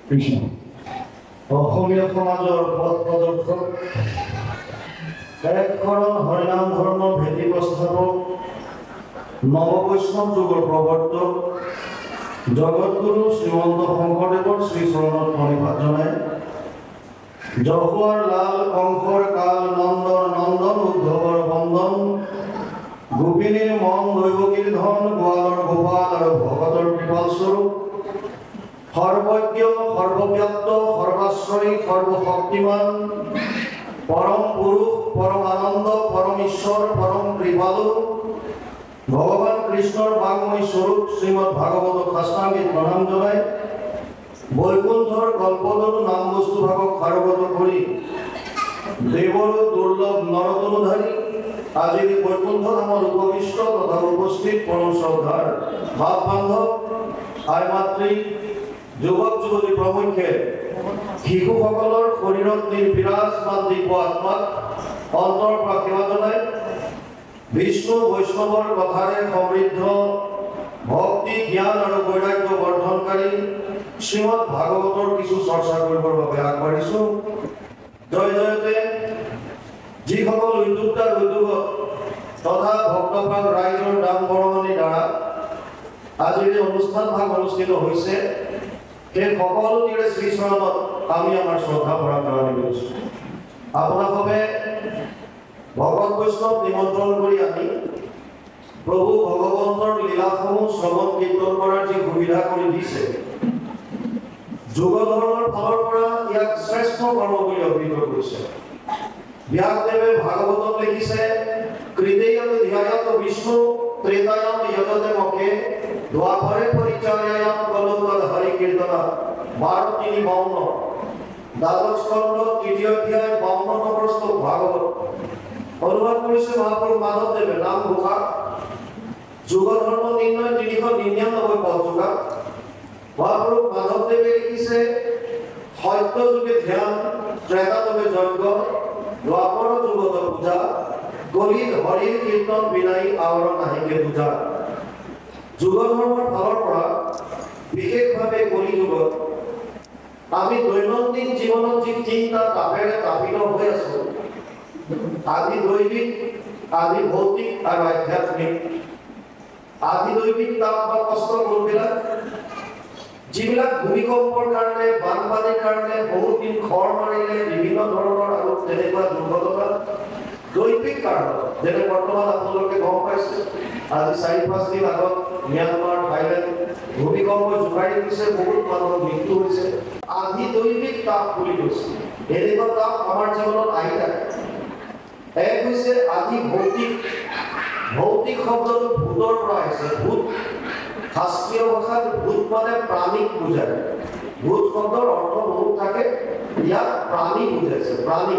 কৃষ্ণ অসমীয়া সমাজৰ পথ প্ৰদৰ্শক একশৰণ হৰিনাম ধৰ্ম ভেটি প্ৰস্থাপক নৱবৈষ্ণৱ যুগৰ প্ৰৱৰ্তক জগতগুৰু শ্ৰীমন্ত শংকৰদেৱৰ শ্ৰীচৰণত প্ৰণিপাত জনাই যশোৱাৰ লাল কংসৰ কাল নন্দন নন্দন উদ্ধৱৰ বন্দন গোপিনীৰ মন দৈৱকীৰ ধন গোৱালৰ গোপাল আৰু ভকতৰ কৃপাল স্বৰূপ সৰ্বজ্ঞ সৰ্বব্যাপ্ত সৰ্বাশ্ৰয়ী সৰ্বশক্তিমান পৰম পুৰুষ পৰম আনন্দ পৰম ঈশ্বৰ পৰম কৃপালু ভগৱান কৃষ্ণৰ বাংময় স্বৰূপ শ্ৰীমদ ভাগৱতক সাষ্টাংগিক প্ৰণাম জনাই বৈকুণ্ঠৰ কল্পতৰু নাম বস্তু ভাগক সাৰগত কৰি দেৱৰো দুৰ্লভ নৰতনুধাৰী আজিৰ বৈকুণ্ঠ নামৰ উপবিষ্ট তথা উপস্থিত পৰম শ্ৰদ্ধাৰ ভাৱ বান্ধৱ আই মাতৃ যুৱক যুৱতী প্ৰমুখ্যে শিশুসকলৰ শৰীৰত নিৰ্বিৰাজমান দিব্য আত্মাক অন্তৰ পৰা সেৱা জনাই বিষ্ণু বৈষ্ণৱৰ কথাৰে সমৃদ্ধ ভক্তি জ্ঞান আৰু বৈৰাগ্য বৰ্ধনকাৰী শ্ৰীমদ ভাগৱতৰ কিছু চৰ্চা কৰিবৰ বাবে আগবাঢ়িছো। জয় জয়তে যিসকল উদ্যোক্তাৰ উদ্যোগত তথা ভক্তপ্ৰাণ ৰাইজৰ দান বৰঙণিৰ দ্বাৰা আজিৰ এই অনুষ্ঠান ভাগ অনুষ্ঠিত হৈছে সেই সকলোটিৰে শ্ৰীচৰণত আমি আমাৰ শ্ৰদ্ধা পৰামৰ্শ কৰিছোঁ। আপোনালোকে ভগৱত বৈষ্ণৱ নিমন্ত্ৰণ কৰি আনি প্ৰভু ভগৱন্তৰ লীলাসমূহ শ্ৰৱণ কীৰ্তন কৰাৰ যি সুবিধা কৰি দিছে যোগ ধৰ্মৰ ফালৰ পৰা ইয়াক শ্ৰেষ্ঠ কৰ্ম বুলি অভিহিত কৰিছে। ব্যাসদেৱে ভাগৱতত লিখিছে কৃতেয়ত ধ্যায়ত বিষ্ণু ত্ৰেতায়াম যজতে মখে দ্বাপৰে পৰিচাৰ্যায়াম কলৌতদ হৰি কীৰ্তনা 12:52 দ্বাদশ স্কন্ধ তৃতীয় অধ্যায় 52 নম্বৰ শ্লোক ভাগৱত অনুবাদ কৰিছে মহাপুৰুষ মাধৱদেৱে নাম ঘোষা যোগ ধৰ্ম নিৰ্ণয় 399 পদযোগা মহাপুৰুষ মাধৱদেৱে লিখিছে সত্য যুগে ধ্যান ত্ৰেতা যুগে যজ্ঞ দ্বাপৰ যুগত পূজা কলিত হৰিৰ কীৰ্তন বিনাই আৱৰণ নাহিকে পূজা। যোগ ধৰ্মৰ ফালৰ পৰা বিশেষভাৱে কলি যুগত আমি দৈনন্দিন জীৱনত যি চিন্তা তাপেৰে তাপিত হৈ আছো আদি দৈবিক আদি ভৌতিক আৰু আধ্যাত্মিক আদি দৈবিক তাপ বা কষ্ট কোনবিলাক যিবিলাক ভূমিকম্পৰ কাৰণে বানপানীৰ কাৰণে বহুত দিন খৰ মাৰিলে বিভিন্ন ধৰণৰ আৰু তেনেকুৱা দুৰ্ঘটনা দৈবিক কাৰণ যেনে বৰ্তমান আপোনালোকে গম পাইছে আজি 4-5 দিন আগত ম্যানমাৰ থাইলেণ্ড ভূমিকম্প জোকাৰি দিছে বহুত মানুহৰ মৃত্যু হৈছে আদি দৈবিক তাপ বুলি কৈছে। এনেকুৱা তাপ আমাৰ জীৱনত আহি থাকে। এক হৈছে আদি ভৌতিক ভৌতিক শব্দটো ভূতৰ পৰা আহিছে ভূত শাস্ত্ৰীয় ভাষাত ভূত মানে প্ৰাণীক বুজায়। ভূত শব্দৰ অৰ্থ বহুত থাকে ইয়াত প্ৰাণী বুজাইছে প্ৰাণী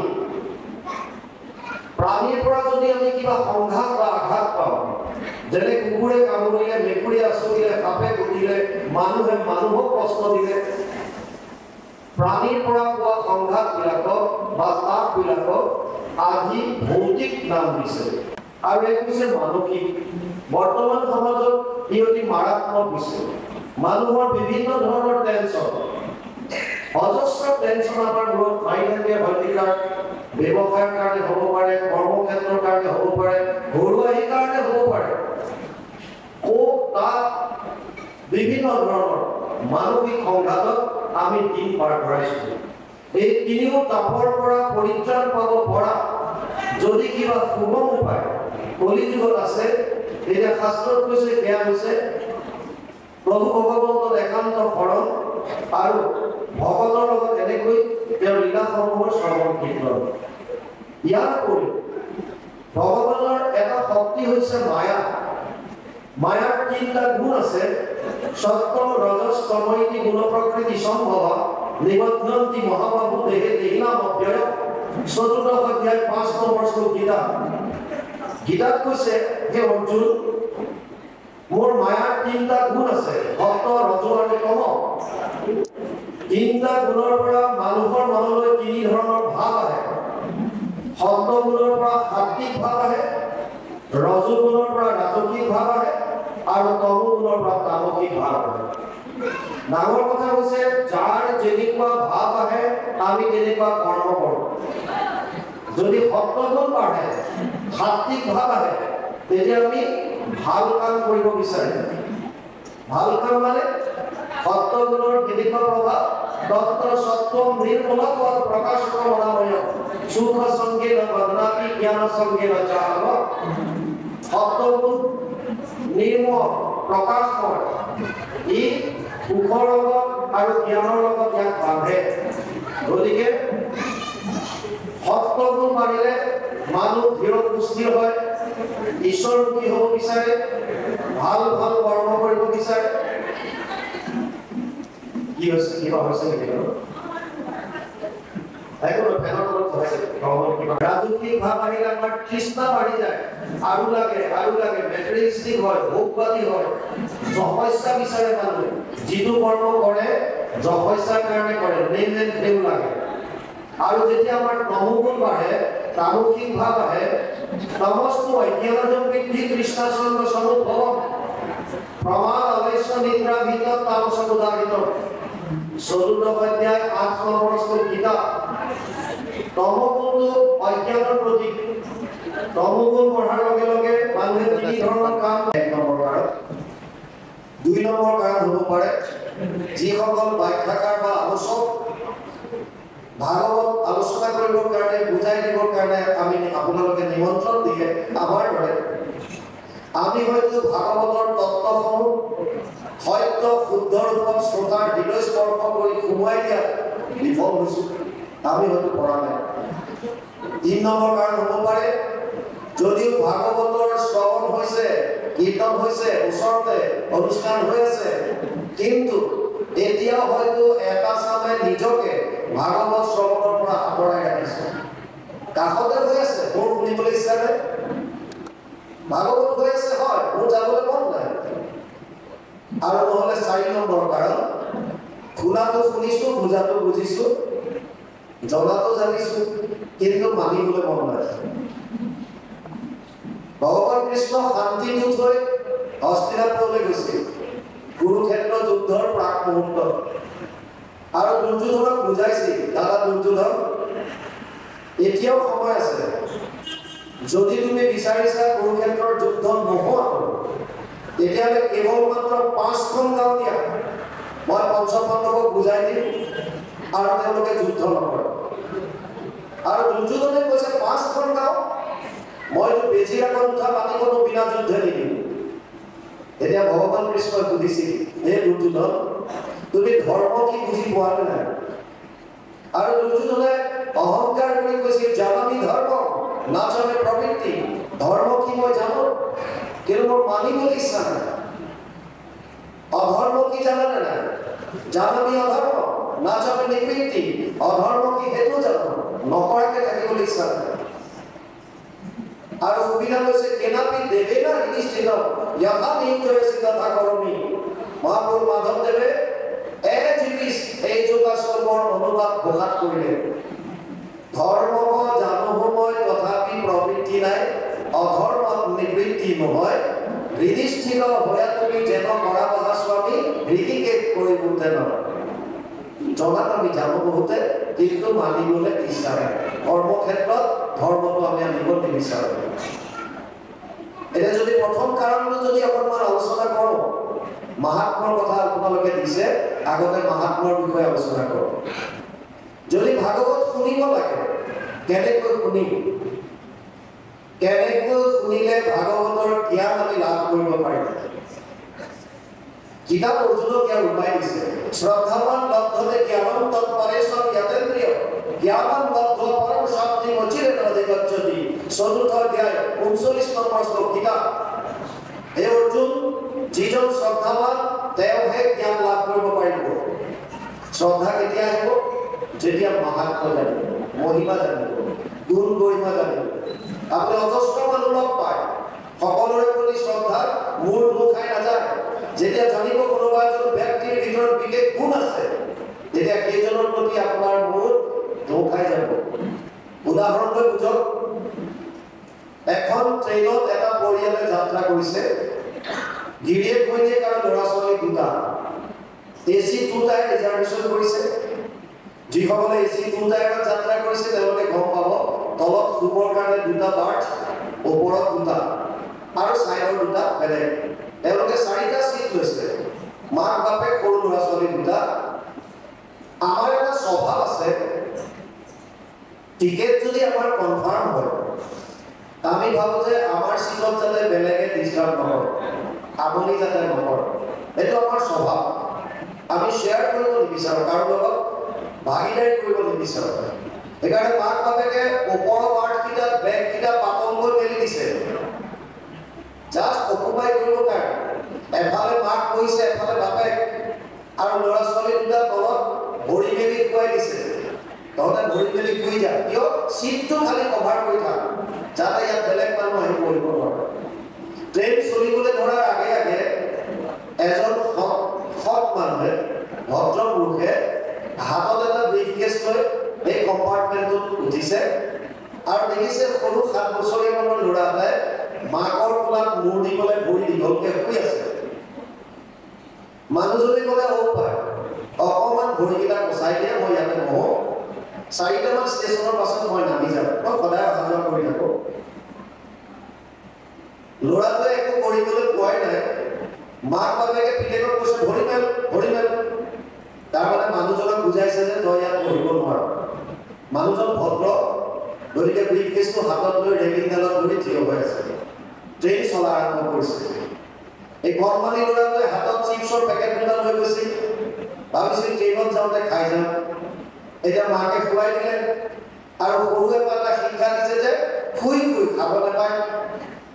প্ৰাণীৰ পৰা যদি আমি কিবা সংঘাত বা আঘাত পাওঁ যেনে কুকুৰে কামুৰিলে মেকুৰীয়ে আঁচুৰিলে সাপে কুটিলে মানুহে মানুহক কষ্ট দিলে প্ৰাণীৰ পৰা পোৱা সংঘাতবিলাকক বা তাপবিলাকক আদি ভৌতিক নাম দিছে। আৰু এক হৈছে মানসিক বৰ্তমান সমাজত ই অতি মাৰাত্মক হৈছে মানুহৰ বিভিন্ন ধৰণৰ টেনচন অজস্ৰ টেনচন আমাৰ মূৰত মাৰি থাকে ভক্তিকাৰ ব্যৱসায়ৰ কাৰণে হ'ব পাৰে কৰ্মক্ষেত্ৰৰ কাৰণে হ'ব পাৰে ঘৰুৱাহীৰ কাৰণে হ'ব পাৰে তাত বিভিন্ন ধৰণৰ মানসিক সংঘাতত আমি দিন পাৰ কৰাইছোঁ। এই তিনিও তাপৰ পৰা পৰিত্ৰাণ পাব পৰা যদি কিবা সুগম উপায় কলি যুগত আছে তেতিয়া শাস্ত্ৰত কৈছে সেয়া হৈছে প্ৰভু ভগৱন্তৰ একান্ত শৰণ আৰু ভকতৰ লগত এনেকৈ তেওঁৰ লীলাসমূহৰ শ্ৰৱণ কীৰ্তন। ইয়াৰ উপৰি ভগৱানৰ এটা শক্তি হৈছে মায়া মায়াৰ 3টা গুণ আছে সত্য ৰজস তমইতি গুণ প্ৰকৃতি সম্ভৱা নিবদ্ধন্তি মহাবাহু দেহে দেহিনাম অব্যয় 4th অধ্যায় 5 নম্বৰ শ্লোক গীতাত কৈছে হে অৰ্জুন মোৰ মায়াৰ 3টা গুণ আছে সত্য ৰজ আৰু তম 3টা গুণৰ পৰা মানুহৰ মনলৈ 3 ধৰণৰ ভাৱ আহে সত্য গুণৰ পৰা সাত্বিক ভাৱ আহে ৰজ গুণৰ পৰা ৰাজসিক ভাৱ আহে আৰু তম গুণৰ পৰা তামসিক ভাৱ আহে। ডাঙৰ কথা হৈছে যাৰ যেনেকুৱা ভাৱ আহে আমি তেনেকুৱা কৰ্ম কৰোঁ। যদি সত্ত্বগুণ বাঢ়ে, সাত্বিক ভাৱ আহে, তেতিয়া আমি ভাল কাম কৰিব বিচাৰিম। ভাল কাম মানে সত্ত্বগুণৰ কেনেকুৱা প্ৰভাৱ? তত্ত্ব সত্ত্ব নিৰ্মলত্ব প্ৰকাশক মনাময় সুখ সংগেন বদনাপি জ্ঞান সংগেন চালব। সত্ত্বগুণ নিৰ্মল প্ৰকাশময়, ই সুখৰ লগত আৰু জ্ঞানৰ লগত ইয়াক বান্ধে। গতিকে সত্ত্বগুণ বাঢ়িলে মানুহ দৃঢ় সুস্থিৰ হয়, ঈশ্বৰমুখী হ'ব বিচাৰে, ভাল ভাল কৰ্ম কৰিব বিচাৰে। কি হৈছে? কিবা হৈছে নেকি? ৰাজকীয় ভাৱ আহিলে আমাৰ তৃষ্ণা বাঢ়ি যায়, আৰু লাগে আৰু লাগে, মেটেৰিয়েলিষ্টিক হয়, ভোগবাদী হয়, যশস্যা বিচাৰে মানুহে। যিটো কৰ্ম কৰে যশস্যাৰ কাৰণে কৰে, নেম এণ্ড ফেম লাগে। আৰু যেতিয়া আমাৰ তমোগুণ বাঢ়ে, তামসিক ভাৱ আহে, তমস্তু অজ্ঞানজম বৃদ্ধি কৃষ্ণাচন্দ্ৰ সমুদ্ভৱম প্ৰমাণ আলস্য নিদ্ৰা ভিতৰত তামসম উদাহৃত। ৪ৰ্থ অধ্যায় ৮ নম্বৰ শ্লোক গীতা। তমগুণটো অজ্ঞানৰ প্ৰতীক। তমগুণ বঢ়াৰ লগে লগে মানুহে তিনি ধৰণৰ কাম। ১ নম্বৰ কাৰণ। ২ নম্বৰ কাৰণ হ'ব পাৰে যিসকল ব্যাখ্যাকাৰ বা আলোচক ভাগৱত আলোচনা কৰিবৰ কাৰণে, বুজাই দিবৰ কাৰণে আমি আপোনালোকে নিমন্ত্ৰণ দিয়ে, আমাৰ দৰে আমি হয়তো ভাগৱতৰ তত্ত্বসমূহ সত্য শুদ্ধ ৰূপত শ্ৰোতাৰ হৃদয় স্পৰ্শ কৰি সোমোৱাই দিয়াত বিফল হৈছোঁ। আমি হয়তো পৰা নাই। ৩ নম্বৰ কাৰণ হ'ব পাৰে যদিও ভাগৱতৰ শ্ৰৱণ হৈছে, কীৰ্তন হৈছে, ওচৰতে অনুষ্ঠান হৈ আছে, কিন্তু এতিয়াও হয়তো এটা চামে নিজকে ভাগৱত শ্ৰৱণৰ পৰা আঁতৰাই ৰাখিছে। কাষতে হৈ আছে, মোৰ শুনিবলৈ ইচ্ছা নাই। ভাগৱত হৈ আছে, হয়, মোৰ যাবলৈ মন নাই। আৰু নহ'লে ৪ নম্বৰ কাৰণ শুনাটো শুনিছোঁ, বুজাটো বুজিছোঁ, জনাটো জানিছোঁ, কিন্তু মানিবলৈ মন নাই। ভগৱান কৃষ্ণ শান্তিদূত হৈ হস্তিনাপুৰলৈ গৈছিল কুৰুক্ষেত্ৰ যুদ্ধৰ প্ৰাক মুহূৰ্তত, আৰু দুৰ্যোধনক বুজাইছিল, দাদা দুৰ্যোধন, এতিয়াও সময় আছে। যদি তুমি বিচাৰিছা কুৰুক্ষেত্ৰৰ যুদ্ধ নোহোৱা তেতিয়াহ'লে কেৱল মাত্ৰ ৫খন গাঁও দিয়া, মই পঞ্চপাণ্ডৱক বুজাই দিম আৰু তেওঁলোকে যুদ্ধ নকৰে। আৰু দুৰ্যোধনে কৈছে ৫খন গাঁও, মইতো বেজিৰ আগত উঠা পানীখনো বিনা যুদ্ধে নিদিম। এতিয়া ভগৱান কৃষ্ণই সুধিছিল, হে দুৰ্যোধন, তুমি ধৰ্ম কি বুজি পোৱা নাই? আৰু দুৰ্যোধনে অহংকাৰ কৰি কৈছিল, জানামি ধৰ্ম নাজানে প্ৰবৃত্তি। ধৰ্ম কি মই জানো, কিন্তু মোৰ মানিবলৈ ইচ্ছা নাই। অধৰ্ম কি জানানে নাই? জানামি অধৰ্ম নাজানে নিবৃত্তি। অধৰ্ম কি সেইটো জানো, নকৰাকে থাকিবলৈ ইচ্ছা নাই। আৰু সুবিধা লৈছে কেনাপি দেৱে না নিশ্চিত যথা নিশ্চয় তথা কৰ্মী। মহাপুৰুষ মাধৱদেৱে এই যোগাশ্ৰমৰ অনুবাদ প্ৰকাশ কৰিলে। ধৰ্ম জানো মই তথাপি প্ৰবৃত্তি নাই, অধৰ্মত নিবৃত্তি নহয়। হৃদিষ্ঠিৰ ভয়া তুমি যেন কৰা মহাস্বামী, হৃদিকেশ কৰিব তেন। জনাত আমি জানো বহুতে, কিন্তু মানিবলৈ ইচ্ছা নাই। কৰ্মক্ষেত্ৰত ধৰ্মটো আমি আনিব নিবিচাৰোঁ। এতিয়া যদি প্ৰথম কাৰণটো যদি অকণমান আলোচনা কৰোঁ, মাহাত্ম্যৰ কথা আপোনালোকে দিছে, আগতে মাহাত্ম্যৰ বিষয়ে আলোচনা কৰোঁ। যদি ভাগৱত শুনিব লাগে, কেনেকৈ শুনিম? কেনেকৈ শুনিলে ভাগৱতৰ জ্ঞান আমি লাভ কৰিব পাৰিম? গীতা অৰ্জুনক ইয়াৰ উপায় দিছে। শ্ৰদ্ধাৱান লব্ধতে জ্ঞানম তৎপৰেশম য়তেন্দ্ৰিয় জ্ঞানম লব্ধ পৰম শান্তি মচিৰে নধিগচ্ছতি। ৪ৰ্থ অধ্যায় ৩৯ নম্বৰ শ্লোক গীতা। হে অৰ্জুন, যিজন শ্ৰদ্ধাৱান তেওঁহে জ্ঞান লাভ কৰিব পাৰিব। শ্ৰদ্ধা কেতিয়া আহিব? যেতিয়া মাহাত্ম্য জানিব, মহিমা জানিব, গুণ গৰিমা জানিব। আপুনি অজস্ৰ মানুহ লগ পায়, সকলোৰে প্ৰতি শ্ৰদ্ধাৰ মূৰ ধুই খাই নাযায়। যেতিয়া জানিব কোনোবা এজন ব্যক্তিৰ ভিতৰত বিশেষ গুণ আছে, তেতিয়া সেইজনৰ প্ৰতি আপোনাৰ মূৰ ধুই খাই যাব। উদাহৰণ লৈ বুজক। এখন ট্ৰেইনত এটা পৰিয়ালে যাত্ৰা কৰিছে। গিৰিয়েক ঘৈণীয়েক আৰু ল'ৰা ছোৱালী দুটা। AC 2 টায়াৰ ৰিজাৰ্ভেশ্যন কৰিছে যিসকলে AC 2 টায়াৰত যাত্ৰা কৰিছে তেওঁলোকে গম পাব তলত শুবৰ কাৰণে দুটা বাৰ্থ ওপৰত দুটা আৰু সাইডৰ দুটা বেলেগ তেওঁলোকে চাৰিটা সিট লৈছে মাক বাপে সৰু ল'ৰা ছোৱালী দুটা আমাৰ এটা স্বভাৱ আছে টিকেট যদি আমাৰ কনফাৰ্ম হয় আমি ভাবো যে আমাৰ সিটত যাতে বেলেগে ডিস্টাৰ্ব নকৰে আমনি যাতে নকৰে এইটো আমাৰ স্বভাৱ আমি শেয়াৰ কৰিব নিবিচাৰো কাৰো লগত ভাগিদাৰী কৰিব নিবিচাৰো একাৰণে মাক বাপেকে ওপৰৰ পাৰ্টকিটা বেগকিটা পাতলকৈ মেলি দিছে জাষ্ট অকুপাই কৰিব কাৰণে এফালে মাক কৈছে এফালে বাপেক আৰু ল'ৰা ছোৱালী দুটা তলত ভৰি মেলি খুৱাই দিছে তহঁতে ভৰি মেলি শুই যা কিয় সিটটো খালি কভাৰ কৰি থাক যাতে ইয়াত বেলেগ মানুহ আহি পৰিব নোৱাৰে ট্ৰেইন চলিবলৈ ধৰাৰ আগে আগে এজন সৎ মানুহে ভদ্ৰপুৰুষে হাতত এটা ব্ৰিফকেছ লৈ এই কম্পাৰ্টমেণ্টত উঠিছে আৰু দেখিছে সৰু 7 বছৰীয়া মানৰ ল'ৰা এটাই মাকৰ কোলাত মূৰ দি পেলাই ভৰি দীঘলকৈ শুই আছে মানুহজনে ক'লে পায় অকণমান ভৰিকেইটা কচাই দিয়ে মই ইয়াতে বহোঁ 4টামান ষ্টেচনৰ পাছত মই নামি যাম মই সদায় অহা যোৱা কৰি থাকোঁ ল'ৰাটোৱে একো কৰিবলৈ পোৱাই নাই মাক বাপেকে পিতেকক কৈছে ভৰি মেল তাৰমানে মানুহজনক বুজাইছে যে তই ইয়াত পঢ়িব নোৱাৰ মানুহজন ভদ্ৰ গতিকে ব্ৰিফকেছটো হাতত লৈ ৰেলিংডালত ধৰি থিয় হৈ আছে ট্ৰেইন চলা আৰম্ভ কৰিছে এই কৰ্মী ল'ৰাটোৱে হাতত চিপছৰ পেকেট দুটা লৈ গৈছিল ভাবিছিল ট্ৰেইনত যাওঁতে খাই যাম এতিয়া মাকে খুৱাই দিলে আৰু সৰুৱে পালা শিক্ষা দিছে যে শুই খাব নাপায়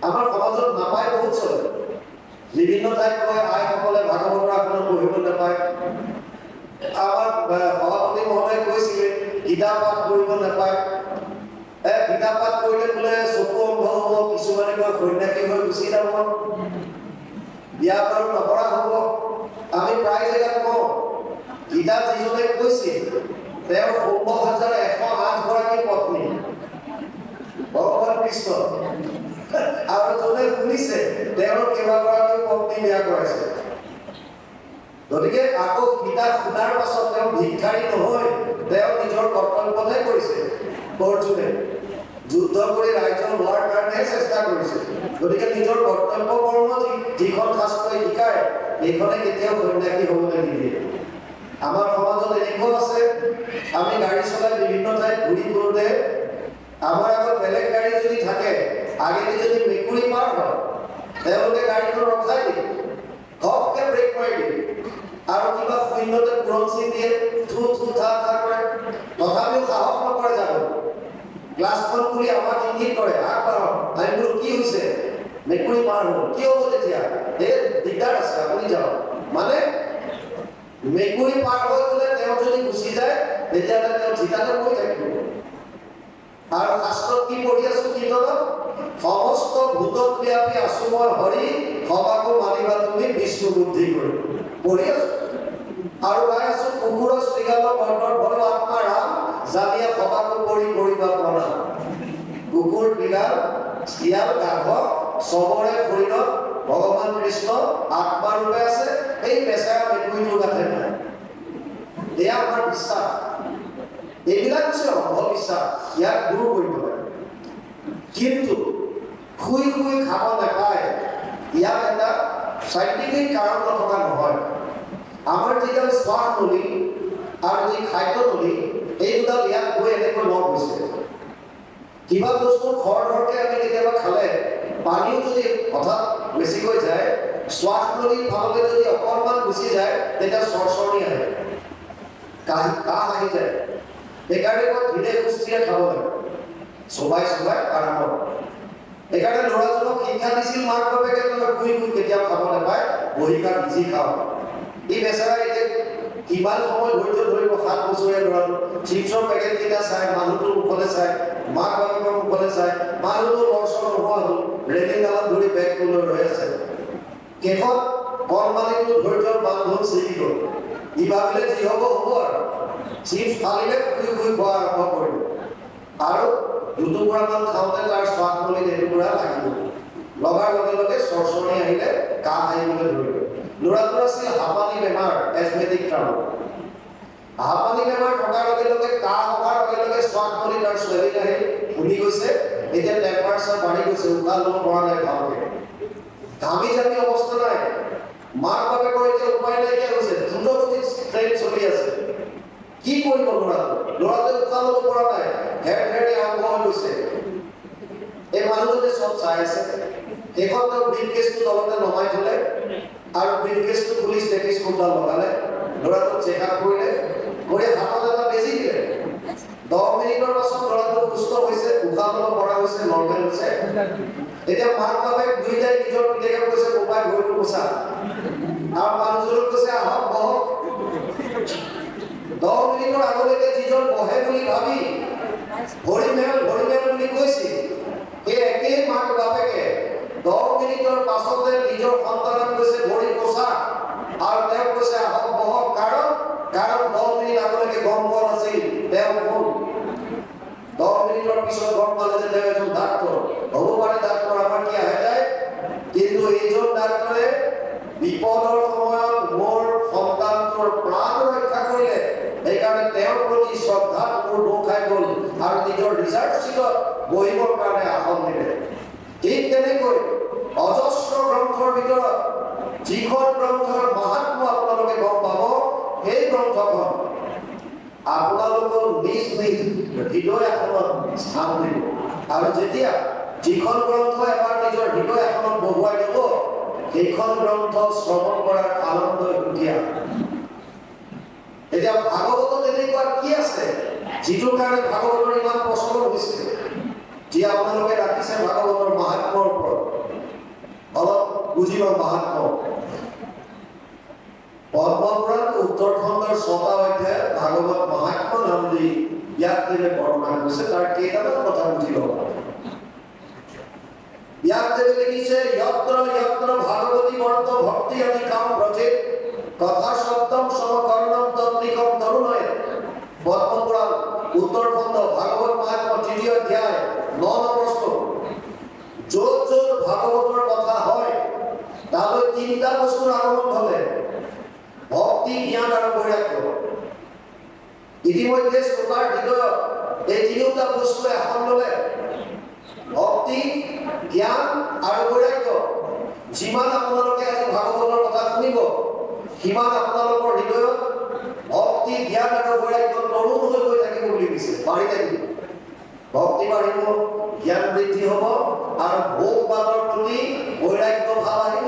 আমাৰ সমাজত নাপায় বহুত চলে বিভিন্ন ঠাইত কয় আইসকলে ভাগৱতৰ আসনত পঢ়িব নাপায় আমাৰ সভাপতি মহোদয়ে কৈছিলে গীতা পাঠ কৰিব নাপায় গীতা পাঠ কৰিলে বোলে চকু অন্ধ হ'ব কিছুমানে কয় সন্যাসী হৈ গুচি যাব বিয়া বাৰু নকৰা হ'ব আমি প্ৰায় জেগাত কওঁ গীতা যিজনে কৈছিল তেওঁৰ 16,108 গৰাকী পত্নী ভগৱান কৃষ্ণ আৰু যোনে শুনিছে তেওঁৰ কেইবাগৰাকী পত্নী বিয়া কৰাইছে গতিকে আকৌ গীতা শুনাৰ পাছত তেওঁ ভিক্ষাৰী নহয় তেওঁ নিজৰ কৰ্তব্যতে কৰিছে অৰ্জুনে যুদ্ধ কৰি ৰাজ্য লোৱাৰ কাৰণে চেষ্টা কৰিছে গতিকে নিজৰ কৰ্তব্য কৰ্ম যিখন শাস্ত্ৰই শিকায় এইখনে কেতিয়াও সন্যাসী হ'বলৈ নিদিয়ে আমাৰ সমাজত এনেকুৱা আছে আমি গাড়ী চলাই বিভিন্ন ঠাইত ঘূৰি ফুৰোঁতে আমাৰ আগত বেলেগ গাড়ী যদি থাকে আগেদি যদি মেকুৰী পাৰ হয় তেওঁলোকে গাড়ীখন ৰখাই দিয়ে ঘপকে ব্ৰেক মাৰি দিয়ে আৰু কিবা শূন্যতে বুৰঞ্চি দিয়ে থু থা কৰে তথাপিও সাহস নকৰে যাব গ্লাছখন খুলি আমাক ইংগিত কৰে আগবাঢ়ক আমি বোলো কি হৈছে মেকুৰী পাৰ হ'ল কি হ'ব তেতিয়া এই দিগদাৰ আছে আপুনি যাওক মানে মেকুৰী পাৰ হৈ গ'লে তেওঁ যদি গুচি যায় তেতিয়াহ'লে তেওঁ ঠিকাতে পৰি থাকিব আৰু শাস্ত্ৰত কি পঢ়ি আছো কীৰ্তনত সমস্ত ভূতত ব্যাপী আছো মই হৰি সবাকো মানিবা তুমি বিষ্ণু বুদ্ধি কৰি পঢ়ি আছো আৰু গাই আছো কুকুৰ শ্ৰীগাল বৰ্ণৰ ভৰ আত্মা ৰাম জানিয়া সবাকো কৰি কৰিবা প্ৰণাম কুকুৰ বিগাল শিয়াল গাধ চবৰে শৰীৰত ভগৱান কৃষ্ণ আত্মা ৰূপে আছে এই বেচাৰা মেকুৰীটোৰ গাতে নাই এয়া আমাৰ বিশ্বাস এইবিলাক হৈছে অন্ধবিশ্বাস ইয়াক দূৰ কৰিব লাগে কিন্তু শুই খাব নাপায় ইয়াক এটা চাইণ্টিফিক কাৰণ নথকা নহয় আমাৰ যিডাল শ্বাস নলী আৰু যি খাদ্য নলী এই দুডাল ইয়াত গৈ এনেকৈ লগ হৈছে কিবা বস্তু খৰধৰকৈ আমি কেতিয়াবা খালে পানীও যদি হঠাৎ বেছিকৈ যায় শ্বাস নলীৰ ফাললৈ যদি অকণমান গুচি যায় তেতিয়া চৰচৰণি আহে কাহ আহি যায় সেইকাৰণে মই ধীৰে সুস্থিৰে খাব লাগে চবাই আৰম্ভ সেইকাৰণে ল'ৰাজনক শিক্ষা দিছিল মাক বাপেকে শুই কেতিয়াও খাব নাপায় বহি কাঠ ভিজি খাওঁ ই বেচাৰা এতিয়া কিমান সময় ধৈৰ্য ধৰিব 7 বছৰীয়া ল'ৰাটো চিপছৰ পেকেটকেইটা চাই মানুহটোৰ মুখলৈ চাই মাক বাপেকৰ মুখলৈ চাই মানুহটো লৰচৰ নোহোৱা হ'ল ৰেলিংডালত ধৰি বেগটো লৈ ৰৈ আছে শেষত কণমানিটো ধৈৰ্যৰ বান্ধোন ছিগি গ'ল ই ভাবিলে যি হ'ব আৰু চিপছ ফালিলে শুই খোৱা আৰম্ভ কৰিলে আৰু দুটুকুৰামান খাওঁতে তাৰ শ্বাস নলীত এটুকুৰা লাগিব লগাৰ লগে লগে চৰচৰণি আহিলে কাহ আহিবলৈ ধৰিলে ল'ৰাটোৰ আছিল হাঁপানি বেমাৰ, এজমেটিক ট্ৰাবল। হাঁপানি বেমাৰ থকাৰ লগে লগে কাহ হোৱাৰ লগে লগে শ্বাস নলী তাৰ চুৱেলিং আহি ফুলি গৈছে। এতিয়া টেম্পাৰেচাৰ বাঢ়ি গৈছে, উশাহ ল'ব পৰা নাই ভালকে, ঘামি জামি অৱস্থা নাই। মাক বাপেকৰ এতিয়া উপায় নাইকিয়া হৈছে, দ্ৰুতগতিত ট্ৰেইন চলি আছে। কি কৰিব ল'ৰাটোৱে উশাহ ল'ব পৰা নাই, ঘেৰ ঘেৰনি আৰম্ভ হৈ গৈছে। এই মানুহজনে চব চাই আছে। শেষত তেওঁ ব্ৰিফকেছটো তলতে নমাই থলে আৰু ব্ৰিফকেছটো খুলি ষ্টেথিস্কোপডাল লগালে। ল'ৰাটোক চেকআপ কৰিলে, কৰি হাতত এটা বেজি দিলে। 10 মিনিটৰ পাছত ল'ৰাটো সুস্থ হৈছে, উশাহ ল'ব পৰা হৈছে, নৰ্মেল হৈছে। এতিয়া মাক বাপেক দুইটাই নিজৰ পিতেকক কৈছে মোবাই ভৰিটো মোচা, আৰু মানুহজনক কৈছে আহক বহক। 10 মিনিটৰ আগলৈকে যিজন বহে বুলি ভাবি ভৰি মেল বুলি কৈছিল, সেই একেই মাক বাপেকে 10 মিনিটৰ পাছতে নিজৰ সন্তানক কৈছে ভৰি মোচা, আৰু তেওঁ কৈছে আহক বহক। কাৰণ 10 মিনিট আগলৈকে গম পোৱা নাছিল তেওঁ কোন। 10 মিনিটৰ পিছত গম পালে যে তেওঁ এজন ডাক্তৰ। হ'ব পাৰে ডাক্তৰ আমাৰ কি আহে যায়, কিন্তু এইজন ডাক্তৰে বিপদৰ সময়ত মোৰ সন্তানটোৰ প্ৰাণ ৰক্ষা কৰিলে। সেইকাৰণে তেওঁৰ প্ৰতি শ্ৰদ্ধা মোৰ দোষ খাই গ'ল আৰু নিজৰ ৰিচাৰ্চ চিটত বহিবৰ কাৰণে আসন দিলে। ঠিক তেনেকৈ অজস্ৰ গ্ৰন্থৰ ভিতৰত যিখন গ্ৰন্থৰ মাহাত্ম্য আপোনালোকে গম পাব, সেই গ্ৰন্থখন আপোনালোকৰ নিজ নিজ হৃদয় আসনত স্থান দিব। আৰু যেতিয়া যিখন গ্ৰন্থ এবাৰ নিজৰ হৃদয় আসনত বহুৱাই দিব, সেইখন গ্ৰন্থ শ্ৰৱণ কৰাৰ আনন্দই সুকীয়া। এতিয়া ভাগৱতত এনেকুৱা কি আছে যিটোৰ কাৰণে ভাগৱতৰ ইমান প্ৰচলন হৈছে, যি আপোনালোকে ৰাখিছে ভাগৱতৰ মাহাত্ম্যৰ ওপৰত অলপ বুজিব। মাহাত্ম্য পদ্মপুৰাণ উত্তৰখণ্ডৰ 6টা অধ্যায়ত ভাগৱত মাহাত্ম্য নাম দি ব্যাসদেৱে বৰ্ণনা কৰিছে। তাৰ কেইটামান কথা বুজি লব। ব্যাসদেৱে লিখিছে যত্ৰ যত্ৰ ভাগৱতী বৰ্ত ভক্তি আদি কাম ব্ৰজেত কথা সপ্তম সমকৰ্ণম তত্ত্বিকম তৰুণয়ে। পদ্মপুৰাণ উত্তৰখণ্ড ভাগৱত মাহাত্ম্য 3য় অধ্যায় 9 নম্বৰ শ্লোক। য'ত য'ত ভাগৱতৰ কথা হয় তালৈ 3টা বস্তুৰ আগমন ঘটে, ভক্তি, জ্ঞান আৰু বৈৰাগ্য। ইতিমধ্যে শ্ৰোতাৰ হৃদয়ত এই 3টা বস্তুৱে আসন ল'লে, ভক্তি, জ্ঞান আৰু বৈৰাগ্য। যিমান আপোনালোকে আজি ভাগৱতৰ কথা শুনিব, সিমান আপোনালোকৰ হৃদয়ত ভক্তি, জ্ঞান আৰু বৈৰাগ্য তৰুণ হৈ গৈ থাকিব বুলি দিছে, বাঢ়ি থাকিব। ভক্তি বাঢ়িব, জ্ঞান বৃদ্ধি হ'ব আৰু ভোগবাদৰ প্ৰতি বৈৰাগ্য ভাৱ আহিব।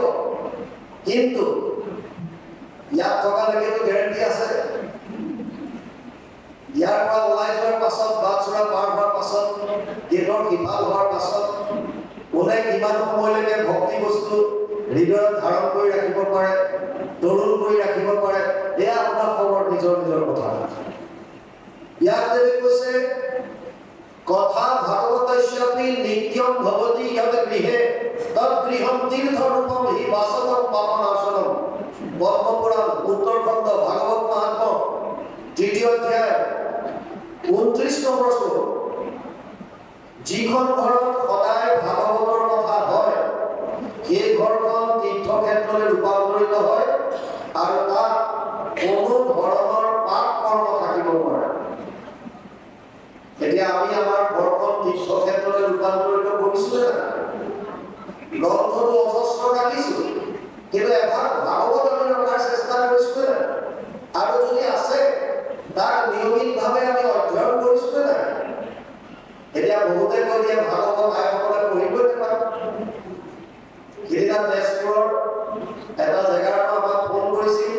কিন্তু ইয়াত থকালৈকেতো গেৰেণ্টি আছে। ইয়াৰ পৰা ওলাই যোৱাৰ পাছত, বাটচৰা পাৰ হোৱাৰ পাছত, গেটৰ সিফাল হোৱাৰ পাছত কোনে কিমান সময়লৈকে ভক্তি বস্তু হৃদয়ত ধাৰণ কৰি ৰাখিব পাৰে, তৰুণ কৰি ৰাখিব পাৰে, এয়া আপোনাৰ খবৰ নিজৰ নিজৰ কথা। ব্যাসদেৱে কৈছে কথা ভাগৱতস্যাপি নিত্যম ভৱতি যদ গৃহে তদ গৃহম তীৰ্থৰূপম হি বাসনম পাপনাশনম। পদ্মপুৰাণ উত্তৰখণ্ড ভাগৱত মাহাত্ম্য 3য় অধ্যায় 29 নম্বৰ শ্লোক। যিখন ঘৰত সদায় ভাগৱতৰ কথা হয়, সেই ঘৰখন তীৰ্থক্ষেত্ৰলৈ ৰূপান্তৰিত হয় আৰু তাত কোনো ধৰণৰ পাপ কৰ্ম থাকিব নোৱাৰে। এতিয়া আমি আমাৰ ঘৰখন তীৰ্থক্ষেত্ৰলৈ ৰূপান্তৰিত কৰিছো নে? গ্ৰন্থটো অজস্ৰ ৰাখিছো, কিন্তু এবাৰ ভাগৱত আমি ৰখাৰ চেষ্টা কৰিছো নে? আৰু যদি আছে তাক নিয়মিতভাৱে আমি অধ্যয়ন কৰিছো নে? এতিয়া বহুতে কৈ দিয়ে ভাগৱত আইসকলে পঢ়িবই নাপায়। সেইদিনা তেজপুৰৰ এটা জেগাৰ পৰা আমাক ফোন কৰিছিল,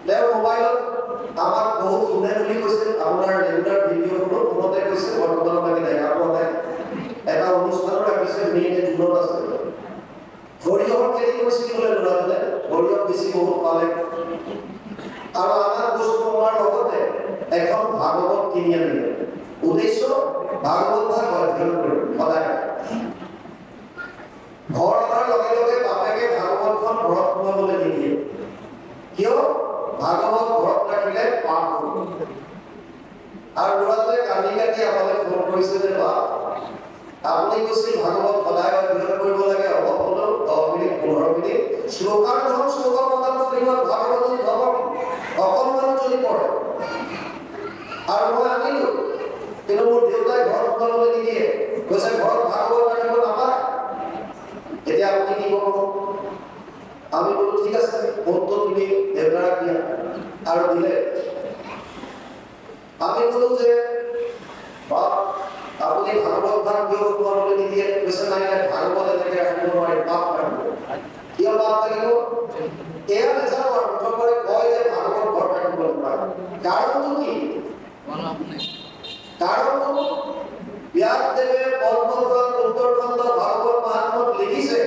তেওঁৰ মোবাইলত আমাক বহুত শুনে বুলি কৈছিল। আপোনাৰ ৰেগুলাৰ ভিডিঅ'টো ফোনতে কৈছে, বৰ্তমান আমি দেখা পোৱা নাই। এটা অনুষ্ঠানো ৰাখিছে, মেইন জুনত আছে। সৰিয়হৰ খেতি কৰিছিল বোলে ল'ৰাজনে, সৰিয়হ বেছি বহুত পালে আৰু আনা বস্তু পোৱাৰ লগতে এখন ভাগৱত কিনি আনিলে। উদ্দেশ্য ভাগৱত ভাগ অধ্যয়ন কৰিব সদায়। ঘৰ অনাৰ লগে লগে বাপেকে ভাগৱতখন ঘৰত সোমাবলৈ নিদিয়ে। কিয়? ভাগৱত ঘৰত ৰাখিলে পাপ হ'ব। আৰু ল'ৰাটোৱে কান্দি কান্দি আমালৈ ফোন কৰিছে যে বা আপুনি কৈছিল ভাগৱত সদায় অধ্যয়ন কৰিব লাগে, অলপ হ'লেও 10 মিনিট 15 মিনিট শ্লোকাৰ্ধম শ্লোকপদম শ্ৰীমদ ভাগবতী ভবম অকণমান যদি পঢ়ে আৰু মই আনিলো কিন্তু মোৰ দেউতাই ঘৰ সোমাবলৈ নিদিয়ে কৈছে ঘৰত ভাগৱত ৰাখিব নাপায় এতিয়া আপুনি কি ক'ব আমি বলো ঠিক আছে ফোনটো তুমি দেউতাক দিয়া আৰু দিলে আমি বলো যে আপুনি ভাগৱত ভাগ কিয় সোমাবলৈ নিদিয়ে কৈছে নাই নাই ভাগৱত এনেকে ৰাখিব নোৱাৰি পাপ লাগিব কিয় পাপ লাগিব এয়া নেজানো আৰু মুঠৰ কয় যে ভাগৱত ঘৰত ৰাখিব নোৱাৰে কাৰণটো কি কাৰণটো ব্যাসদেৱে পদ্মপুৰাণ উত্তৰখণ্ড ভাগৱত মহাত্ম্যত লিখিছে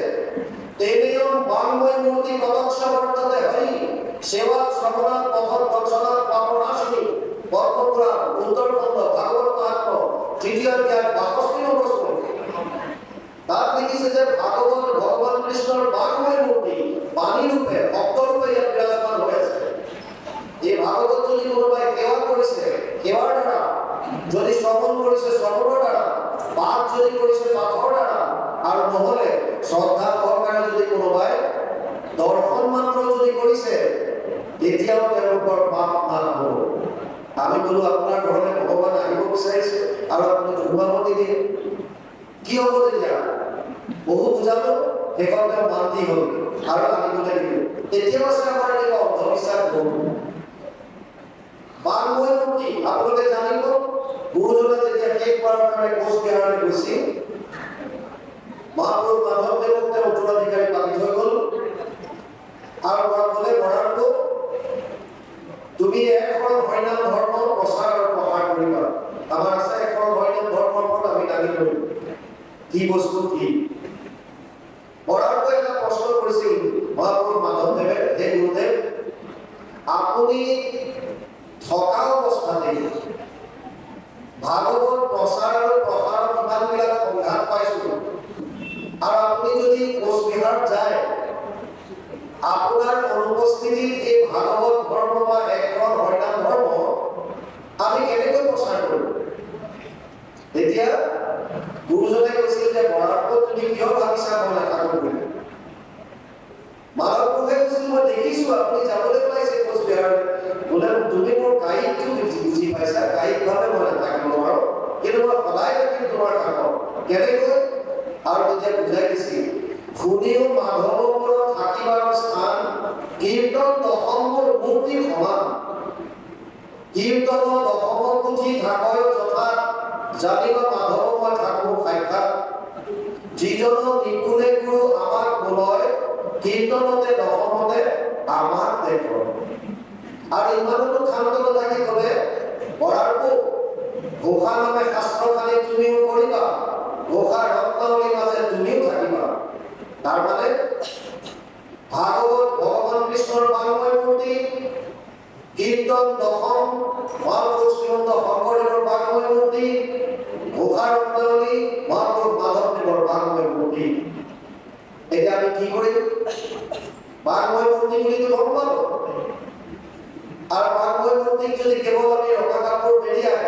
তেনিয়ম বাংময় মূৰ্তি কদক্ষ বৰ্ততে হৰি সেৱা শ্ৰৱণাৎ পথত দৰ্শনাৎ পাপনাশিনী পদ্মপুৰাণ উত্তৰখণ্ড ভাগৱত মহাত্ম্য তৃতীয় অধ্যায় 62 নম্বৰ শ্লোক তাত লিখিছে যে ভাগৱত ভগৱান কৃষ্ণৰ বাংময় মূৰ্তি পানী ৰূপে ভক্ত ৰূপে ইয়াত বিৰাজমান হৈ আছে এই ভাগৱত যদি কোনোবাই সেৱা কৰিছে সেৱাৰ দ্বাৰা যদি শ্ৰৱণ কৰিছে শ্ৰৱণৰ দ্বাৰা পাঠ যদি কৰিছে পাঠৰ দ্বাৰা আৰু নহলে শ্ৰদ্ধা সহকাৰে যদি কোনোবাই দৰ্শন মাত্ৰ যদি কৰিছে তেতিয়াও তেওঁলোকৰ পাপ মাফ হ'ব আমি বলো আপোনাৰ ঘৰলৈ ভগৱান আহিব বিচাৰিছে আৰু আপুনি ধুমামতি দিয়ে কি হ'ব তেতিয়া বহু বুজালো শেষত তেওঁ মান্তি হ'ল আৰু আনিবলৈ দিলে তেতিয়াও আছে আমাৰ এনেকুৱা অন্ধবিশ্বাস বহু বাংময় মূৰ্তি আপোনালোকে জানিব গুৰুজনে যেতিয়া শেষবাৰৰ কাৰণে কোচবিহাৰলৈ গৈছিল মহাপুৰুষ মাধৱদেৱক তেওঁ উত্তৰাধিকাৰী পাতি থৈ গ'ল আৰু ক'লে বৰাৰটো তুমি এখন হৰিনাম ধৰ্ম প্ৰচাৰ আৰু প্ৰসাৰ কৰিবা আমাৰ আছে এখন হৰিনাম ধৰ্মৰ ওপৰত আমি দাবী কৰিম কি বস্তু কি বৰাৰটো এটা প্ৰশ্ন কৰিছিল মহাপুৰুষ মাধৱদেৱে হে গুৰুদেৱ আপুনি থকা অৱস্থাতে ভাগৱত প্ৰচাৰ আৰু প্ৰসাৰ কিমানবিলাক সংঘাত পাইছো আৰু আপুনি যদি কোচবিহাৰত যায় আপোনাৰ অনুপস্থিতিত এই ভাগৱত ধৰ্ম বা এখন হৰিনাম ধৰ্ম আমি কেনেকৈ প্ৰচাৰ কৰিম তেতিয়া গুৰুজনে কৈছিল যে বৰাৰটো তুমি কিয় ভাবিছা মই নাথাকো বুলি মাধৱপুৰুষে কৈছিল মই দেখিছো আপুনি যাবলৈ পাইছে কোচবিহাৰলৈ বোলে তুমি মোৰ কায়িকটো বুজি পাইছা কায়িকভাৱে মই নাথাকিব নোৱাৰো কিন্তু মই সদায় থাকিম তোমাৰ কাষত কেনেকৈ আৰু তেতিয়া বুজাই দিছিল শুনিও মাধৱপুৰত থাকিবাৰ স্থান কীৰ্তন দশমৰ মূৰ্তি সমান কীৰ্তন দশম পুথি থাকয় যথা জানিবা মাধৱ মই থাকো সাক্ষাৎ যিজন নিপুণে গুৰু আমাক বোলয় কীৰ্তনতে দশমতে আমাক দেখো আৰু ইমানতো খান্তত থাকি ক'লে বৰাৰটো ঘোষা নামে শাস্ত্ৰখানি তুমিও কৰিবা ঘোষা ৰত্নাৱলীৰ মাজে তুমিও থাকিবা তাৰমানে ভাগৱত ভগৱান কৃষ্ণৰ বাংময় মূৰ্তি কীৰ্তন দশম মহাপুৰুষ শ্ৰীমন্ত শংকৰদেৱৰ বাংময় মূৰ্তি ঘোষা ৰত্নাৱলী মহাপুৰুষ মাধৱদেৱৰ বাংময় মূৰ্তি এতিয়া আমি কি কৰিম বাংময় মূৰ্তি বুলিতো গম পালো আৰু বাংময় মূৰ্তিক যদি কেৱল আমি ৰঙা কাপোৰ মেৰিয়াই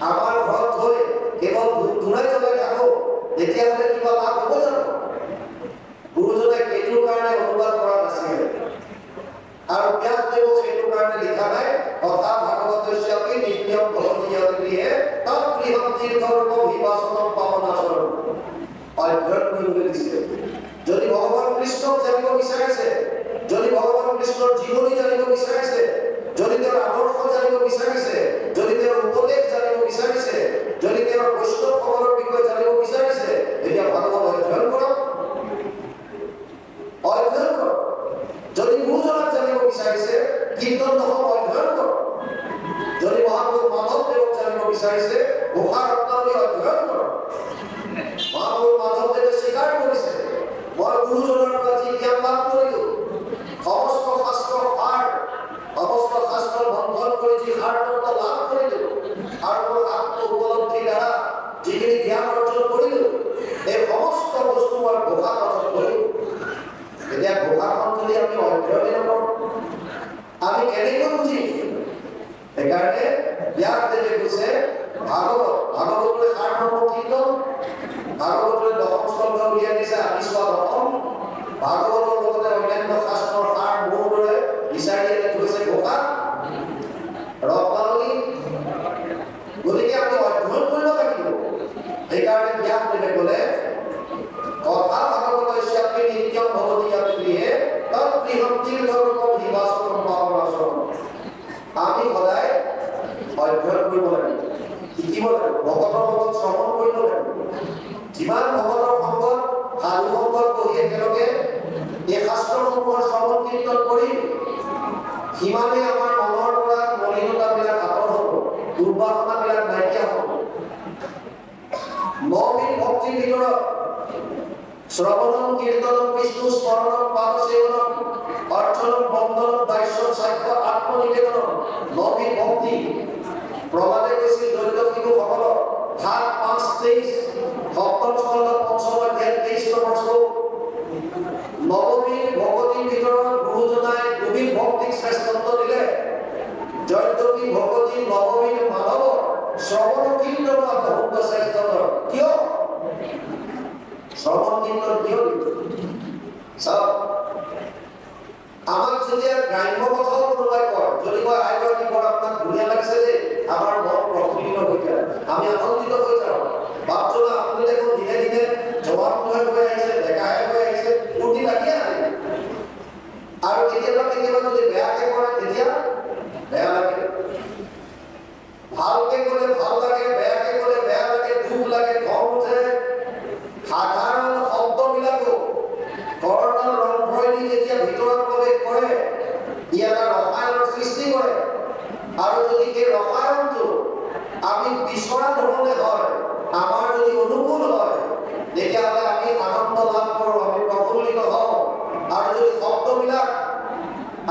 আমাৰ ঘৰত থৈ কেৱল ধুনাই জ্বলাই থাকো তেতিয়াহ'লে কিবা লাভ হ'ব জানো গুৰুজনে সেইটোৰ কাৰণে অনুবাদ কৰা নাছিল আৰু ব্যাসদেৱক সেইটোৰ কাৰণে লিখা নাই কথা ভাগৱতস্যাপি নিত্যম ভৱতি য়ত্ৰিহে তৎ গৃহম তীৰ্থৰূপ বিভাসনম পাৱনাচৰণ অধ্যয়ন কৰিবলৈ দিছে যদি ভগৱান কৃষ্ণক জানিব বিচাৰিছে যদি ভগৱান কৃষ্ণৰ জীৱনী জানিব বিচাৰিছে যদি তেওঁৰ আদৰ্শ জানিব বিচাৰিছে যদি তেওঁৰ উপদেশ জানিব বিচাৰিছে যদি তেওঁৰ বৈষ্ণৱসকলৰ বিষয়ে জানিব বিচাৰিছে এতিয়া ভাগৱত অধ্যয়ন কৰক যদি গুৰুজনাক জানিব বিচাৰিছে কীৰ্তন দশম অধ্যয়ন কৰক যদি মহাপুৰুষ মাধৱদেৱক জানিব বিচাৰিছে ঘোষা ৰত্নাৱলী অধ্যয়ন কৰক মহাপুৰুষ মাধৱদেৱে স্বীকাৰ কৰিছে মই গুৰুজনৰ পৰা যি জ্ঞান লাভ কৰিলো সমস্ত শাস্ত্ৰৰ সাৰ সমস্ত শাস্ত্ৰৰ বন্ধন কৰি যি সাৰ তত্ত্ব লাভ কৰিলো আৰু মোৰ আত্ম উপলব্ধিৰ দ্বাৰা যিখিনি জ্ঞান অৰ্জন কৰিলো এই সমস্ত বস্তু মই ঘোষা পাঠত কৰিলো এতিয়া ঘোষাখন যদি আমি অধ্যয়ন নকৰোঁ আমি কেনেকৈ বুজিম সেইকাৰণে ব্যাসদেৱে কৈছে ভাগৱতলৈ সাৰমৰ্ম কীৰ্তন ভাগৱতলৈ দশম স্কন্ধ উলিয়াই দিছে আমি চোৱা দশম ভাগৱতৰ লগতে অন্যান্য শাস্ত্ৰৰ সাৰ মূৰ দৰে বিচাৰি আনি থৈছে গোপা ৰত্নাৱলী। গতিকে আমি অধ্যয়ন কৰিব লাগিব। সেইকাৰণে ব্যাসদেৱে ক'লে কথা ভাগৱতস্যাপি নিত্যম ভৱতি গৃহে তৎগৃহং তীৰ্থৰূপম হিমাচলম পাৱনাচলম। আমি সদায় অধ্যয়ন কৰিব লাগিব, শিকিব লাগিব, ভকতৰ লগত শ্ৰৱণ কৰিব লাগিব। যিমান ভকতৰ সংগত সাধু সংগত বহি একেলগে এই শাস্ত্ৰসমূহৰ শ্ৰৱণ কীৰ্তন কৰিম, সিমানে আমাৰ মনৰ পৰা মলিনতাবিলাক আঁতৰ হ'ব, দুৰ্বাসনাবিলাক নাইকিয়া হ'ব। নবিধ ভক্তিৰ ভিতৰত শ্ৰৱণম কীৰ্তনম বিষ্ণু স্মৰণম পাদ সেৱনম অৰ্চনম বন্দনম দাস্যম সাক্ষ্য আত্মনিবেদনম নবিধ ভক্তি। প্ৰহ্লাদে কৈছিল দৈত্য শিশুসকলক ৭-৫-২৩ সপ্তম স্কন্ধ পঞ্চম অধ্যায় ২৩ নম্বৰ শ্লোক। নৱবিধ ভকতিৰ ভিতৰত গুৰুজনাই দুবিধ ভক্তিক শ্ৰেষ্ঠত্ব দিলে। যদ্যপি ভকতি নৱবিধ মাধৱৰ শ্ৰৱণ কীৰ্তন বহুত শ্ৰেষ্ঠতৰ। কিয় শ্ৰৱণ কীৰ্তন কিয় চাওক, আমাক যেতিয়া গ্ৰাম্য কথাও কোনোবাই কয়, যদি কয় আইগৰাকী বৰ আপোনাক ধুনীয়া লাগিছে যে, আমাৰ মন প্ৰফুল্লিত হৈ যায়, আমি আনন্দিত হৈ যাওঁ। বাপজনা আপুনি দেখোন দিনে দিনে জৱান হৈ আহিছে, ডেকাহে হৈ আহিছে, ফূৰ্তি লাগিয়ে আহে। আৰু কেতিয়াবা কেতিয়াবা যদি বেয়াকে কৰে তেতিয়া বেয়া লাগে। ভালকে ক'লে ভাল লাগে, বেয়াকে ক'লে বেয়া লাগে, দুখ লাগে, খং উঠে। সাধাৰণ শব্দবিলাকো কৰ্ণৰ ৰন্ধ্ৰই যেতিয়া ভিতৰত প্ৰৱেশ কৰে, ই এটা ৰসায়নৰ সৃষ্টি কৰে। আৰু যদি সেই ৰসায়নটো আমি বিচৰা ধৰণে হয়, আমাৰ যদি অনুকূল হয়, তেতিয়াহ'লে আমি আনন্দ লাভ কৰোঁ, আমি প্ৰফুল্লিত হওঁ। আৰু যদি শব্দবিলাক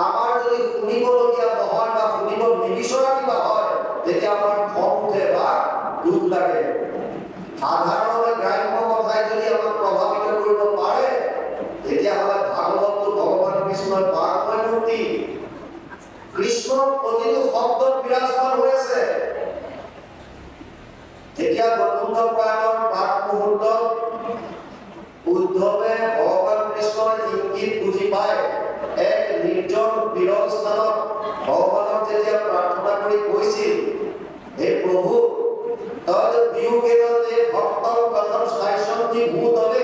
আমাৰ যদি শুনিবলগীয়া নহয় বা শুনিব নিবিচৰা কিবা হয়, তেতিয়া আমাৰ খং উঠে বা দুখ লাগে। সাধাৰণ গ্ৰাম্য কথাই যদি আমাক প্ৰভাৱিত কৰিব পাৰে, তেতিয়াহ'লে ভাগৱতটো ভগৱান কৃষ্ণৰ বাক্ময় মূৰ্তি। কৃষ্ণৰ প্ৰতিটো শব্দত বিৰাজমান হৈ আছে। তেতিয়া বৈকুণ্ঠ প্ৰায়ণৰ প্ৰাক মুহূৰ্তত উদ্ধৱে ভগৱান কৃষ্ণৰ ইংগিত বুজি পায়। এক নিৰ্জন বিৰল স্থানত ভগৱানক যেতিয়া প্ৰাৰ্থনা কৰি কৈছিল, হে প্ৰভু তদ বিয়োগেনতে ভক্তং কথম স্থায়সন্তি ভূতলে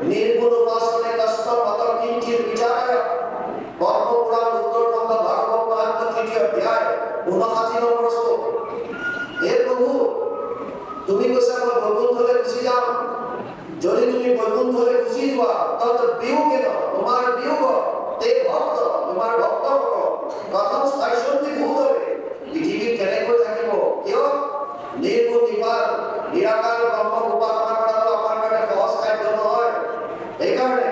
নির্গুণ উপাসনে কষ্ট পতম কিঞ্চিত বিচারায়। পদ্মপুরাণ উত্তরখণ্ড ভাগবত মহাত্ম তৃতীয় অধ্যায় 59 নম্বৰ শ্লোক। হে প্ৰভু তুমি কৈছা মই বৈকুণ্ঠলৈ গুচি যাম। যদি তুমি বৈকুণ্ঠলৈ গুচি যোৱা, তদ বিয়োগেন তোমাৰ বিয়োগ তে ভক্ত তোমাৰ ভক্তসকল কথম স্থায়সন্তি ভূতলে পৃথিৱীত কেনেকৈ থাকিব? কিয় নিৰ্গুণ নিৰাকাৰ ব্ৰহ্ম উপাসনা কৰাটো আমাৰ কাৰণে সহজ কাৰ্য নহয়। সেইকাৰণে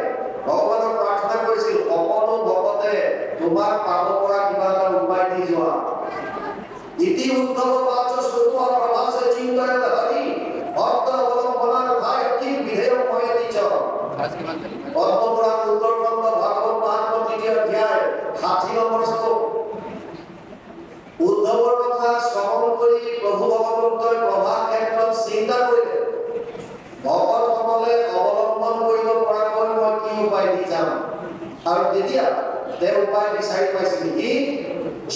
ভগৱানক প্ৰাৰ্থনা কৰিছিল, সকলো ভকতে তোমাক পাব পৰা কিবা এটা উপায় দি যোৱা। ইতি উদ্ধৱ বাচ শ্ৰুত প্ৰভাসে চিন্তয়ত হৰি ভক্ত অৱলম্বনাৰ ধায় কিম বিধেয় ময়তি চ। পদ্মপুৰাণ উত্তৰখণ্ড ভাগৱত মহাত্ম তৃতীয় অধ্যায় 60 নম্বৰ শ্লোক। উদ্ধৱৰ কথা শ্ৰৱণ কৰি প্ৰভু ভগৱন্তই প্ৰভাস ক্ষেত্ৰত চিন্তা কৰিলে, ভকতসকলে অৱলম্বন কৰিব পৰাকৈ মই কি উপায় দি যাম। আৰু তেতিয়া তেওঁ উপায় বিচাৰি পাইছিল। কি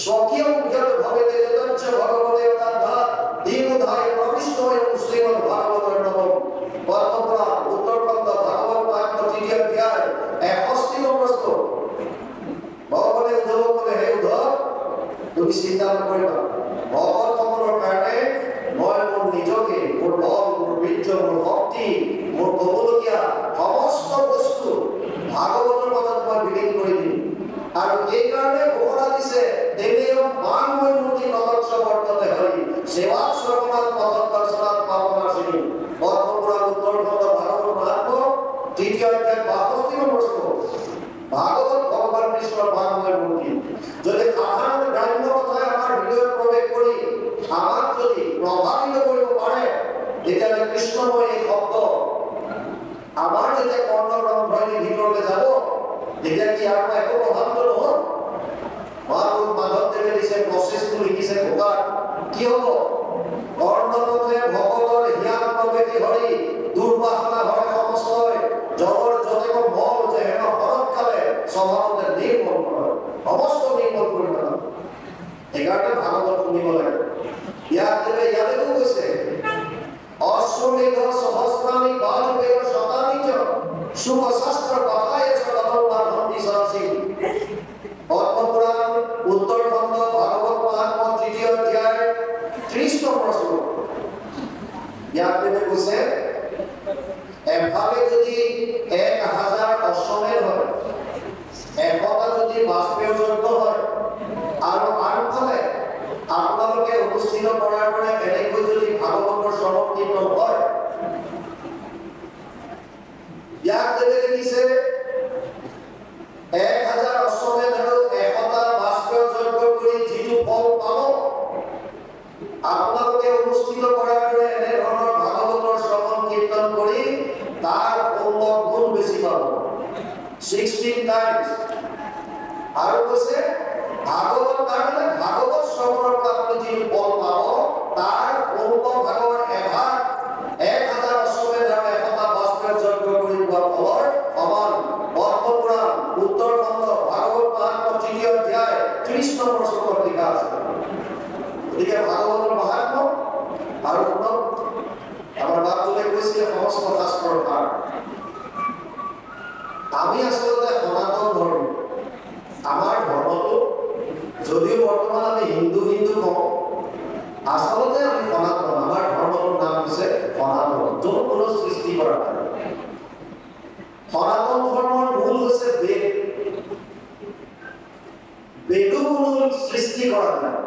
স্বকীয় মুখ্যত ভৱেতে যতঞ্চ ভগৱতে তদ্ধা দীনোধায় প্ৰবিষ্টয় শ্ৰীমদ ভাগৱতৰ নৱম। পদ্মপুৰাণ উত্তৰখণ্ড ভাগৱত মহাত্ম তৃতীয় অধ্যায় 61 নম্বৰ শ্লোক। ভগৱানে উদ্ধৱক ক'লে, হে উদ্ধৱ তুমি চিন্তা নকৰিবা, ভকতসকলৰ কাৰণে মই মোৰ নিজকে, মোৰ বল, মোৰ বীৰ্য, মোৰ শক্তি, মোৰ ক'বলগীয়া সমস্ত বস্তু ভাগৱতৰ মাজত মই বিলীন কৰি দিম। আৰু এইকাৰণে ঘোষণা দিছে, দেৱেয় বাংময় মূৰ্তি নতস্য বৰ্ততে হৰি সেৱাত শ্ৰৱণাত পথত দৰ্শনাত পাৱনাশিনী। পদ্মপুৰাণ উত্তৰখণ্ড ভাগৱত মহাত্ম তৃতীয় অধ্যায় 62 নম্বৰ শ্লোক। ভাগৱত ভগৱান কৃষ্ণৰ বাংময় মূৰ্তি। যদি সাধাৰণ গ্ৰাম্য কথাই আমাৰ হৃদয়ত প্ৰৱেশ কৰি আমাক যদি প্ৰভাৱিত কৰিব পাৰে, তেতিয়াহ'লে কৃষ্ণময় এই শব্দ আমাৰ যেতিয়া কৰ্ণৰ ৰন্ধ্ৰইৰ ভিতৰলৈ যাব, তেতিয়া কি আৰু একো প্ৰভাৱিত নহ'ব? মহাপুৰুষ মাধৱদেৱে দিছে প্ৰচেছটো লিখিছে কোকাত। কি হ'ব? কৰ্ণপথে ভকতৰ জ্ঞান প্ৰৱেশী হৰি দুৰ্বাসনা হয় সমস্তয় জগৰ যতেক মল যে হেন হৰণ সেইকাৰণে ভাগৱত শুনিব লাগে ইয়াতে কৈছে অশ্বমেধ সহস্ৰাণি বাজপেয় শতানি চ সুখশাস্ত্ৰ কথায়ে চ গতমাধন্তি সৰসি পদ্মপুৰাণ উত্তৰখণ্ড ভাগবত মহাত্ম তৃতীয় অধ্যায় 30 নম্বৰ শ্লোক ইয়াতে কৈছে এফালে যদি 1000 অশ্বমেধ হয় 100টা যদি বাজপেয় যজ্ঞ হয় আৰু আনফালে আপোনালোকে অনুষ্ঠিত কৰাৰ পৰা এনেকৈ যদি ভাগৱতৰ শ্ৰৱণ কীৰ্তন হয় ইয়াক লিখিছে 1000 অশ্বমেধ আৰু 100টা বাজপেয় যজ্ঞ কৰি যিটো ফল পাব আপোনালোকে অনুষ্ঠিত কৰাৰ পৰা এনে ধৰণৰ ভাগৱতৰ শ্ৰৱণ কীৰ্তন কৰি তাৰ 16 গুণ বেছি পাব 16 টাইমছ আৰু কৈছে ভাগৱত তাৰমানে ভাগৱত শ্ৰৱণৰ পৰা আপুনি যিটো ফল পাব তাৰ 16 ভাগৰ এভাগ 1000 অশ্বমেধ আৰু 100টা বাজপেয় যজ্ঞ কৰি পোৱা ফলৰ সমান পদ্মপুৰাণ উত্তৰখণ্ড ভাগৱত মহাত্ম তৃতীয় অধ্যায় 30 নম্বৰ শ্লোকত লিখা আছে গতিকে ভাগৱতৰ মহাত্ম আৰু আমাৰ বাপজনে কৈছিলে সমস্ত শাস্ত্ৰৰ সাৰ আমি আচলতে সনাতন ধৰ্ম আমাৰ ধৰ্মটো যদিও বৰ্তমান আমি হিন্দু কওঁ আচলতে আমি সনাতন আমাৰ ধৰ্মটোৰ নাম হৈছে সনাতন য'ত কোনো সৃষ্টি কৰা নাই সনাতন ধৰ্মৰ মূল হৈছে বেদো কোনো সৃষ্টি কৰা নাই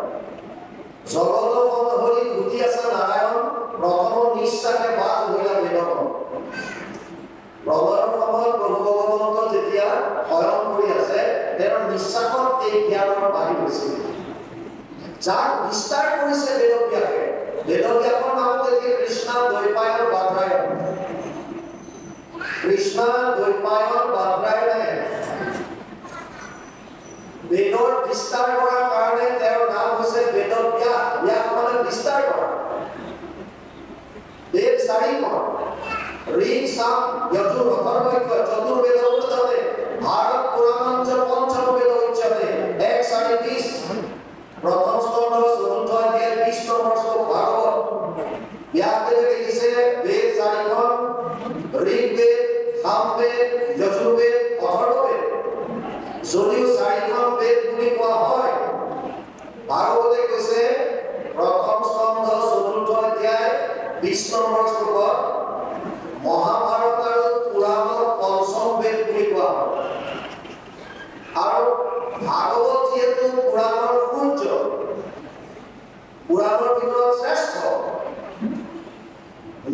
জগত সমহৰি গুটি আছে নাৰায়ণ প্ৰথম নিশ্চাকে বাদ মহিলা বেদখন প্ৰলয়ৰ সময়ত প্ৰভু ভগৱন্ত যেতিয়া শয়ন কৰি আছে তেওঁৰ নিশ্বাসত এই জ্ঞানৰ বাঢ়ি গৈছিল যাক বিস্তাৰ কৰিছে বেদব্যাসৰ নামত এতিয়া কৃষ্ণ দ্বৈপায়ন বাদৰায়ণে বেদৰ বিস্তাৰ কৰাৰ কাৰণে তেওঁৰ নাম হৈছে বেদব্যাস ব্যাস মানে বিস্তাৰ কৰা বেদ 4খন ঋক সাম যজুর অথর্বৈক্য চতুর্বেদ উচ্যতে ভারত পুরাণঞ্চ পঞ্চম বেদ উচ্যতে 1:30 প্রথম স্কন্ধ চতুর্থ অধ্যায় 20 নম্বৰ শ্লোক ভাগৱত ইয়াতে লিখিছে বেদ 4খন ঋগ্বেদ সামবেদ যজুৰ্বেদ অথৰ্ববেদ যদিও 4খন বেদ বুলি কোৱা হয় ভাগৱতে কৈছে প্ৰথম স্কন্ধ চতুৰ্থ অধ্যায় 20 নম্বৰ শ্লোকত মহাভাৰত আৰু পুৰাণৰ পঞ্চম বেদ বুলি কোৱা হয় আৰু ভাগৱত যিহেতু পুৰাণৰ সূৰ্য পুৰাণৰ ভিতৰত শ্ৰেষ্ঠ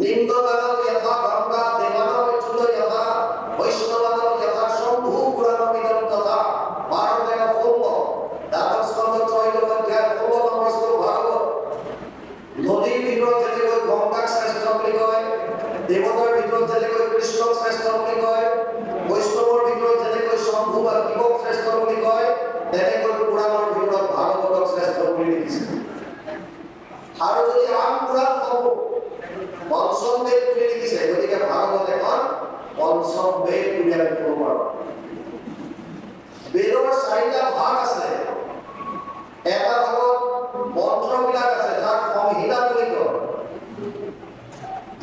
লিংগদানত যথা গংগা দেৱানৱ অচ্যুত যথা বৈষ্ণৱানৱ যথা শম্ভু পুৰাণৰ ভিতৰত তথা 12-16 দ্বাদশ স্কন্ধ ত্ৰয়োদশ অধ্যায় 16 নম্বৰ শ্লোক ভাগৱত নদীৰ ভিতৰত যেনেকৈ গংগাক শ্ৰেষ্ঠ বুলি কয় দেৱতাৰ ভিতৰত যেনেকৈ কৃষ্ণক শ্ৰেষ্ঠ বুলি কয় বৈষ্ণৱৰ ভিতৰত যেনেকৈ শম্ভু বা শিৱক শ্ৰেষ্ঠ বুলি কয় তেনেকৈ পুৰাণৰ ভিতৰত ভাগৱতক শ্ৰেষ্ঠ বুলি লিখিছে আৰু যদি আন পুৰাণসমূহ পঞ্চম বেদ বুলি লিখিছে গতিকে ভাগৱত এখন পঞ্চম বেদ বুলি আমি ক'ব পাৰোঁ বেদৰ 4টা ভাগ আছে এটা ভাগত মন্ত্ৰবিলাক আছে যাক সংহিতা বুলি কয়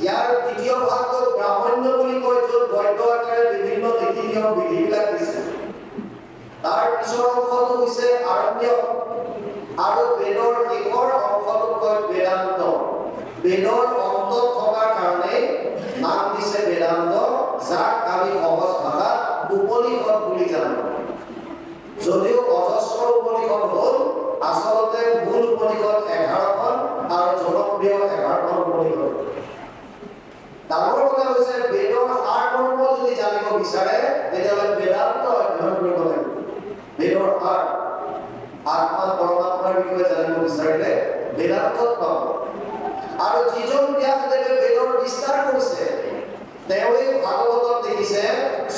ইয়াৰ দ্বিতীয় ভাগক ব্ৰাহ্মণ্য বুলি কয় য'ত গদ্য আকাৰে বিভিন্ন নীতি নিয়ম বিধিবিলাক দিছে তাৰ পিছৰ অংশটো হৈছে আৰণ্যক আৰু বেদৰ শেষৰ অংশটোক কয় বেদান্ত বেদৰ অন্তত থকাৰ কাৰণে নাম দিছে বেদান্ত যাক আমি সহজ ভাষাত উপনিষদ বুলি জানো যদিও অজস্ৰ উপনিষদ হ'ল আচলতে মূল উপনিষদ 11খন আৰু জনপ্ৰিয় 11খন উপনিষদ ডাঙৰ কথা হৈছে বেদৰ সাৰ মৰ্ম যদি জানিব বিচাৰে তেতিয়াহ'লে বেদান্ত অধ্যয়ন কৰিব লাগিব বেদৰ সাৰ আত্মা পৰমাত্মাৰ বিষয়ে জানিব বিচাৰিলে বেদান্তত পাব আৰু যিজন ব্যাসদেৱে বেদৰ বিস্তাৰ কৰিছে তেওঁই ভাগৱতত লিখিছে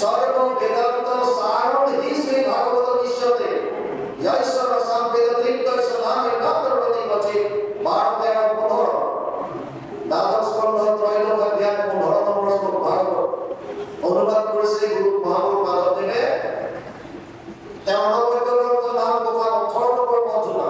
সৰ্ব বেদান্ত সাৰম হি শ্ৰী ভাগৱত নিশ্চয়তে যঈশ্বৰ সামবেদ তৃপ্তস্য নামে নত্ৰপতি বচে 12-15 দ্বাদশ স্কন্ধ ত্ৰয়োদশ অধ্যায় 15 নম্বৰ শ্লোক ভাগৱত অনুবাদ কৰিছে গুৰু মহাপুৰুষ মাধৱদেৱে তেওঁ নৱগ্ৰন্থৰ নাম গোপাল 18 নম্বৰ পঞ্চমা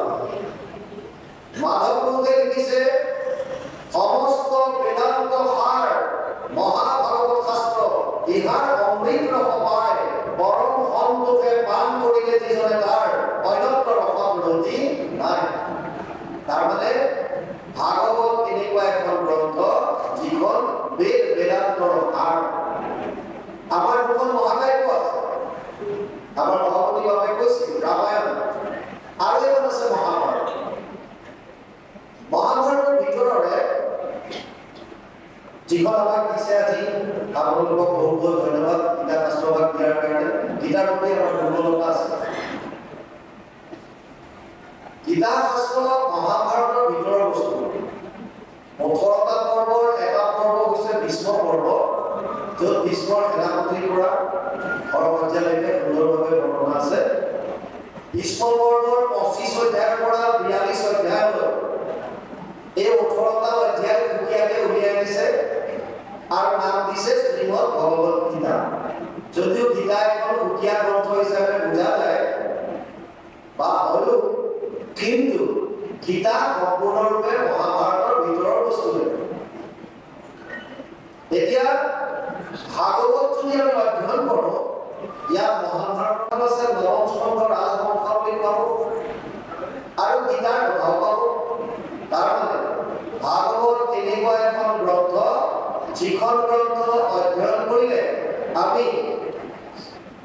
যিখন আমাক দিছে আজি আপোনালোকক বহুত বহুত ধন্যবাদ গীতা শাস্ত্ৰভাগ দিয়াৰ কাৰণে। গীতাৰ প্ৰতি আমাৰ দুৰ্বলতা আছে। গীতা শাস্ত্ৰ মহাভাৰতৰ ভিতৰৰ বস্তু। 18টা পৰ্বৰ এটা পৰ্ব হৈছে ভীষ্ম পৰ্ব, য'ত ভীষ্মৰ সেনাপতিৰ পৰা হৰপৰ্যায়লৈকে সুন্দৰভাৱে বৰ্ণনা আছে। ভীষ্ম পৰ্বৰ 25 অধ্যায়ৰ পৰা 42 অধ্যায়লৈ এই 18টা অধ্যায় সুকীয়াকৈ উলিয়াই দিছে আৰু নাম দিছে শ্ৰীমদ ভগৱত গীতা। যদিও গীতা এখন সুকীয়া গ্ৰন্থ হিচাপে বুজা যায় বা হলেও, কিন্তু গীতা সম্পূৰ্ণৰূপে মহাভাৰতৰ ভিতৰৰ বস্তু। এতিয়া ভাগৱত যদি আমি অধ্যয়ন কৰোঁ, ইয়াত মহাভাৰতত আছে নৱম স্কন্ধ ৰাজবংশ বুলি পাব আৰু গীতাৰ কথাও পাব। তাৰমানে ভাগৱত তেনেকুৱা এখন গ্ৰন্থ, যিখন গ্ৰন্থ অধ্যয়ন কৰিলে আমি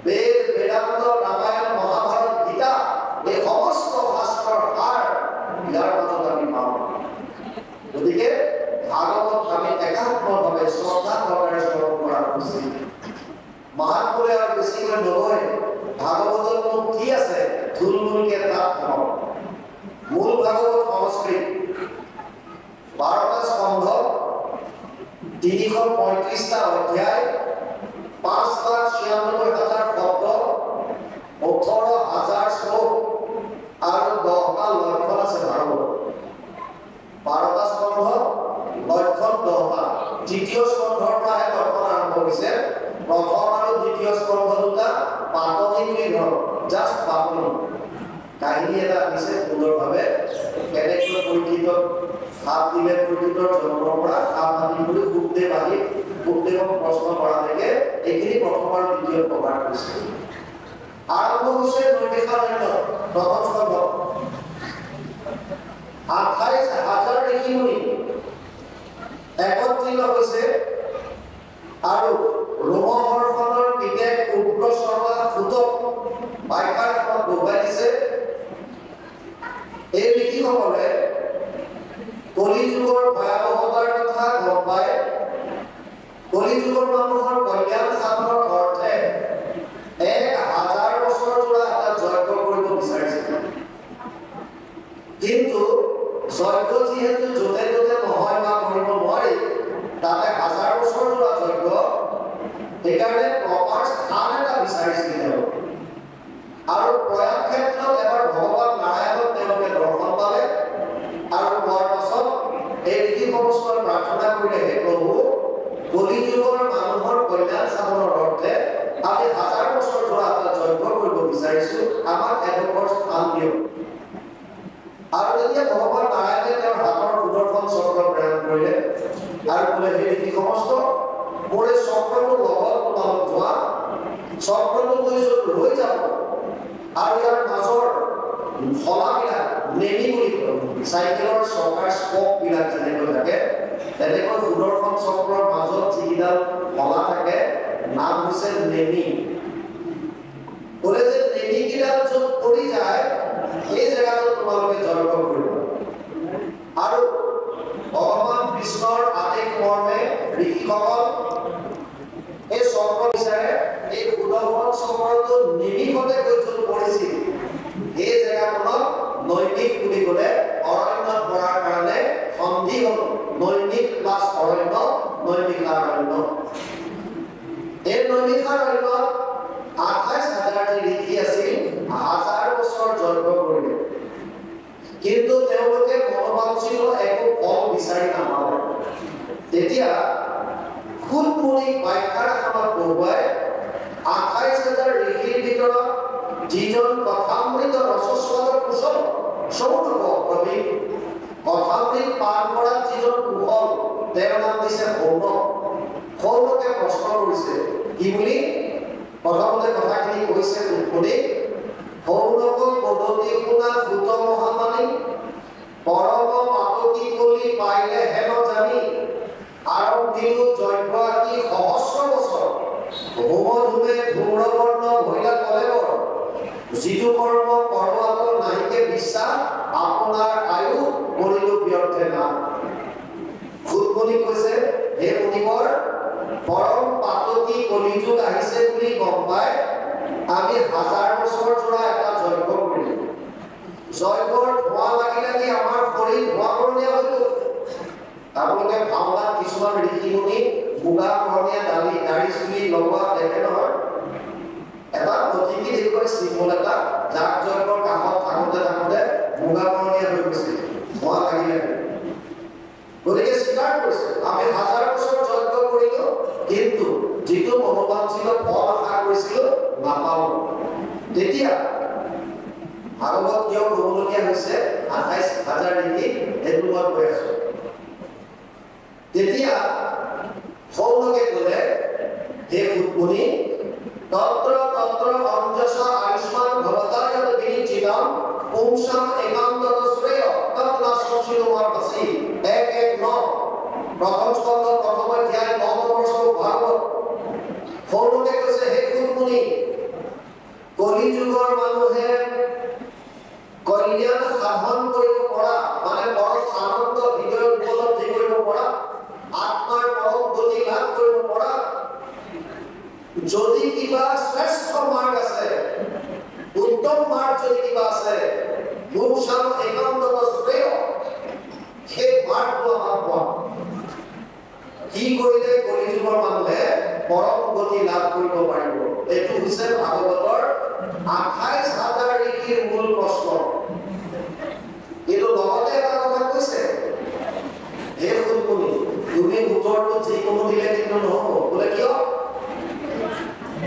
বেদ, বেদান্ত, ৰামায়ণ, মহাভাৰত, গীতা এই সমস্ত শাস্ত্ৰৰ সাৰ ইয়াৰ মাজত আমি পাওঁ। গতিকে ভাগৱত আমি একাত্মভাৱে শ্ৰদ্ধা সহকাৰে শ্ৰৱণ কৰা উচিত। মহাত্মৰে আৰু বেছিকৈ নকয় ভাগৱতত কি আছে থুলমূলকে তাত কওঁ। মূল ভাগৱত সংস্কৃত 12টা স্কন্ধ, 335টা অধ্যায়, 5,96,000 শব্দ, 18,000 শ্লোক আৰু 10টা লক্ষণ আছে ভাগৱত। 12টা স্কন্ধ, লক্ষণ 10টা। তৃতীয় স্কন্ধৰ পৰাহে লক্ষণ আৰম্ভ হৈছে। প্ৰথম আৰু দ্বিতীয় স্কন্ধ দুটা পাতনি বুলি ধৰ, জাষ্ট পাতনি। কাহিনী এটা দিছে সুন্দৰভাৱে, কেনেকৈ পৰীক্ষিতক সাপ দিলে পৰীক্ষিতৰ জন্মৰ পৰা সাপ হাতি বুলি সুখদেৱক প্ৰশ্ন কৰালৈকে এইখিনি প্ৰথম আৰু দ্বিতীয় প্ৰকাশ কৰিছে। আৰম্ভ হৈছে নৈমিষাৰণ্য প্ৰথম স্কন্ধ। 28,000 ঋষি-মুনি একত্ৰিত হৈছে আৰু ৰোমহৰ্ষণৰ পিতেক উগ্ৰ শৰ্মা ফুটক বাখ্যাৰ এখনত বহুৱাই দিছে। এই ঋষিসকলে কলিযুগৰ ভয়াৱহতাৰ কথা গম পায়, কলিযুগৰ মানুহৰ কল্যাণ সাধনৰ অৰ্থে 1000 বছৰ জোৰা এটা যজ্ঞ কৰিব বিচাৰিছিল। কিন্তু যজ্ঞ যিহেতু য'তে ত'তে নহয় বা কৰিব নোৱাৰি, তাতে 1000 বছৰ জোৰা যজ্ঞ, সেইকাৰণে প্ৰপাৰ স্থান এটা বিচাৰিছিল তেওঁ। আৰু প্ৰয়াস ক্ষেত্ৰত এবাৰ ভগৱান নাৰায়ণক তেওঁলোকে দৰ্শন পালে আৰু পোৱাৰ পাছত এই ঋষি সমষ্টই প্ৰাৰ্থনা কৰিলে, হে প্ৰভু, কলিযুগৰ মানুহৰ কল্যাণ সাধনৰ অৰ্থে আমি 1000 বছৰ জোৰা এটা যজ্ঞ কৰিব বিচাৰিছো, আমাক এডোখৰ স্থান দিয়ক। আৰু যেতিয়া ভগৱান নাৰায়ণে তেওঁৰ হাতৰ সুদৰ্শন চক্ৰ প্ৰেৰণ কৰিলে আৰু বোলে, হে ঋষি সমষ্ট, মোৰ এই চক্ৰটো লগত তোমালোক যোৱা, চক্ৰটো লৈ যাব আৰু ইয়াৰ মাজৰ শলাবিলাক নেমি বুলি কয়, চাইকেলৰ চকাৰ স্পকবিলাক যেনেকৈ থাকে তেনেকৈ সুদৰ্শন চক্ৰৰ মাজত যিকেইডাল শলা থাকে নাম হৈছে নেমি। বোলে যে নেমিকেইডাল য'ত পৰি যায় সেই জেগাটো তোমালোকে যজ্ঞ কৰিব। আৰু ভগৱান কৃষ্ণৰ আদেশ মৰ্মে ঋষিসকল এই চক্ৰ বিচাৰে, এই সুদৰ্শন চক্ৰটো নিমিষতে গৈ য'ত পৰিছিল এই জেগাখনক নৈমিষ বুলি ক'লে অৰণ্যত পৰাৰ কাৰণে সন্ধি হ'ল নৈমিষ প্লাছ অৰণ্য, নৈমিষাৰণ্য। এই নৈমিষাৰণ্যত 28,000 ঋষি আছিল, 1000 বছৰ যজ্ঞ কৰিলে। কিন্তু তেওঁলোকে মনোবাঞ্ছিত একো ফল বিচাৰি নাপালে। তেতিয়া ফুলমূলিক বাখ্যাৰ এখনত পঢ়ুৱাই 28,000 ঋষিৰ ভিতৰত যিজন কথামৃত ৰসস্বাদৰ কুশল, চৌতক কবি, কথামৃত পাঠ কৰাত যিজন কুশল, তেওঁৰ নাম দিছে সৌনক। সৌনকে প্ৰশ্ন কৰিছে কি বুলি? প্ৰথমতে কথাখিনি কৈছে শুনি, সৌনক পদ্ধতি শুনা ভূত মহামানী, পৰম পাতকী কলি পাইলে হেন জানি, আৰম্ভিলো যজ্ঞ আদি সহস্ৰ বছৰ, হোম ধূমে ধূম্ৰবৰ্ণ ভৈলা কলেবৰ, যিটো কৰ্ম কৰ্মাত নাহিকে বিশ্বাস, আপোনাৰ আয়ু কৰিলো ব্যৰ্থে না। ভূতমণি কৈছে, এই মুনিবৰ পৰম পাতকি কলিযুগ আহিছে বুলি গম পাই আমি 1000 বছৰ জোৰা এটা যজ্ঞ কৰিলো। যজ্ঞৰ ধোঁৱা লাগি লাগি আমাৰ শৰীৰ ধোঁৱাকৰণীয়া হৈ গ'ল। আপোনালোকে ভাওনাত কিছুমান ঋষি মুনি মুগা কৰণীয়া দাড়ি চুলি লগোৱা দেখে নহয়। এটা অতিথি দেখুৱাই চিম্বল এটা যাক যজ্ঞৰ কাষত থাকোঁতে মুগা কৰণীয়া হৈ গৈছে, ধোঁৱা লাগি লাগি। গতিকে স্বীকাৰ কৰিছে আমি 1000 বছৰ যজ্ঞ কৰিলো, কিন্তু যিটো মনোবাঞ্ছিত ফল আশা কৰিছিলো নাপালো। তেতিয়া ভাগৱত কিয় ক'বলগীয়া হৈছে 28000 নীতি সেইটো মই কৈ আছো। তেতিয়া সৌনকে ক'লে হে মুনি তত্ৰ অঞ্জসা আয়ুষ্মান ভৱতায় বিনিচিতম পুংসাম একান্তত শ্ৰেয় তৎনাশংসিতমাৰ বাসি 1:9 প্ৰথম স্কন্ধ প্ৰথম অধ্যায় 9 নম্বৰ শ্লোক ভাগৱত। সৌনকে কৈছে হে মুনি কলি যুগৰ মানুহে কল্যাণ সাধন কৰিব পৰা মানে পৰম আনন্দ হৃদয় উপলব্ধি কৰিব পৰা আত্মাৰ পৰম গতি লাভ কৰিব পৰা যদি কিবা শ্ৰেষ্ঠ মাৰ্গ আছে, উত্তম মাৰ্গ যদি কিবা আছে, পুংসাম একান্তত শ্ৰেয়, সেই মাৰ্গটো আমাৰ পোৱা। কি কৰিলে কলি যুগৰ মানুহে পৰম গতি লাভ কৰিব পাৰিব? এইটো হৈছে ভাগৱতৰ 28000 ঋষিৰ মূল প্ৰশ্ন। কিন্তু লগতে এটা কথা কৈছে হে মুনি তুমি উত্তৰটো যিকোনো দিলে কিন্তু নহ'ব। বোলে কিয়?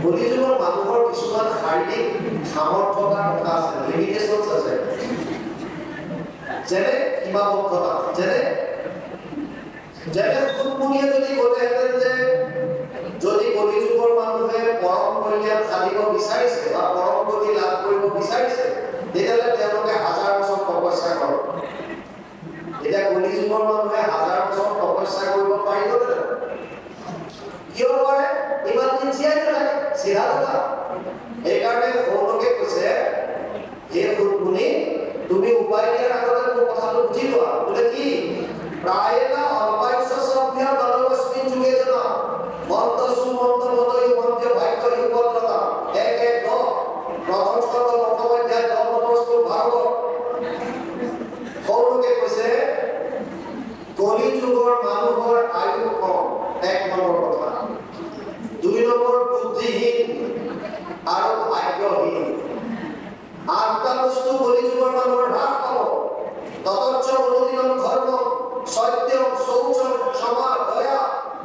কলি যুগৰ মানুহৰ কিছুমান শাৰীৰিক সামৰ্থ্যতাৰ কথা আছে, লিমিটেশনছ আছে, যেনে সীমাবদ্ধতা। যেনে মুনিয়ে যদি ক'লেহেঁতেন যে যদি কলি যুগৰ মানুহে পৰম কল্যাণ সাধিব বিচাৰিছে বা পৰম গতি লাভ কৰিব বিচাৰিছে, তেতিয়াহ'লে তেওঁলোকে 1000 বছৰ তপস্যা কৰক। এতিয়া কলি যুগৰ মানুহে 1000 বছৰ তপস্যা কৰিব পাৰিবনে? কিয় নোৱাৰে? ইমান দিন জীয়াই নাথাকে, চিধা কথা। সেইকাৰণে সৌনকে কৈছে হে মুনি তুমি উপায় দিয়াৰ আগতে মোৰ কথাটো বুজি লোৱা। বোলে কি? প্ৰায়েণ অল্পায়ুষ্যভ্য দলস্মিন যুগে জনা মন্তসু মন্তমতয়ু মন্ত্য ভাগ্য উপদ্ৰতা 1:9 প্ৰথম স্কন্ধ প্ৰথম অধ্যায় 10 নম্বৰ শ্লোক ভাগৱত। সৌনকে কৈছে কলি যুগৰ মানুহৰ আয়ু কম, 1 নম্বৰ কথা। 2 নম্বৰ বুদ্ধিহীন আৰু ভাগ্যহীন। 8টা বস্তু কলি যুগৰ মানুহৰ হ্ৰাস পাব। ততচ্চ অনুদিনম ধৰ্ম সত্যম শৌচম ক্ষমা দয়া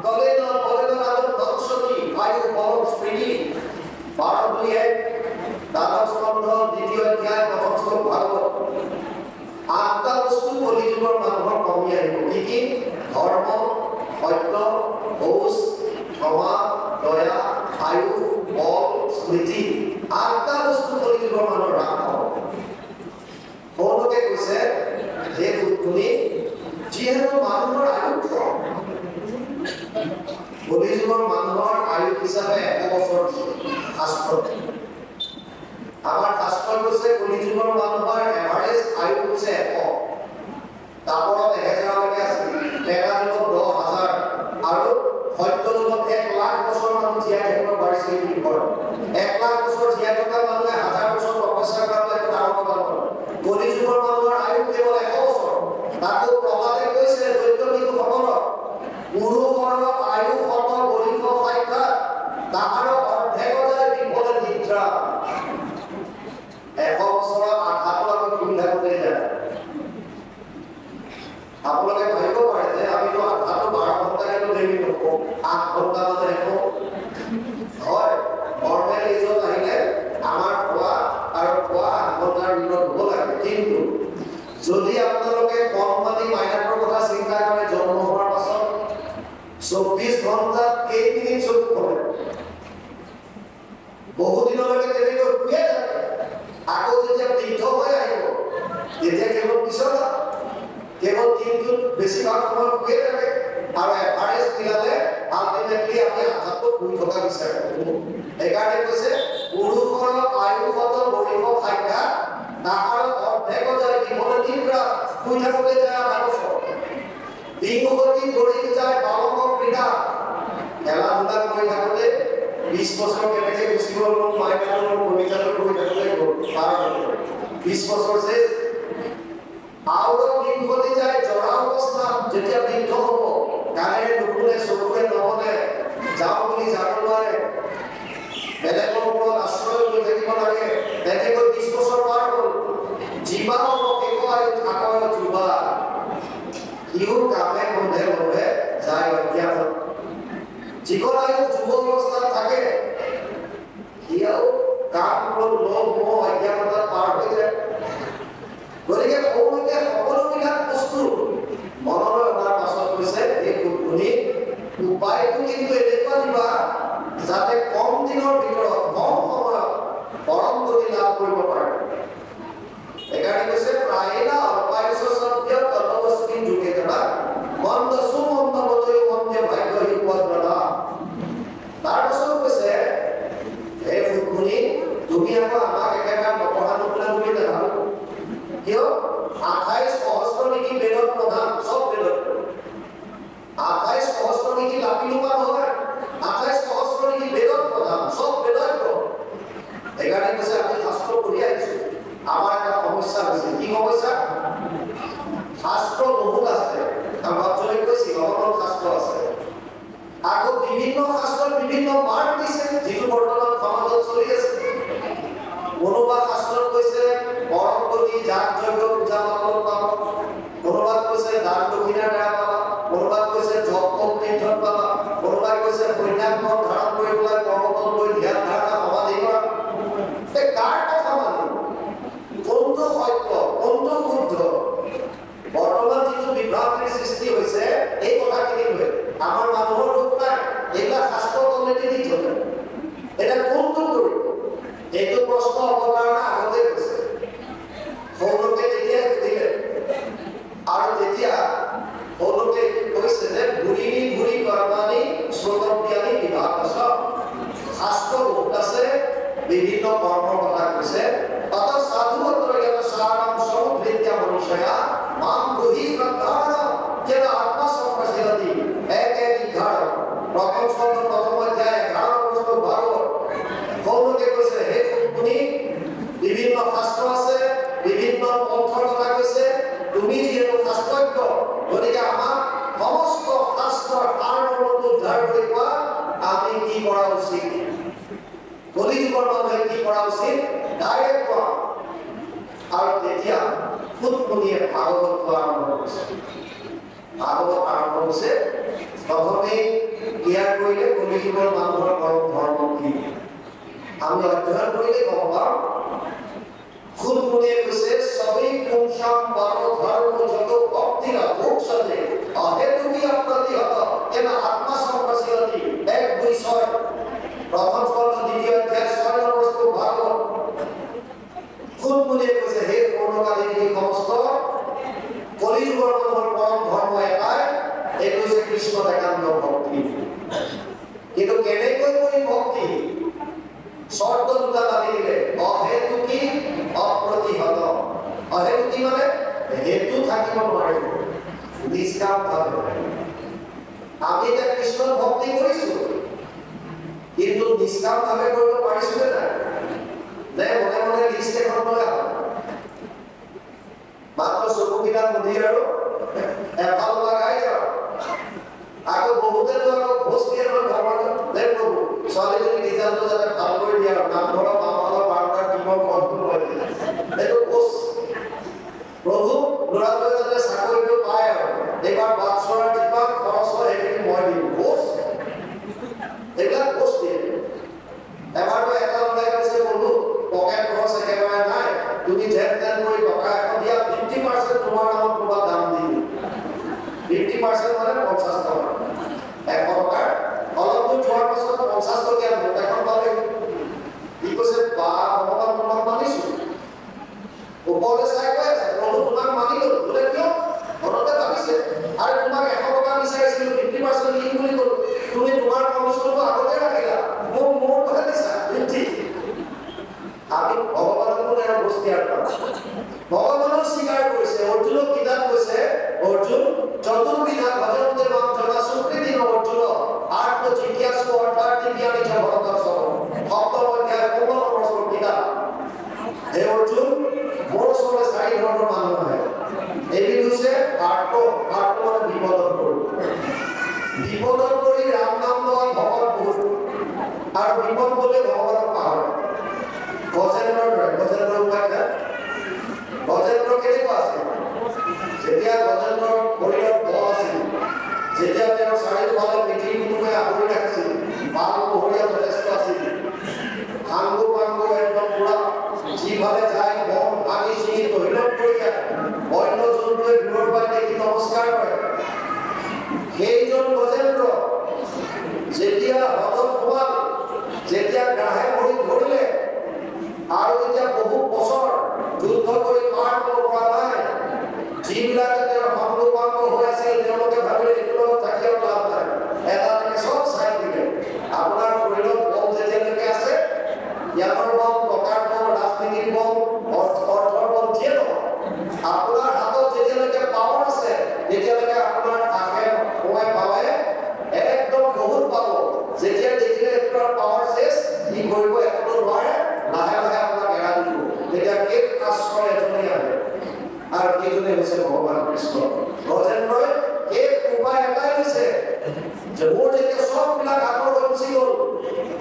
কলেন কলেনাদম দংশতি আয়ু বল স্মৃতি 12:1 দ্বাদশ স্কন্ধ 2য় অধ্যায় 1ম শ্লোক ভাগৱত। 8টা বস্তু কলি যুগৰ মানুহৰ কমি আহিব। কি? ধৰ্ম, সত্য, শৌচ, ক্ষমা, দয়া, আয়ু, বল, স্মৃতি। 8টা বস্তু কলি যুগৰ মানুহৰ হ্ৰাস পাব। সৌনকে কৈছে হে মুনি যিহেতু মানুহৰ আয়ু কম, কলি যুগৰ মানুহৰ আয়ু হিচাপে 100 বছৰ শাস্ত্ৰত। আমাৰ শাস্ত্ৰত কৈছে কলি যুগৰ মানুহৰ এভাৰেজ আয়ু হৈছে 100। তাপৰত 1000লৈকে আছে, টেকা যুগত 10000 আৰু সত্য যুগত 1,00,000 বছৰ মানুহ জীয়াই থাকিব পাৰিছিল বুলি কয়। 1,00,000 বছৰ জীয়াই থকা মানুহে 1000 বছৰ তপস্যা কৰাটো একো ডাঙৰ কথা নহয়। কলি যুগৰ মানুহৰ আয়ু কেৱল 100 বছৰ। তাকো প্ৰবাদে কৈছে দৈত্যবিদুসকলক পুৰুষৰ আয়ু শত বৰিষ্ঠ সাক্ষাৎ তাহাৰ অৰ্ধেকতে বিফলে নিদ্ৰা। 100 বছৰত আধাটো আমি সুবিধা কৰি যায়। আপোনালোকে ভাবিব পাৰে যে আমিতো আধাটো 12 ঘণ্টাকেতো দেৰি নকৰোঁ, 8 ঘণ্টা মানে একো হয়। নৰ্মেল এজত আহিলে আমাৰ খোৱা আৰু খোৱা 8 ঘণ্টাৰ ভিতৰত হ'ব লাগে। কিন্তু যদি আপোনালোকে কণমানি মাইনাটোৰ কথা চিন্তা কৰে, জন্ম হোৱাৰ পাছত 24 ঘণ্টাত কেইমিনিট চকু পৰে? বহুদিনলৈকে তেনেকৈ শুয়ে থাকে। আকৌ যেতিয়া বৃদ্ধ হৈ আহিব তেতিয়া কেৱল পিছতা, কেৱল দিনটোত বেছিভাগ সময় শুয়ে থাকে। আৰু এভাৰেজ মিলালে আল্টিমেটলি আমি আধাটো শুই থকা বিচাৰোঁ। সেইকাৰণে কৈছে পুৰুষৰ আয়ু শত বৰিষ্ঠ সাক্ষাৎ তাহাৰ অৰ্ধেক যায় বিফলে নিদ্ৰা। শুই থাকোঁতে যায় 8 বছৰ। বিংশতি গঢ়ি যায় বালক ক্ৰীড়া সুবিধা খেলা ধূলা কৰি থাকোঁতে 20 বছৰ কেনেকৈ গুচি গ'ল মোৰ মাইনালৰ ভূমিকাটো কৰি থাকোঁতে পাৰ হ'ল 20 বছৰ যে আৰু দীঘলি যায় জৰা অৱস্থাত যেতিয়া বৃদ্ধ হ'ব গাড়ীৰে নুশুনে চকুৰে নহ'লে যাওঁ বুলি যাব নোৱাৰে বেলেগৰ ওপৰত আশ্ৰয় লৈ থাকিব লাগে তেনেকৈ 20 বছৰ পাৰ হ'ল জীৱান একুৱাই থাকৰ যুৱা ইও কামে বন্ধে বন্ধে যায় অজ্ঞাত যিখন আয়ু যুৱ অৱস্থাত থাকে সিও কাম লোভ মোহ অজ্ঞানতাত পাৰ হৈ যায় গতিকে সৰুলৈকে সকলোবিলাক বস্তু মনলৈ অনাৰ পাছত কৈছে এই শুনি উপায়টো কিন্তু এনেকুৱা দিবা যাতে কম দিনৰ ভিতৰত কম সময়ত পৰম গতি লাভ কৰিব পাৰে একাৰণে কৈছে প্ৰায়না অল্পায়ুষ সভ্য তলবস্তি যুগে দেবা মন্দ সুমন্দ মতয় মন্দ ভাগ্য হিপদ্ৰদা তাৰ পাছত কৈছে হে শুনি তুমি আকৌ আমাক একেবাৰে নপঢ়া নুশুনা বুলি নাভাবো কিয় 28 সহস্ৰ নেকি বেদত প্ৰধান সব বেদত 28 সহস্ৰ নেকি লাপিলোপা নহয় 28 সহস্ৰ নেকি বেদত প্ৰধান সব বেদত একাৰণে কৈছে আমি শাস্ত্ৰ পঢ়ি আহিছো আমাৰ এটা সমস্যা হৈছে কি সমস্যা শাস্ত্ৰ বহুত আছে আমি কৈছি ভগৱানৰ শাস্ত্ৰ আছে আকৌ বিভিন্ন শাস্ত্ৰৰ বিভিন্ন মাৰ্ক দিছে যিটো বৰ্তমান সমাজত চলি আছে কোনোবা শাস্ত্ৰত কৈছে পৰম গতি যাগ যজ্ঞ পূজা পাতল পাব কোনোবাত কৈছে দান দক্ষিণাৰ দ্বাৰা পাবা কোনোবাত কৈছে জপ তপ তীৰ্থত পাবা কোনোবাই কৈছে সন্ন্যাসৰ ধাৰণ কৰি পেলাই পৰ্বতত গৈ ধ্যান ধাৰণা সমাধি কৰা এই কাৰ কথা মানো কোনটো সত্য কোনটো শুদ্ধ বৰ্তমান যিটো বিভ্ৰান্তিৰ সৃষ্টি হৈছে এই কথাখিনি লৈ আমাৰ মানুহৰ দুখ নাই এইবিলাক শাস্ত্ৰ তলেদি দি থলে এটা কোনটো কৰিব এইটো প্ৰশ্ন অৱতাৰণা আগতে কৈছে সৌলোকে তেতিয়া সুধিলে আৰু তেতিয়া সৌলোকে কৈছে যে ঘূৰিনি ঘূৰি কৰ্মানি শ্ৰোতব্যানি বিভাগ আছে শাস্ত্ৰ বহুত আছে বিভিন্ন কৰ্মৰ কথা কৈছে তথা সাধুত্র এটা সারাম সমৃদ্ধা মনুষ্যয়া মাম বুদ্ধি শ্রদ্ধান যেন আত্মা সম্প্রসারতি এক এক ঘাড় প্রথম শব্দ প্রথম অধ্যায় 11 প্রশ্ন 12 কৌলকে কৈছে হে শুনি বিভিন্ন শাস্ত্র আছে বিভিন্ন পন্থৰ কথা কৈছে তুমি যিহেতু শাস্ত্ৰজ্ঞ গতিকে আমাক সমস্ত শাস্ত্ৰৰ সাৰমৰ্মটো উদ্ধাৰ কৰি কোৱা আমি কি কৰা উচিত কলিযুগৰ মানুহে কি কৰা উচিত ডাইৰেক্ট কোৱা আৰু তেতিয়া ফুটফুটিয়ে ভাগৱত কোৱা আৰম্ভ কৰিছে ভাগৱত আৰম্ভ হৈছে প্ৰথমে ক্লিয়াৰ কৰিলে কলিযুগৰ মানুহৰ পৰম ধৰ্ম কি আমি অধ্যয়ন কৰিলে গম পাওঁ ফুটফুটিয়ে কৈছে সবেই পুংসাম বাৰ ধৰ্ম যত ভক্তিরা মোক্ষতে অহেতুকি অপ্রতিহত যেন আত্মা সম্প্রসারতি 1-2-6 প্রথম স্কন্ধ দ্বিতীয় অধ্যায় 6 নম্বর শ্লোক ভাগবত ফুটফুটিয়ে কৈছে হে পূৰ্ণকালীন এই সমস্ত কলিযুগৰ মানুহৰ পৰম ধৰ্ম এটাই এইটো হৈছে কৃষ্ণ একান্ত ভক্তি কিন্তু কেনেকৈ কৰি ভক্তি শৰ্ত দুটা লাগি দিলে অহেতুকি অপ্ৰতিহত অহেতুকি মানে হেতু থাকিব নোৱাৰিব নিষ্কাম ভাৱে আমি এতিয়া কৃষ্ণৰ ভক্তি কৰিছো কিন্তু নিষ্কাম ভাৱে কৰিব পাৰিছো নে নাই মনে মনে লিষ্ট এখন লগা মাত্ৰ চকুকেইটা মুদি আৰু এফাল লগাই যাওঁ আকৌ বহুতে আকৌ ঘোষ দিয়ে নহয় দে প্ৰভু ছোৱালীজনী ৰিজাল্টটো যাতে ভাল কৰি দিয়া নামঘৰৰ বামফালৰ 12টা টিমৰ ঘৰটো লৈ এইটো ঘোষ প্ৰভু ল'ৰাটোৱে যাতে চাকৰিটো পায় আৰু এইবাৰ বাছৰ যিমান খৰচ হয় সেইখিনি মই দিম ঘোষ এইবিলাক ঘোষ দিয়ে এবাৰতো এটা ওলাই গৈছে বন্ধু পকেট খৰচ একেবাৰে নাই তুমি যেন তেন কৰি টকা এখন দিয়া 50% তোমাৰ নামত ক'ৰবাত দাম দিম 50% মানে 50 টকা 100 টকাৰ অলপ দূৰ যোৱাৰ পাছত 50 টকীয়া নোট এখন পালে কি কৈছে বা ভগৱান তোমাক মানিছো ওপৰলৈ চাই কৈ আছে প্ৰভু তোমাক মানিলো বোলে কিয় ঘৰতে ভাবিছে আৰু তোমাক 100 টকা বিচাৰিছিলো 50% দিম বুলি ক'লো তুমি তোমাৰ কমিছনটো আগতে ৰাখিলা মোৰ কথা দিছা ঠিক আমি ভগৱানকো নেৰা বস্তি আৰু ভগৱানক স্বীকাৰ কৰিছে অৰ্জুনক কিতাপ কৈছে অৰ্জুন চতুৰ্বিধা ভজন দেৱাম জনা সুকৃতি ন অৰ্জুন আৰু বিপদ গ'লে ভগৱানক পাহৰে গজেন্দ্ৰৰ উপায় গজেন্দ্ৰ কেনেকুৱা আছিল যেতিয়া গজেন্দ্ৰৰ শৰীৰত বল আছিল যেতিয়া তেওঁৰ চাৰিওফালে পৃথিৱী কোনোবাই আগুৰি ৰাখিছিল বাল বহৰীয়া যথেষ্ট আছিল ভাংগু পাংগু একদম পুৰা যিফালে যায় বন ভাঙি চিঙি তহিলং কৰি যায় অন্য জন্তুৱে দূৰৰ পৰা দেখি নমস্কাৰ কৰে সেইজন গজেন্দ্ৰ যেতিয়া হঠত সোমাল যেতিয়া গ্ৰাহে ভৰি ধৰিলে আৰু যেতিয়া বহু বছৰ যুদ্ধ কৰি পাৰ কৰিব পৰা নাই যিবিলাকে তেওঁৰ সংগ হৈ আছিল তেওঁলোকে ভাবিলে এইটো লগত থাকি আৰু লাভ নাই এটালৈকে চব চাই দিলে আপোনাৰ শৰীৰত বল যেতিয়ালৈকে আছে জ্ঞানৰ বল টকাৰ বল ৰাজনীতিৰ বল অৰ্থৰ বল যিয়ে নহয় আপোনাৰ হাতত যেতিয়ালৈকে পাৱাৰ আছে তেতিয়ালৈকে আপোনাৰ আশে সময় পাৱে একদম বহুত পাব যেতিয়া দেখিলে আপোনাৰ পাৱাৰ শেষ কি কৰিব একো নোৱাৰে লাহে লাহে আপোনাক এৰা দিব তেতিয়া কেক আশ্ৰয় এজনেই আহে আৰু কেইজনে হৈছে ভগৱান কৃষ্ণ গজেন্দ্ৰই এক উপায় এটাই দিছে যে মোৰ যেতিয়া সববিলাক হাতৰ গুচি গ'ল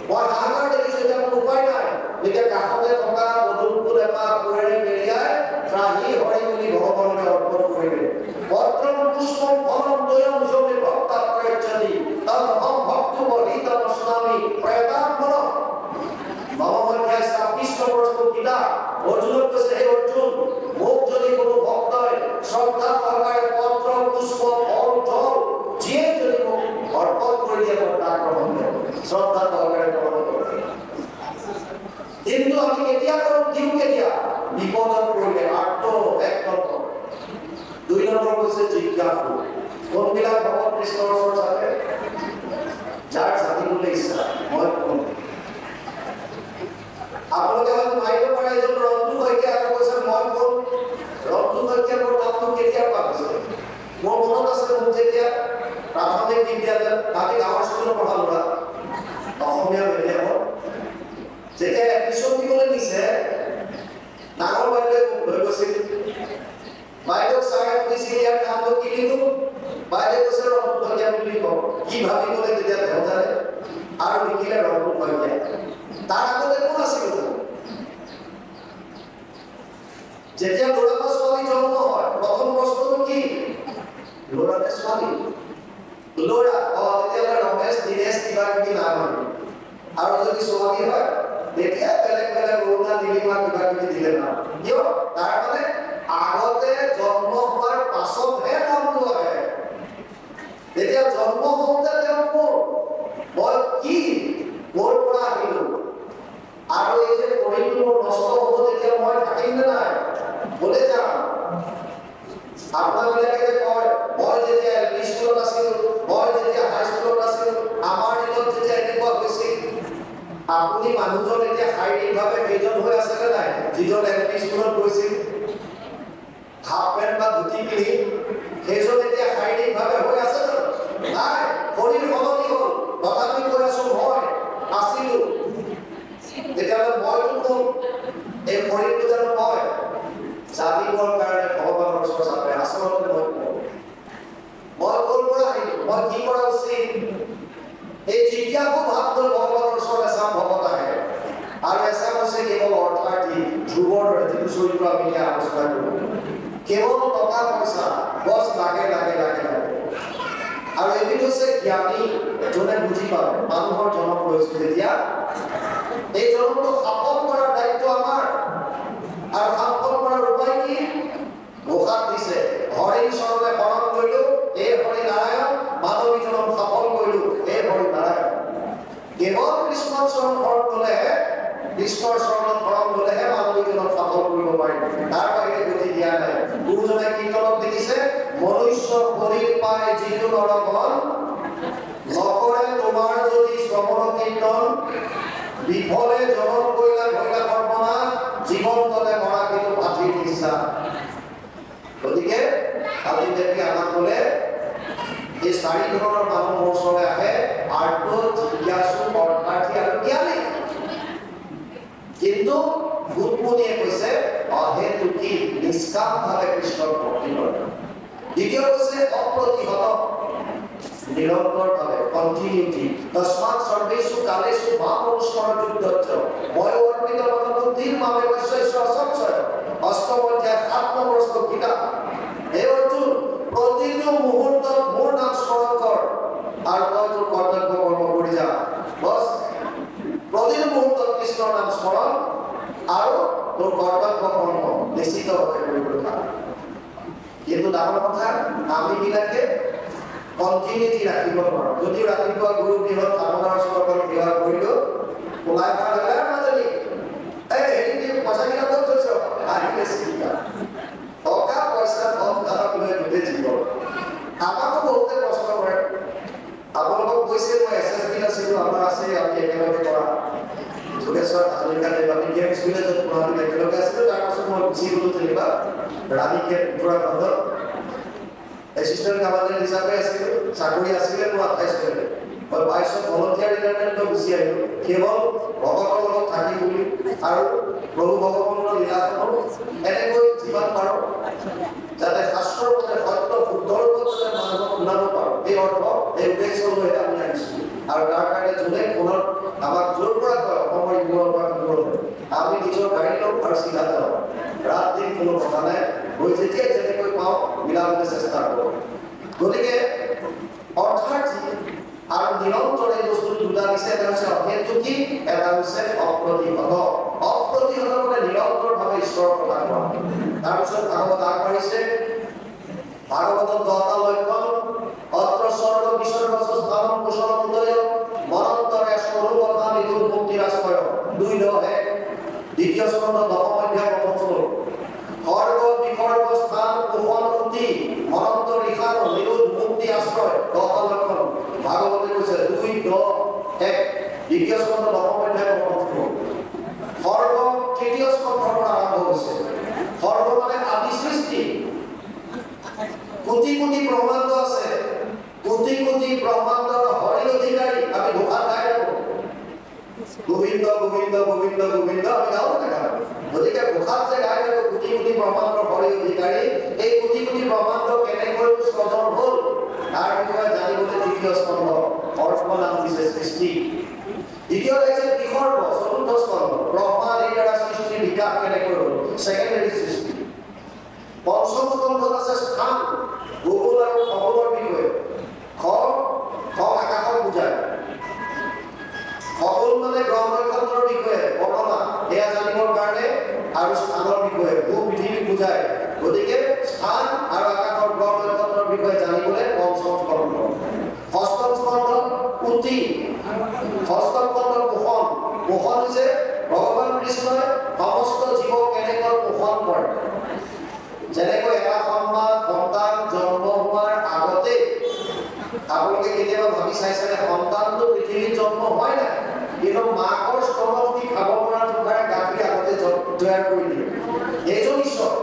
মই হাহাকাৰ দেখিছোঁ এতিয়া মোৰ উপায় নাই তেতিয়া কাষতে থকা মধুৰপুৰ এপাহ কোৰেৰে মেৰিয়াই ত্ৰাহি হৰি বুলি ভগৱানকে অৰ্পণ কৰিলে পত্ৰম পুষ্পম ফলম দয়ম যোগে ভক্তা প্ৰয়োজনী তম হম ভক্তু বহিত নস্বামী প্ৰয়তাম্বন মহামধ্যায় ২৬ নম্বৰটো কিতাপ অৰ্জুনক কৈছে হে অৰ্জুন মোক যদি কোনো ভক্তই শ্ৰদ্ধা সহকাৰে পত্ৰ পুষ্প ফল জল যিয়ে যদি মোক অৰ্পণ কৰি দিয়ে মই তাক গ্ৰহণ কৰিম শ্ৰদ্ধা সহকাৰে গ্ৰহণ কৰিম কিন্তু আমি কেতিয়া কৰোঁ দিওঁ কেতিয়া বিপদত পৰিলে আত্ম একদম ২ নম্বৰ কৈছে জিজ্ঞাসু কোনবিলাক ভগৱান কৃষ্ণৰ ওচৰত আছে যাৰ জানিবলৈ ইচ্ছা মই কোন আপোনালোকে হয়তো ভাবিব পাৰে এজন ৰন্তু শইকীয়া আৰু কৈছে মই কোন ৰন্তু শইকীয়া মোৰ নামটো কেতিয়া পাইছে মোৰ মনত আছে মোক যেতিয়া প্ৰাথমিক বিদ্যালয়ত আমি গাঁৱৰ স্কুলত পঢ়া ল'ৰা অসমীয়া মিডিয়ামত যেতিয়া এডমিশ্যন দিবলৈ দিছে ডাঙৰ বাইদেৱে মোক লৈ গৈছিল বাইদেউক চাৰে সুধিছিল ইয়াৰ নামটো কি লিখো বাইদেউ কৈছে ৰন্তু শইকীয়া বুলি কওঁ কি ভাবি ক'লে তেতিয়া তেওঁ জানে আৰু লিখিলে ৰন্তু শইকীয়া তাৰ আগতে কোন আছিল যেতিয়া ল'ৰা বা ছোৱালী জন্ম হয় প্ৰথম প্ৰশ্নটো কি ল'ৰা নে ছোৱালী ল'ৰা তেতিয়াহ'লে ৰমেশ দিনেশ কিবা কিবি নাম হয় আৰু যদি ছোৱালী হয় তেতিয়া বেলেগ বেলেগ অৰুণা নীলিমা কিবা কিবি দিলে নাম কিয় তাৰ মানে আগতে জন্ম হোৱাৰ পাছতহে নামটো আহে তেতিয়া জন্ম হওঁতে তেওঁ কোন মই কি মোৰ পৰা আহিলো আৰু এই যে শৰীৰটো মোৰ নষ্ট হ'ব তেতিয়া মই থাকিম নে নাই বলে যাম আপোনালোকে যে কয় মই যেতিয়া এলপি স্কুলত আছিলোঁ মই যেতিয়া হাই স্কুলত আছিলোঁ আমাৰ দিনত যেতিয়া এনেকুৱা হৈছিল আপুনি মানুহজন এতিয়া শাৰীৰিকভাৱে কেইজন হৈ আছে নে নাই যিজন এলপি স্কুলত গৈছিল হাফ পেণ্ট বা ধুতি পিন্ধি সেইজন এতিয়া শাৰীৰিকভাৱে হৈ আছে জানো নাই শৰীৰ সলনি হ'ল তথাপি কৈ আছো মই আছিলোঁ তেতিয়াহ'লে মইতো কোন এই শৰীৰটো জানো মই জানিবৰ কাৰণে ভগৱানৰ ওচৰত আছে আচলতে মই ক'ৰ পৰা আহিলো মই কি কৰা উচিত এই জিজ্ঞাসু ভাৱটো ভগৱানৰ ওচৰত এচাম ভকত আহে আৰু এচাম হৈছে কেৱল অৰ্থাৰ্থী ধ্ৰুৱৰ দৰে যিটো চৰিত্ৰ আমি এতিয়া আলোচনা কৰোঁ কেৱল টকা পইচা বছ লাগে লাগে লাগে লাগে আৰু এবিধ হৈছে জ্ঞানী যোনে বুজি পালে মানুহৰ জন্ম লৈছিল যেতিয়া এই জন্মটো সফল কৰাৰ দায়িত্ব আমাৰ আৰু সফল কৰাৰ উপায় কি ঘোষাত দিছে হৰিৰ চৰণে শৰণ কৰিলো এই হৰি নাৰায়ণ মানৱী জনম সফল কৰিলো এই হৰি নাৰায়ণ কেৱল কৃষ্ণৰ চৰণ শৰণ গ'লেহে কৃষ্ণৰ চৰণত শৰণ গ'লেহে মানৱী জনম সফল কৰিব পাৰিম তাৰ বাহিৰে গতি দিয়া নাই গুৰুজনাই কীৰ্তনত দেখিছে মনুষ্য শৰীৰ পায় যিটো নৰগণ নকৰে তোমাৰ যদি শ্ৰৱণ কীৰ্তন বিফলে জনম কৰিলা ভৈলা কল্পনা জীৱন তলে মৰা কিন্তু পাঠিৰ ইচ্ছা গতিকে আজি দেখি আমাক ক'লে এই 4 ধৰণৰ মানুহ মোৰ ওচৰলৈ আহে আৰ্ত জিজ্ঞাসু অৰ্থাৰ্থী আৰু জ্ঞানী কিন্তু ভূতমুনিয়ে কৈছে অহেতুকি নিষ্কামভাৱে কৃষ্ণৰ ভক্তি কৰে দ্বিতীয় কৈছে অপ্ৰতিহত নিৰন্তৰভাৱে কণ্টিনিউটি তস্মাৎ সৰ্বেষু কালেষু মাম অনুস্মৰণ যুদ্ধচ্চ ময় অৰ্পিত মনোবুদ্ধিৰ মামে বৈশ্বস্য অসংশয় অষ্টম অধ্যায় 7 নম্বৰ শ্লোক গীতা হে অৰ্জুন প্ৰতিটো মুহূৰ্তত মোৰ নাম স্মৰণ কৰ আৰু তই তোৰ কৰ্তব্য কৰ্ম কৰি যা বস প্ৰতিটো মুহূৰ্তত কৃষ্ণৰ নাম স্মৰণ আৰু তোৰ কৰ্তব্য কৰ্ম নিশ্চিতভাৱে কৰিবলৈ থাক কিন্তু ডাঙৰ কথা আমি বিলাকে কণ্টিনিউটি ৰাখিব নোৱাৰো যদি ৰাতিপুৱা গুৰু গৃহত আপোনাৰ ওচৰত ব্যৱহাৰ কৰিলো ওলাই ভাল লাগে মাজনী হেৰি পইচা কিনা ক'ত থৈছ আহিলে চিন্তা টকা পইচা ধন ধাৰক লৈ গোটেই জীৱন আমাকো বহুতে প্ৰশ্ন কৰে আপোনালোকক কৈছে মই এছএছবি আছিলো আমাৰ আছে আমি একেলগে কৰা যোগেশ্বৰ হাজৰিকাদেৱ আমি গেম স্কুলে য'ত পঢ়াটো একেলগে আছিলো তাৰপাছত মই গুচি গ'লো যেনিবা ৰাণীকে উত্তৰাখণ্ডত এচিষ্টেণ্ট কামাণ্ডেণ্ট হিচাপে আছিলো চাকৰি আছিলে মোৰ 28 বছৰ মই 22 ভলণ্টিয়াৰ ৰিটায়াৰমেণ্টত গুচি আহিলো কেৱল ভগতৰ লগত থাকি বুলি আৰু প্ৰভু ভগৱানৰ লীলাসমূহ এনেকৈ যিমান পাৰো যাতে শাস্ত্ৰৰ মতে সত্য শুদ্ধৰ মতে মানুহক শুনাব পাৰো এই অৰ্থ এই উদ্দেশ্য লৈ আমি আহিছো আৰু তাৰ কাৰণে যোনে পুনৰ আমাক জোৰ পৰা কয় অসমৰ ইমূৰৰ পৰা সিমূৰলৈ আমি নিজৰ গাড়ী লওঁ আৰু চিধা যাওঁ ৰাত দিন কোনো কথা নাই মই যেতিয়াই যেনেকৈ পাওঁ মিলাবলৈ চেষ্টা কৰোঁ গতিকে অৰ্থাৎ আৰু নিৰন্তৰ এই বস্তু দুটা দিছে এটা হৈছে অহেতুকি এটা হৈছে অপ্ৰতিহত অপ্ৰতিহত মানে নিৰন্তৰভাৱে ঈশ্বৰৰ কথা কোৱা তাৰপিছত ভাগৱত আগবাঢ়িছে ভাগৱতত 10টা লক্ষণ অত্ৰ স্বৰ্গ বিসৰ্গ স্থানম কুশলম উদয় মনন্তৰে স্বৰূপতা নিৰুল মুক্তিৰাশ্ৰয় 2:1 দ্বিতীয় স্কন্ধ 10ম অধ্যায় 1ম শ্লোক স্বৰ্গ বিসৰ্গ স্থান কুশল মুক্তি মনন্ত ঋষাৰ নিৰুল মুক্তি আশ্ৰয় 10টা লক্ষণ ভাগৱতে কৈছে 2:1 দ্বিতীয় স্কন্ধ 10ম অধ্যায় 1ম শ্লোক স্বৰ্গ তৃতীয় স্কন্ধৰ পৰা আৰম্ভ হৈছে স্বৰ্গ মানে আদি সৃষ্টি কোটি কোটি ব্ৰহ্মাণ্ড আছে কোটি কোটি ব্ৰহ্মাণ্ডৰ হৰি অধিকাৰী আমি ঘোষা গাই থাকো গোবিন্দ গোবিন্দ গোবিন্দ গোবিন্দ আমি গাওঁ দেখা গতিকে ঘোষাত যে গাই থাকো কোটি কোটি ব্ৰহ্মাণ্ডৰ হৰি অধিকাৰী এই কোটি কোটি ব্ৰহ্মাণ্ড কেনেকৈ স্কন্ধৰ হ'ল তাৰ বিষয়ে জানিবলৈ তৃতীয় স্কন্ধ অৰ্প নাম দিছে সৃষ্টি দ্বিতীয় হৈছে বিসৰ্গ চতুৰ্থ স্কন্ধ ব্ৰহ্মাৰ দ্বাৰা সৃষ্টিৰ বিকাশ কেনেকৈ হ'ল সেকেন্ডাৰী সৃষ্টি পঞ্চম স্কন্ধত আছে স্থান ভূগোল আৰু খগোলৰ বিষয়ে আকাশক বুজায় খগোল মানে গ্ৰহ নক্ষত্ৰৰ বিষয়ে বৰ্ণনা এয়া জানিবৰ কাৰণে আৰু স্থানৰ বিষয়ে ভূ পৃথিৱীক বুজায় গতিকে স্থান আৰু আকাশৰ গ্ৰহ নক্ষত্ৰৰ বিষয়ে জানিবলৈ পঞ্চম স্কন্ধ ষষ্ঠম স্কন্ধ পুথি ষষ্ঠম স্কন্ধ পোষণ পোষণ হৈছে ভগৱান কৃষ্ণই সমস্ত জীৱক কেনেকৈ পোষণ কৰে যেনেকৈ এটা সন্তান জন্ম হোৱাৰ আগতে আপোনালোকে কেতিয়াবা ভাবি চাইছেনে সন্তানটো পৃথিৱীত জন্ম হয় নাই কিন্তু মাকৰ স্তনত কি খাব পৰা যোগাৰ গাখীৰ আগতে তৈয়াৰ কৰি দিয়ে এইজন ঈশ্বৰ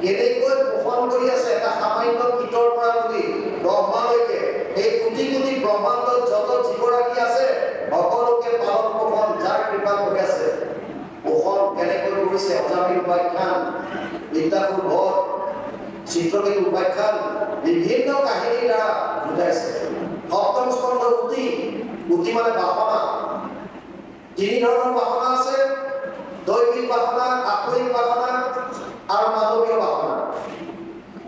কেনেকৈ পোষণ কৰি আছে এটা সামান্য কীটৰ পৰা বুলি ব্ৰহ্মালৈকে এই কোটি কোটি ব্ৰহ্মাণ্ডত যত জীৱৰাশি আছে সকলোকে পালন পোষণ যাৰ কৃপা কৰি আছে পোষণ কেনেকৈ কৰিছে অজামিল উপাখ্যান বিদ্যাপুৰ বধ চিত্ৰকেতু উপাখ্যান বিভিন্ন কাহিনীৰ দ্বাৰা বুজাইছে সপ্তম স্কন্ধ উতি মানে বাসনা তিনি ধৰণৰ বাসনা আছে দৈবিক বাসনা আক্ষৰিক বাসনা আৰু মানৱীয় বাসনা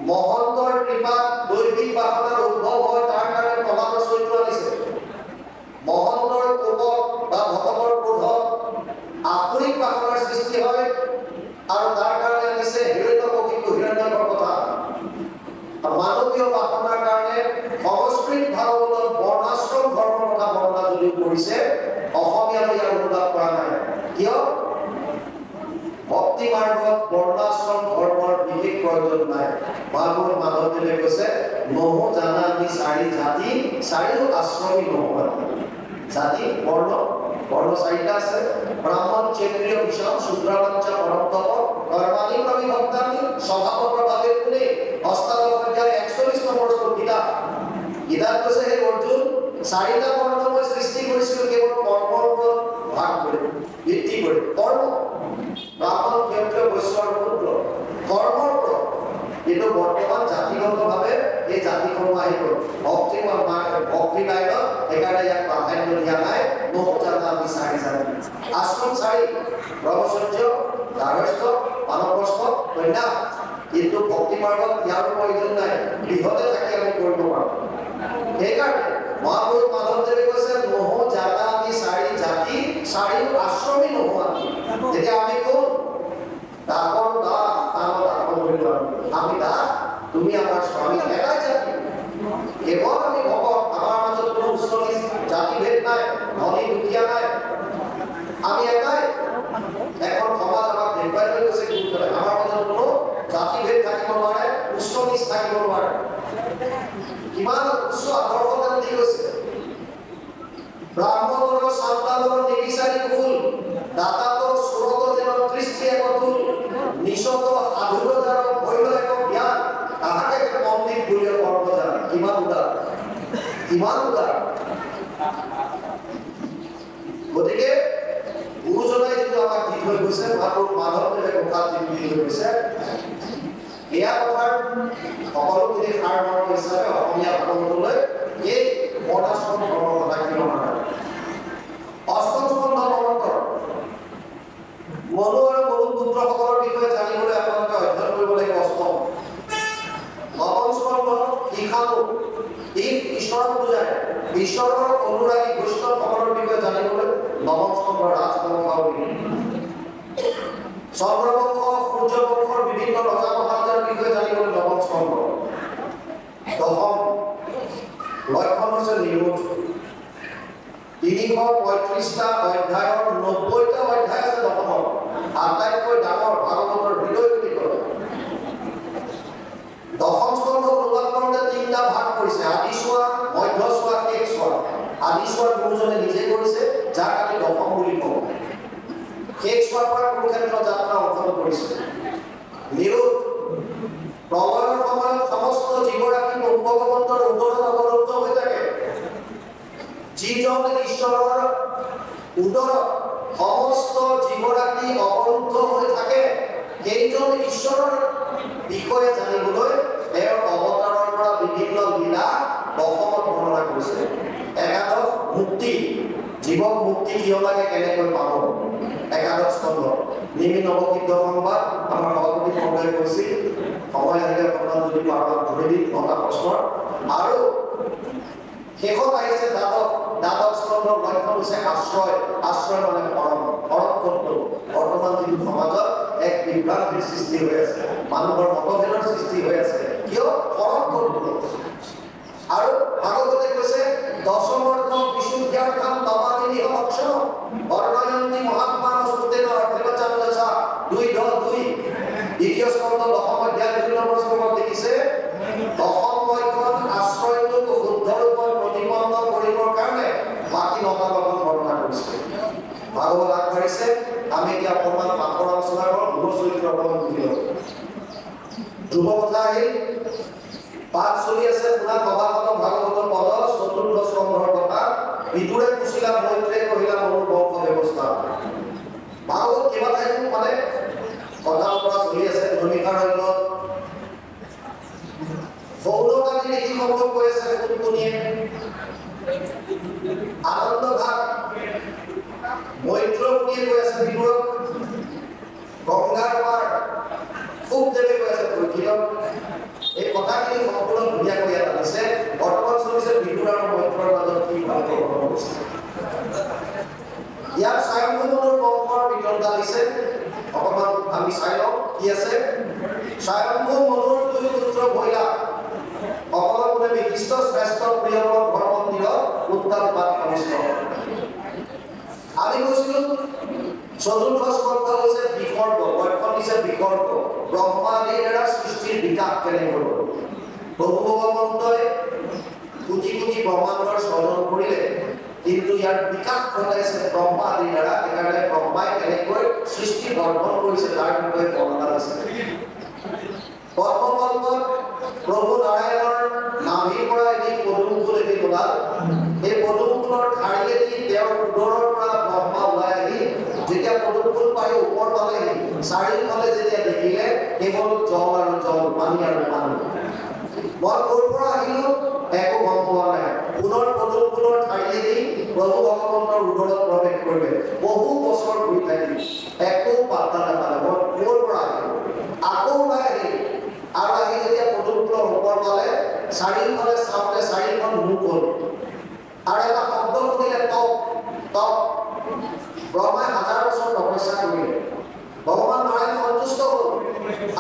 মহন্তৰ কৃপাত দৈবিক বাসনাৰ উদ্ভৱ হয় তাৰ কাৰণে প্ৰমাণৰ চৰিত্ৰ আনিছে মহন্তৰ কোপত বা ভগৱৰ ক্ৰোধত আক্ষৰিক বাসনাৰ সৃষ্টি হয় আৰু তাৰ কাৰণে আনিছে হিৰণ্যকশিপু হিৰণ্যকৰ কথা মানৱীয় বাসনাৰ কাৰণে সংস্কৃত ভাগৱতত বৰ্ণাশ্ৰম ধৰ্মৰ কথা বৰ্ণনা যদিও কৰিছে অসমীয়ালৈ ইয়াৰ অনুবাদ কৰা নাই কিয় ভক্তি মাৰ্গত বৰ্ণাশ্ৰম ধৰ্মৰ বিশেষ প্ৰয়োজন নাই মহাপুৰুষ মাধৱদেৱে কৈছে নহো জানা আমি চাৰি জাতি চাৰিও আশ্ৰমী নহয় জাতি বৰ্ণ চাৰিটা আছে ব্ৰাহ্মণ ক্ষত্ৰিয় বিষ্ণু শূদ্ৰাবঞ্চ পৰমতপ কৰ্মাণি প্ৰবিভক্তানি স্বভাৱ প্ৰভাৱে কোনে অষ্টাদশ অধ্যায় 41 নম্বৰ শ্লোক গীতাত কৈছে হে অৰ্জুন চাৰিটা বৰ্ণ মই সৃষ্টি কৰিছিলো কেৱল কৰ্মৰ ওপৰত ভাগ কৰি ভিত্তি কৰি কৰ্ম ব্ৰাহ্মণ ক্ষত্ৰিয় বৈশ্য আৰু শূদ্ৰ কৰ্মৰ ওপৰত কিন্তু বৰ্তমান জাতিগতভাৱে এই এই জাতিসমূহ আহি গ'ল ভক্তি লাইনত সেইকাৰণে ইয়াক প্ৰাধান্য দিয়া নাই নহ জাতা আমি চাৰি জাতি আশ্ৰম চাৰি ব্ৰহ্মচৰ্য গাৰ্হস্থ্য মানৱস্থ সন্ন্যাস কিন্তু ভক্তি মাৰ্গত ইয়াৰ প্ৰয়োজন নাই বৃহতে থাকি আমি কৰিব পাৰোঁ সেইকাৰণে মহাপুৰুষ মাধৱদেৱে কৈছে নহ জাতা আমি চাৰি জাতি চাৰি আশ্ৰমী নহ আমি যেতিয়া আমি কোন দাসৰ দাস আমাৰ দাসৰ বুলি আমি দাস তুমি আমাৰ স্বামী এটাই জাতি কেৱল আমি ভকত আমাৰ মাজত কোনো উচ্চ জাতি ভেদ নাই ধনী দুখীয়া নাই আমি এটাই এখন সমাজ আমাক দেখুৱাই লৈ গৈছে কি আমাৰ মাজত কোনো জাতি ভেদ থাকিব নোৱাৰে উচ্চ নিচ থাকিব নোৱাৰে কিমান উচ্চ আদৰ্শ তেওঁ দি গৈছে ব্ৰাহ্মণৰ সন্তানৰ নিবিচাৰি কুল দাতাতৰ সুৰতৰ যেন দৃষ্টি এক তুল নিশত সাধুৰতাৰ ভৈল এক জ্ঞান তাহাকে পণ্ডিত বুলিয়ে সৰ্বজান কিমান উদাৰ গতিকে গুৰুজনাই যিটো আমাক দি থৈ গৈছে মহাপুৰুষ মাধৱদেৱে কথাত যিটো দি থৈ গৈছে এয়া কথাৰ সকলোখিনি সাৰ মৰ্ম হিচাপে অসমীয়া ভাষালৈ এই বৰ্ণাশ্ৰম ধৰ্মৰ কথাখিনি মনত অষ্টম স্কন্ধ মন্ত্ৰ মনু আৰু মনু পুত্ৰসকলৰ বিষয়ে জানিবলৈ আপোনালোকে অধ্যয়ন কৰিব লাগিব অষ্টম নৱম স্কন্ধ ঈশানু ঈশ্বৰক বুজায় ঈশ্বৰৰ অনুৰাগী বৈষ্ণৱসকলৰ বিষয়ে জানিবলৈ নৱম স্কন্ধ ৰাজবংশাৱলী চন্দ্ৰবংশ সূৰ্যবংশৰ বিভিন্ন ৰজা মহাৰাজাৰ বিষয়ে জানিবলৈ নৱম স্কন্ধ দশম লক্ষণ হৈছে নিৰোধ 335টা অধ্যায়ৰ 90টা অধ্যায় আছে দশমৰ আটাইতকৈ ডাঙৰ ভাগৱতৰ হৃদয় বুলি কয় দশম স্কন্ধ অনুবাদ কৰোঁতে 3টা ভাগ কৰিছে আদি চোৱা মধ্য চোৱা শেষ চোৱা আদি চোৱা গুৰুজনে নিজে কৰিছে যাক আমি দশম বুলি কওঁ শেষ চোৱাৰ পৰা কুৰুক্ষেত্ৰ যাত্ৰা অংশগ্ৰহণ কৰিছে নিৰোধ প্ৰলয়ৰ সময়ত সমস্ত জীৱৰাশি ভগৱন্তৰ উদৰত অৱৰুদ্ধ হৈ থাকে যিজন ঈশ্বৰৰ উদৰত সমস্ত জীৱৰাশি অৱৰুদ্ধ হৈ থাকে সেইজন ঈশ্বৰৰ বিষয়ে জানিবলৈ তেওঁৰ অৱতাৰৰ পৰা বিভিন্ন লীলা দশমত বৰ্ণনা কৰিছে একাদশ মুক্তি জীৱক মুক্তি কিয় লাগে কেনেকৈ পাব একাদশ স্কন্ধ নিমি নৱসিদ্ধ সংবাদ আমাৰ সভাপতি মহোদয়ে কৈছিল সময় আহিলে অকণমান যদি পাৰোঁ ধৰি দিম 9টা প্ৰশ্ন আৰু শেষত আহিছে দ্বাদশ স্কন্ধৰ লক্ষণ হৈছে আশ্ৰয় মানে শৰণ কোনটো বৰ্তমান যিটো সমাজত এক বিভ্ৰান্তিৰ সৃষ্টি হৈ আছে মানুহৰ মতভেদৰ সৃষ্টি হৈ আছে কিয় শৰণ কোনটো আৰু ভাগৱতে কৈছে দশমৰ্থ বিশুদ্ধ্যাৰ্থম তপাদিনি অক্ষৰ বৰ্ণয়ন্তি মহাত্মান সুতেন অৰ্থিবচন্দসা 2:2 দ্বিতীয় স্কন্ধ দশম অধ্যায় 2 নম্বৰ শ্লোকত দেখিছে দশম লক্ষণ আশ্ৰয়টোক শুদ্ধ ৰূপত প্ৰতিপন্ন কৰিবৰ কাৰণে বাকী 9টা লক্ষণ বৰ্ণনা কৰিছে ভাগৱত আগবাঢ়িছে আমি এতিয়া অকণমান পাঠৰ আলোচনা কৰোঁ ধ্ৰুৱ চৰিত্ৰ অকণমান বুজি লওঁ ধ্ৰুৱ কথা আহিল পাঠ চলি আছে পুনৰ সভাগত ভাগৱতৰ পদ চতুৰ্থ স্কন্ধৰ কথা বিদুৰে পুছিলা মৈত্ৰে কহিলা মনুৰ বংশ ব্যৱস্থা ভাগৱত কিবা ঠাইত মানে কথা পৰা চলি আছে ধৰ্মিকাৰণ্যত সৌৰকালী ঋষি সকল কৈ আছে কোনকোনিয়ে আনন্দ ভাগ মৈত্ৰ মুনিয়ে কৈ আছে বিদুৰক গংগাৰ পাৰ সুখদেৱে কৈ আছে পৰীক্ষিতক এই কথাখিনি সম্পূৰ্ণ ধুনীয়াকৈ ইয়াত আছে বৰ্তমান চলিছে বিদুৰ আৰু মৈত্ৰৰ মাজত কি ভালকৈ হৈছে ইয়াত স্বয়ম্ভূৰ বংশৰ বিতৰণ দিছে অকণমান আমি চাই লওঁ কি আছে স্বয়ম্ভূ মনুৰ 2 পুত্ৰ ভৈলা সকলোৰে বিশিষ্ট শ্ৰেষ্ঠ প্ৰিয়কৰ ধৰ্মমন্দিৰত উত্তাল পাত কনিষ্ঠ আমি কৈছিলোঁ চতুৰ্থ স্কন্ধ হৈছে বিসৰ্গ লক্ষণ দিছে বিসৰ্গ ব্ৰহ্মাদিৰ দ্বাৰা সৃষ্টিৰ বিকাশ কেনেকৈ হ'ল প্ৰভু ভগৱন্তই কোটি কোটি ব্ৰহ্মাণ্ডৰ সৃজন কৰিলে কিন্তু ইয়াৰ বিকাশ ঘটাইছে ব্ৰহ্মাদিৰ দ্বাৰা সেইকাৰণে ব্ৰহ্মাই কেনেকৈ সৃষ্টি বৰ্ধন কৰিছে তাৰ বিষয়ে বৰ্ণনা আছে পদ্মকল্পত প্ৰভু নাৰায়ণৰ নাভিৰ পৰা এটি পদুমফুল এটি ওলাল এই পদুমফুলৰ ঠাৰিয়েদি তেওঁৰ উদৰৰ পৰা ব্ৰহ্মা ওলাই আহি যেতিয়া পদুমফুল পাই ওপৰ পালেহি চাৰিওফালে যেতিয়া দেখিলে কেৱল জল আৰু জল পানী আৰু পানী মই ক'ৰ পৰা আহিলো একো গম পোৱা নাই। পুনৰ পদুম ফুলৰ ঠাৰিয়েদি প্ৰভু ভগৱন্তৰ উদৰত প্ৰৱেশ কৰিলে। বহু বছৰ ঘূৰি থাকিল, একো পাত্তা নাপালে। মই ক'ৰ পৰা আহিলো, আকৌ ওলাই আহিল আৰু আহি যেতিয়া পদুম ফুলৰ ওপৰ পালে, চাৰিওফালে চাওঁতে চাৰিখন মুখ হ'ল আৰু এটা শব্দ শুনিলে, টপ টপ। ব্ৰহ্মাই 1000 বছৰ তপস্যা কৰিলে। ভগৱান নাৰায়ণ সন্তুষ্ট হ'ল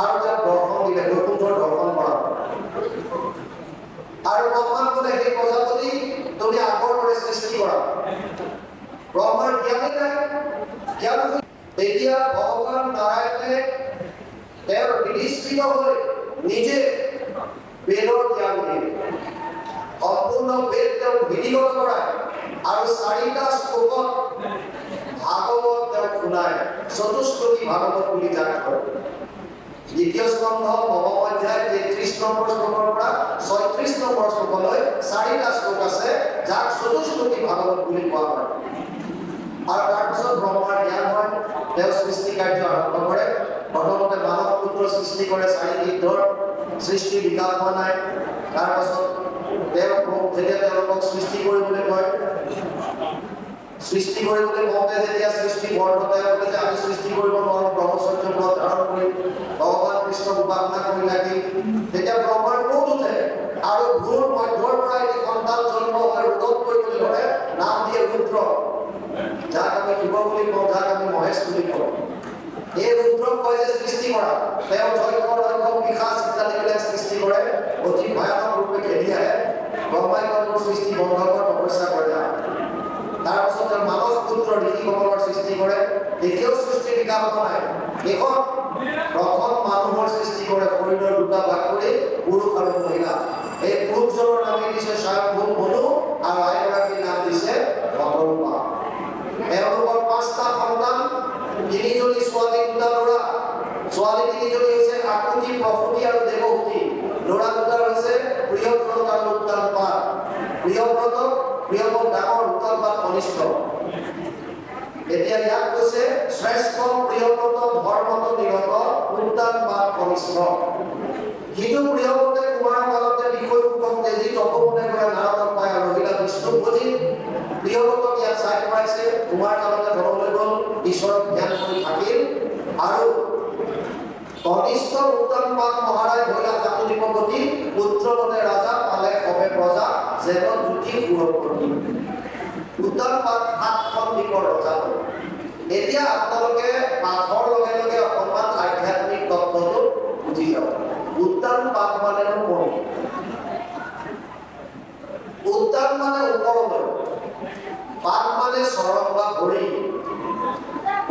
আৰু তেওঁক দৰ্শন দিলে, বৈকুণ্ঠৰ দৰ্শন কৰালে। আৰু ব্ৰহ্মাক ক'লে, সেই প্ৰজাপতি তুমি আগৰ দৰে সৃষ্টি কৰা। ব্ৰহ্মাৰ জ্ঞানেই নাই, জ্ঞান। তেতিয়া ভগৱান নাৰায়ণে তেওঁৰ নিধিষ্ঠিত হৈ নিজে বেদৰ জ্ঞান দিয়ে, সম্পূৰ্ণ বেদ তেওঁক বিধিগত কৰায় আৰু 4টা শ্লোকত ভাগৱত তেওঁক শুনায়। চতুশ্লোকী ভাগৱত বুলি যাক কয়। দ্বিতীয় স্কন্ধ 9ম অধ্যায় 33 নম্বৰ শ্লোকৰ পৰা 36 নম্বৰ শ্লোকলৈ 4টা শ্লোক আছে, যাক চতুশ্লোকী ভাগৱত বুলি কোৱা হয়। আৰু তাৰপিছত ব্ৰহ্মাৰ জ্ঞান হয়, তেওঁ সৃষ্টি কাৰ্য আৰম্ভ কৰে। প্ৰথমতে মানৱ পুত্ৰ সৃষ্টি কৰে, 4 বিধৰ সৃষ্টি বিকাশ হোৱা নাই। তাৰপাছত যেতিয়া তেওঁলোকক সৃষ্টি কৰিবলৈ কয়, সৃষ্টি কৰিবলৈ কওঁতে যেতিয়া সৃষ্টি বৰ্ণতে বোলে যে আমি সৃষ্টি কৰিব নোৱাৰোঁ, ব্ৰহ্মচৰ্য ব্ৰত ধাৰণ কৰি ভগৱান কৃষ্ণক উপাসনা কৰি লাগি, তেতিয়া ব্ৰহ্মাৰ ক্ৰোধ উঠে আৰু ভ্ৰূৰ মধ্যৰ পৰা এটি সন্তান জন্ম হৈ ৰোধ কৰিবলৈ ধৰে। নাম দিয়ে ৰুদ্ৰ, যাক আমি শিৱ বুলি কওঁ, যাক আমি মহেশ বুলি কওঁ। এই ৰুদ্ৰক কয় যে সৃষ্টি কৰা। তেওঁ যজ্ঞ ৰক্ষ পিশাচ ইত্যাদিবিলাক সৃষ্টি কৰে, অতি ভয়ানক ৰূপে খেদি আহে। ব্ৰহ্মাই কয় সৃষ্টি বন্ধ কৰ, তপস্যা কৰে। তাৰপিছত মানৱ পুত্ৰ ঋষিসকলৰ সৃষ্টি কৰে। তেতিয়াও সৃষ্টি বিকাশ হোৱা নাই। এখন প্ৰথম মানুহৰ সৃষ্টি কৰে, শৰীৰৰ 2টা ভাগ কৰি, পুৰুষ আৰু মহিলা। এই পুৰুষজনৰ নামে দিছে স্বয়ংভূ মনু আৰু আইগৰাকীৰ নাম দিছে শতৰূপা। তেওঁলোকৰ 5টা সন্তান, 3জনী ছোৱালী, 2টা ল'ৰা। ছোৱালী 3জনী হৈছে আকুতি, প্ৰসূতি আৰু দেৱহূতি। ল'ৰা 2টা হৈছে প্ৰিয়ব্ৰত আৰু উত্তানপাত। প্ৰিয়ব্ৰত ডাঙৰ, উত্তানপাত কনিষ্ঠ। এতিয়া ইয়াত কৈছে শ্ৰেষ্ঠ প্ৰিয়ব্ৰত ধৰ্মত নিৰত, উত্তানপাত কনিষ্ঠ। সিটো প্ৰিয়ব্ৰতে কুমাৰ কালতে বিষয় সুখক তেজি তপোবনে কৰে নাৰদক পায় আৰু ৰহিলা বিষ্ণু বুজি। প্ৰিয়ব্ৰতক ইয়াত চাই কৰাইছে, কুমাৰ কালতে ঘৰলৈ গ'ল, ঈশ্বৰক ধ্যান কৰি থাকিল। আৰু কনিষ্ঠ উত্তানপাত মহাৰাজ ভৈলা সাতুদীপতি, পুত্ৰবনে ৰাজা পালে কবে প্ৰজা, যেন দুটি সুৰপতি। উত্তানপাত 7খন দ্বীপৰ ৰজা। এতিয়া আপোনালোকে পাঠৰ লগে লগে অকণমান আধ্যাত্মিক তত্ত্বটো বুজি যাব। উত্তানপাত মানে কোন? উত্তান মানে ওপৰলৈ, পাত মানে চৰণ বা ভৰি।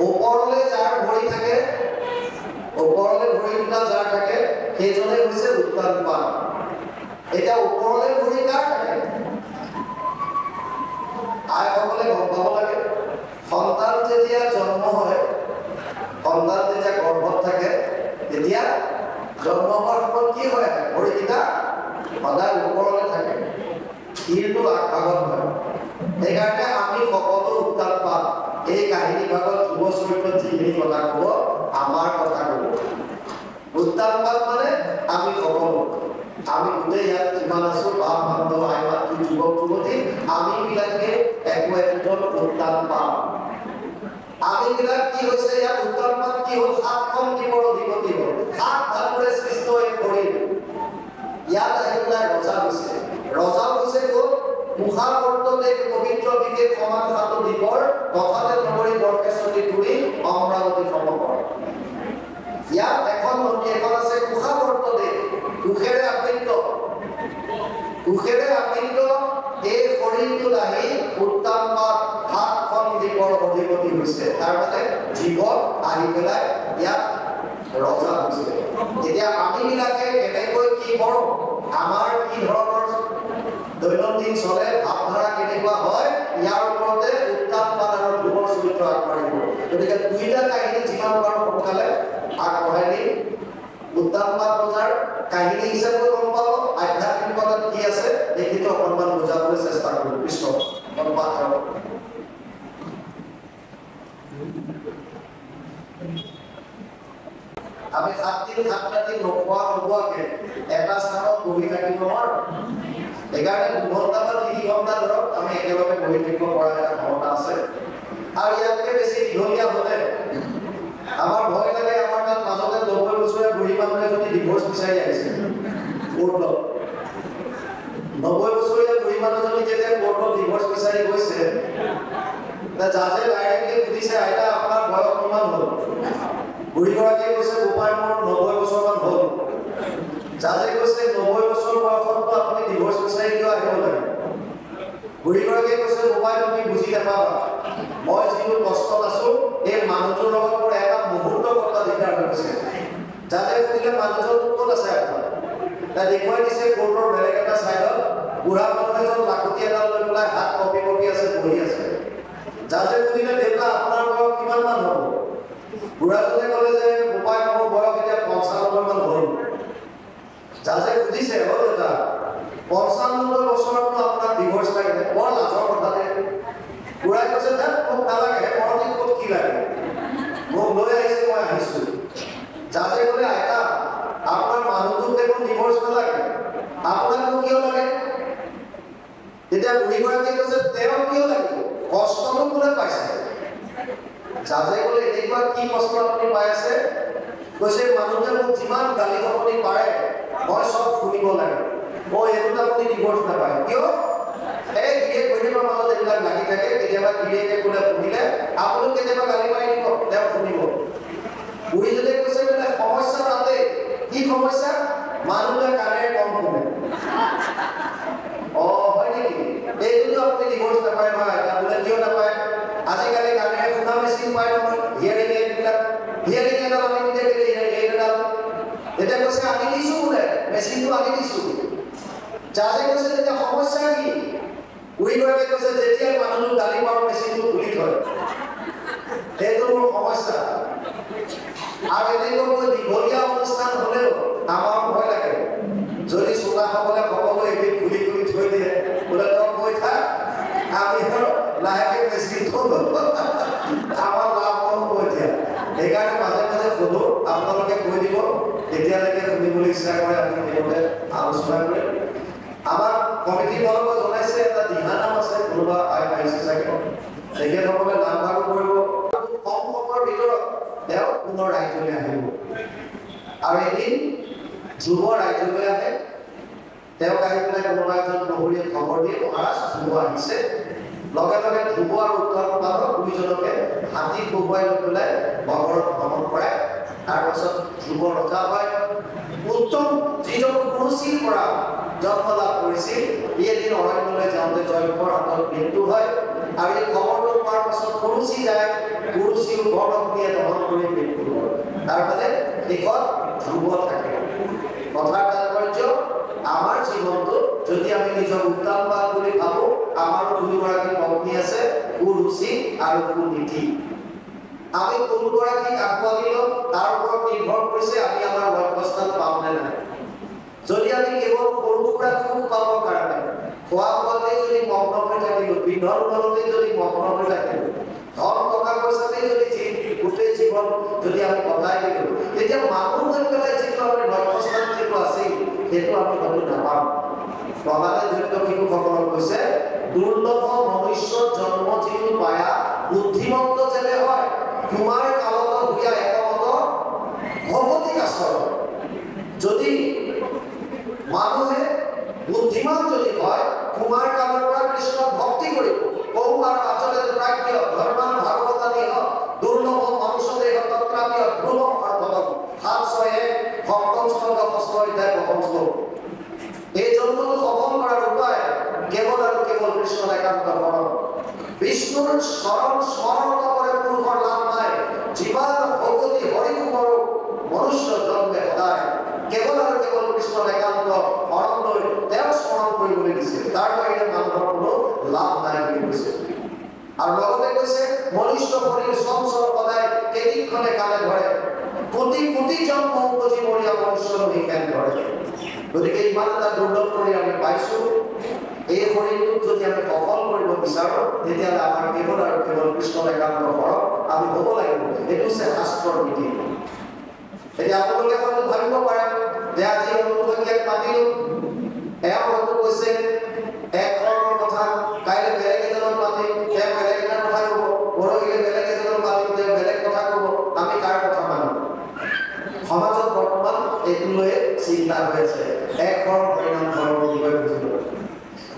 ওপৰলৈ যাৰ ভৰি থাকে, ওপৰলৈ ভৰি 2টা যাৰ থাকে, সেইজনে হৈছে উত্তানপাত। এতিয়া ওপৰলৈ ভৰি কাৰ থাকে? আইসকলে গম পাব লাগে। সন্তান যেতিয়া জন্ম হয়, সন্তান যেতিয়া গৰ্ভত থাকে, তেতিয়া জন্ম হোৱাৰ সময়ত কি হয়? ভৰিকেইটা সদায় ওপৰলৈ থাকে, শিৰটো আগভাগত হয়। সেইকাৰণে আমি সকলো উত্তানপাত। এই কাহিনী ভাগত যুৱ চৰিত্ৰত যিখিনি কথা ক'ব, আমাৰ কথা ক'ব। উত্তানপাত মানে আমি সকলো, আমি গোটেই ইয়াত যিমান আছো, বাপ বান্ধৱ আই মাতৃ যুৱক যুৱতী, আমি বিলাকে একো একজন উত্তানপাত। আমি বিলাক কি হৈছে ইয়াত উত্তানপাত কি হ'ল? 7খন দ্বীপৰ অধিপতি হ'ল, 7 ধাতুৰে সৃষ্ট এই শৰীৰ। ইয়াত আহি পেলাই ৰজা হৈছে। ৰজা হৈছে ক'ত? মুখাবৰ্ততে পবিত্ৰ বিশেষ সমান 7 দ্বীপৰ তথাতে নগৰী বৰকেশ্বৰী পুৰী অমৰাৱতী সমগ্ৰ। ইয়াত এখন নদী এখন আছে, মুখাবৰ্ততে, কুশেৰে আবৃত। কুশেৰে আবৃত এই শৰীৰটোত আহি উত্তানপাত 7খন দ্বীপৰ অধিপতি হৈছে। তাৰমানে জীৱন আহি পেলাই ইয়াত ৰজা হৈছে। এতিয়া আমি বিলাকে কেনেকৈ কি কৰোঁ, আমাৰ কি ধৰণৰ দৈনন্দিন চলে, ভাৱধাৰা কেনেকুৱা হয়, ইয়াৰ ওপৰতে উত্তানপাত আৰু যুৱ চৰিত্ৰ আগবাঢ়িব। গতিকে 2টা কাহিনী যিমান পাৰোঁ সোনকালে আগবঢ়াই দিম। উত্তানপাত ৰজাৰ কাহিনী হিচাপে গম পাব, আধ্যাত্মিকতাত কি আছে এইটো অকণমান বুজাবলৈ চেষ্টা কৰোঁ। কৃষ্ণ আমি 7 দিন 7 ৰাতি নোখোৱা নোবোৱাকে এটা স্থানত বহি থাকিব সেইকাৰণে 2 ঘণ্টা বা 3 ঘণ্টা ধৰক আমি একেলগে বহি থাকিব পৰা এটা ক্ষমতা আছে আৰু ইয়াতকৈ বেছি দীঘলীয়া হ'লে আমাৰ ভয় লাগে আমাৰ তাত মাজতে 90 বছৰীয়া বুঢ়ী মানুহে যদি ডিভোৰ্চ বিচাৰি আহিছে কোৰ্টত 90 বছৰীয়া বুঢ়ী মানুহজনী যেতিয়া কোৰ্টত ডিভোৰ্চ বিচাৰি গৈছে জাজে ডাইৰেক্টলি সুধিছে আইতা আপোনাৰ বয়স কিমান হ'ল বুঢ়ীগৰাকীয়ে কৈছে গোপাই মোৰ 90 বছৰমান হ'ল জাজে কৈছে 90 বছৰ বয়সত আপুনি ডিভোৰ্চ বিচাৰি কিয় আহিব লাগে বুঢ়ীগৰাকীয়ে কৈছে গোপাই তুমি বুজি নাপাবা মই যিটো কষ্টত আছো এই মানুহটোৰ লগত মোৰ এটা মুহূৰ্ত কথা দিগদাৰ হৈছে জাজে সুধিলে মানুহজন ক'ত আছে আপোনাৰ দেখুৱাই দিছে কোৰ্টৰ বেলেগ এটা চাইডত বুঢ়া মানুহ এজন লাখুটি এডাল লৈ পেলাই হাত কপি কপি আছে বহি আছে জাজে সুধিলে দেউতা আপোনাৰ বয়স কিমান মান হ'ব বুঢ়াজনে ক'লে যে গোপাই মোৰ বয়স এতিয়া 95 মান হ'ল জাজে সুধিছে অ দেউতা 95 বছৰতো আপোনাক ডিভোৰ্চ লাগে বৰ লাজৰ কথা দে বুঢ়াই কৈছে যে মোক নালাগে মৰটি ক'ত কি লাগে মোক লৈ আহিছে মই আহিছোঁ জাজে ক'লে আইতা আপোনাৰ মানুহটোক দেখোন ডিভোৰ্চ নালাগে আপোনাক কিয় লাগে তেতিয়া বুঢ়ীগৰাকীয়ে কৈছে তেওঁ কিয় লাগিব কষ্টটো কোনে পাইছে জাজে ক'লে এনেকুৱা কি কষ্ট আপুনি পাই আছে কৈছে মানুহটোৱে মোক যিমান গালি গালি পাৰে মই চব শুনিব লাগে মই এইটো আপুনি ডিভোৰ্চ নাপায় কিয় এই গিয়ে গৰিবৰ মাজত এইবিলাক লাগি থাকে কেতিয়াবা গিয়েকে কোনে শুনিলে আপুনি কেতিয়াবা গালি মাৰি দিব তেওঁ শুনিব বুঢ়ীজনে কৈছে মানে সমস্যা তাতে কি সমস্যা মানুহে কাণেৰে কম শুনে হয় নেকি এইটো আপুনি ডিভোৰ্চ নাপায় নহয় বোলে কিয় নাপায় আজিকালি কাণেৰে শুনা মেচিন পায় নহয় হিয়াৰিং এইবিলাক হিয়াৰিং এডাল আমি নিজে এইডাল এতিয়া কৈছে আনি দিছোঁ বোলে মেচিনটো আনি দিছোঁ জাজে কৈছে তেতিয়া সমস্যা কি বুঢ়ীগৰাকীয়ে কৈছে যেতিয়া মানুহটো গালি পাৰ মেচিনটো খুলি থয় সেইটো মোৰ সমস্যা আৰু এনেকৈ দীঘলীয়া অনুষ্ঠান হ'লেও আমাৰ ভয় লাগে যদি শ্ৰোতাসকলে সকলো এবিধ খুলি খুলি থৈ দিয়ে বোলে তই কৈ থাক আমি লাহেকৈ মেচিনটো আমাৰ লাভ হ'ব এতিয়া সেইকাৰণে মাজে মাজে সোধো আপোনালোকে কৈ দিব তেতিয়ালৈকে শুনিবলৈ ইচ্ছা কৰে আপুনি সেইমতে আলোচনা কৰে আমাৰ কমিটিৰ ফালৰ জনাইছে এটা দিহা নাম আছে কোনোবা আহিছে চাগে তেখেতসকলে নাম ভাগ কৰিব কম সময়ৰ ভিতৰত তেওঁ পুনৰ ৰাজ্যলৈ আহিব আৰু এদিন ধ্ৰুৱ ৰাজ্যলৈ আহে তেওঁক আহি পেলাই কোনোবা এজন প্ৰহৰীয়ে খবৰ দিয়ে মহাৰাজ ধ্ৰুৱ আহিছে লগে লগে ধ্ৰুৱ আৰু উত্তৰ পালৰ দুইজনকে হাতী বহুৱাই লৈ পেলাই নগৰত ভ্ৰমণ কৰায় তাৰপাছত ধ্ৰুৱ ৰজা হয় উত্তম যিজন কুৰুচিৰ পৰা জন্ম লাভ কৰিছিল এদিন অৰণ্যলৈ যাওঁতে জয়কৰ হাতত মৃত্যু হয় আৰু এই খবৰটো পোৱাৰ পাছত কুৰুচি যায় কুৰুচিও বৰগ্নিয়ে দহন কৰি মৃত্যু হয় তাৰফালে শেষত ধ্ৰুৱ থাকে কথাৰ তাৎপৰ্য আমাৰ জীৱনটো যদি আমি নিজৰ উত্তানবাদ বুলি ভাবো আমাৰো দুগৰাকী পত্নী আছে কুৰুচি আৰু কুনীতি আমি কোনগৰাকীক আঁকোৱালি ল'ম তাৰ ওপৰত নিৰ্ভৰ কৰিছে আমি আমাৰ লক্ষ্যস্থান পাম নে নাই যদি আমি কেৱল সৰু সুৰা সুখ পাবৰ কাৰণে খোৱা বোৱাতে যদি মগ্ন হৈ থাকিলোঁ পিন্ধন উৰণতে যদি মগ্ন হৈ থাকিলোঁ ধন টকা পইচাতে যদি গোটেই জীৱন যদি আমি কটাই দিলোঁ তেতিয়া মানুহ হৈ পেলাই যিটো আমি লক্ষ্যস্থান যিটো আছিল সেইটো আমি হয়তো নাপাম প্ৰবাদে জড়িত শিশুসকলক কৈছে দুৰ্লভ মনুষ্যৰ জন্ম যিটো পায়া বুদ্ধিমন্ত যেনে হয় তোমাৰ কালত হুয়া একমত ভগৱতী আচৰণ যদি মানুহে বুদ্ধিমান যদি হয় কুমাৰ কালৰ পৰা কৃষ্ণক ভক্তি কৰিব কৌমাৰ আচলতে প্ৰাজ্ঞ ধৰ্মান ভাগৱতানি দুৰ্লভ মনুষ্যদেহ তত্ৰাপি ধ্ৰুৱম অৰ্থদম ৭৬১ সপ্তম স্কন্ধ ষষ্ঠ অধ্যায় প্ৰথম শ্লোক এই জন্মটো সফল কৰাৰ উপায় কেৱল আৰু কেৱল কৃষ্ণৰ একান্ত শৰণ বিষ্ণুৰ শৰণ স্মৰণ নকৰে পুৰুষৰ লাভ নাই যিমান ভগৱতী হৰিকুমৰ মনুষ্য জন্মে সদায় কেৱল আৰু কেৱল কৃষ্ণৰ একান্ত শৰণ লৈ তেওঁক স্মৰণ কৰিবলৈ দিছে তাৰ বাহিৰে মানুহৰ কোনো লাভ নাই বুলি কৈছে আৰু লগতে কৈছে মনুষ্য শৰীৰ চঞ্চল সদায় কেইদিনখনে কালে ধৰে কোটি কোটি জন্ম উপজি মৰিয়া মনুষ্যৰ নিজ্ঞান ধৰে গতিকে ইমান এটা দুৰ্লভ কৰি আমি পাইছোঁ এই শৰীৰটোক যদি আমি সফল কৰিব বিচাৰোঁ তেতিয়াহ'লে আমাৰ কেৱল আৰু কেৱল কৃষ্ণৰ একান্ত শৰণ আমি হ'ব লাগিব এইটো হৈছে শাস্ত্ৰৰ নীতি এতিয়া আপোনালোকে হয়তো ভাবিব পাৰে যে আজি অনুভৱীয়াক মাতিলোঁ এওঁ হয়তো কৈছে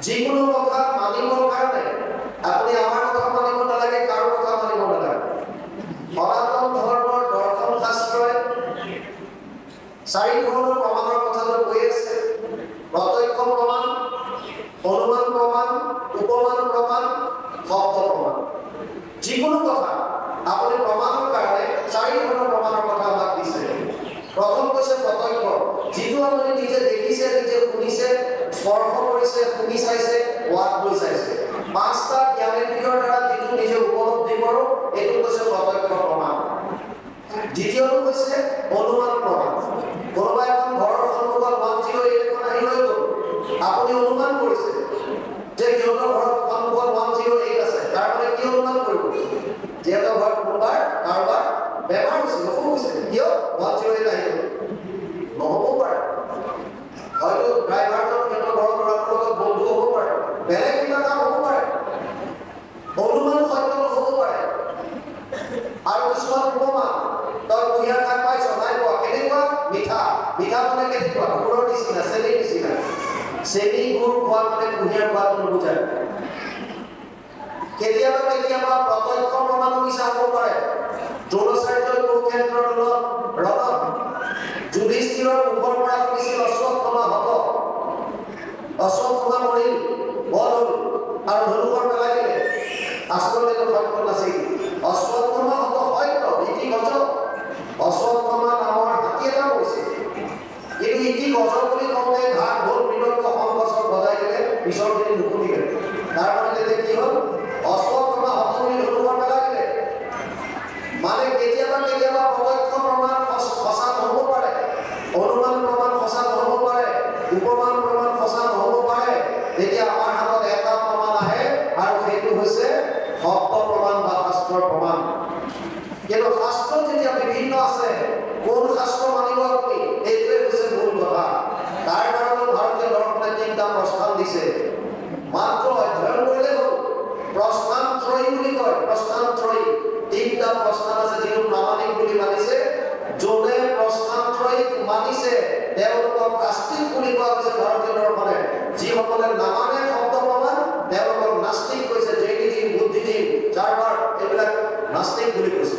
যিকোনো কথা মানিবৰ কাৰণে আপুনি আমাৰ কথা মানিব নালাগে, কাৰো কথা মানিব নালাগে। সনাতন ধৰ্মৰ দৰ্শন শাস্ত্ৰই 4 ধৰণৰ প্ৰমাণৰ কথাটো কৈ আছে। প্ৰত্যক্ষ প্ৰমাণ, অনুমান প্ৰমাণ, উপমান প্ৰমাণ, শব্দ প্ৰমাণ। যিকোনো কথা আপুনি প্ৰমাণৰ কাৰণে 4 ধৰণৰ প্ৰমাণৰ কথা আমাক দিছে। প্ৰথম কৈছে প্ৰত্যক্ষ, যিটো আপুনি নিজে দেখিছে, নিজে শুনিছে, স্পৰ্শ কৰিছে, শুনি চাইছে, সোৱাদ লৈ চাইছে। 5টা জ্ঞানেন্দ্ৰিয়ৰ দ্বাৰা যিটো নিজে উপলব্ধি কৰোঁ, এইটো কৈছে প্ৰত্যক্ষ প্ৰমাণ। দ্বিতীয়টো হৈছে অনুমান প্ৰমাণ। কোনোবা এখন ঘৰৰ সন্মুখত 108 এখন আহি লৈ গ'ল, আপুনি অনুমান কৰিছে যে সিহঁতৰ ঘৰৰ সন্মুখত 108 আছে। তাৰ মানে কি অনুমান কৰিব? যিহেতু ঘৰত কোনোবাৰ কাৰোবাৰ বেমাৰ হৈছে, অসুখ হৈছে, কিয় 108 আহিব? নহ'ব পাৰে। হয়তো ড্ৰাইভাৰজন সিহঁতৰ ঘৰৰ ল'ৰাটোৰ লগত বন্ধু হ'ব পাৰে, বেলেগ কিবা কাম হ'ব পাৰে, অনুমান সত্য নহ'ব পাৰে। আৰু কিছুমান উপমান, তই কুঁহিয়াৰ শাক পাইছ নাই পোৱা, কেনেকুৱা? মিঠা। মিঠা মানে কেনেকুৱা? গুড়ৰ নিচিনা, চেনিৰ নিচিনা। চেনি গুড় খোৱা মানে কুঁহিয়াৰ খোৱাটো নুবুজায়। কেতিয়াবা কেতিয়াবা প্ৰত্যক্ষ প্ৰমাণো মিছা হ'ব পাৰে। দ্ৰোণাচাৰ্যই কুৰুক্ষেত্ৰৰ ৰণত যুধিষ্ঠিৰৰ মুখৰ পৰা শুনিছিল অশ্বত্থামা হ'ব, অশ্বত্থামা মৰিল, বধ হ'ল আৰু ধনুষৰ পেলাই দিলে। আচলতে এইটো সত্য নাছিল। অশ্বত্থামা হ'ব সত্য, ইতি গজ। অশ্বত্থামা নামৰ হাতী এটা মৰিছিল, কিন্তু ইতি গজ বুলি কওঁতে ঘাট হ'ল মৃদংগ সংগছক বজাই দিলে, পিছৰখিনি নুশুনিলে। তাৰ মানে তেতিয়া কি হ'ল? অশ্বত্থামা হ'ব বুলি ধনুষৰ পেলাই দিলে। মানে কেতিয়াবা কেতিয়াবা প্ৰত্যক্ষ প্ৰমাণ সঁচা নহ'ব পাৰে, অনুমান প্ৰমাণ সঁচা নহ'ব পাৰে, উপমান প্ৰমাণ সঁচা নহ'ব পাৰে। তেতিয়া আমাৰ হাতত এটা প্ৰমাণ আহে আৰু সেইটো হৈছে শব্দ প্ৰমাণ বা শাস্ত্ৰৰ প্ৰমাণ। কিন্তু শাস্ত্ৰ যেতিয়া বিভিন্ন আছে, কোন শাস্ত্ৰ মানিব আপুনি, এইটোৱে হৈছে মূল কথা। তাৰ কাৰণে ভাৰতীয় দৰ্শনে 3টা প্ৰস্থান দিছে। মাত্ৰ অধ্যয়ন কৰিলে হ'ল। প্ৰস্থান ত্ৰয়ী বুলি কয়, প্ৰস্থান ত্ৰয়ী। 3টা প্ৰস্থান আছে যিটো প্ৰামাণিক বুলি মানিছে। যোনে প্ৰস্থান ত্ৰয়ীক মানিছে তেওঁলোকক আস্তিক বুলি কোৱা হৈছে ভাৰতীয় দৰ্শনে। যিসকলে নামানে শব্দ প্ৰমাণ তেওঁলোকক নাস্তিক কৈছে। জৈনিজিম, বুদ্ধিজিম, চাৰ্ভাৰ এইবিলাক নাস্তিক বুলি কৈছে।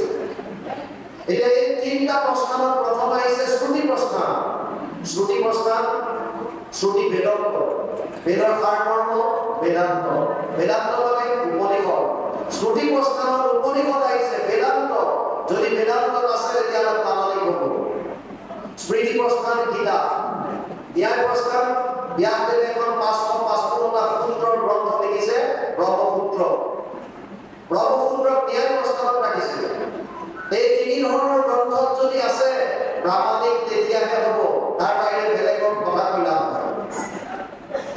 এতিয়া এই 3টা প্ৰস্থানৰ প্ৰথম আহিছে শ্ৰুতি প্ৰস্থান। শ্ৰুতি প্ৰস্থান, শ্ৰুতি বেদান্ত, বেদৰ সাৰমৰ্ম বেদান্ত, বেদান্ত মানে উপনিষদ। শ্ৰুতি প্ৰস্থানৰ উপনিষদ আহিছে বেদান্ত। যদি বেদান্ত আছে তেতিয়াহ'লে প্ৰামাণিক হ'ব। স্মৃতি প্ৰস্থান গীতা, ন্যায় প্ৰস্থান ব্যাসদেৱে এখন 555টা সূত্ৰৰ গ্ৰন্থ লিখিছে, ব্ৰহ্মসূত্ৰ। ব্ৰহ্মসূত্ৰক ন্যায় প্ৰস্থানত ৰাখিছে। এই 3 ধৰণৰ গ্ৰন্থত যদি আছে প্ৰামাণিক তেতিয়াহে হ'ব, তাৰ বাহিৰে বেলেগৰ কথা কৈ লাভ নাই।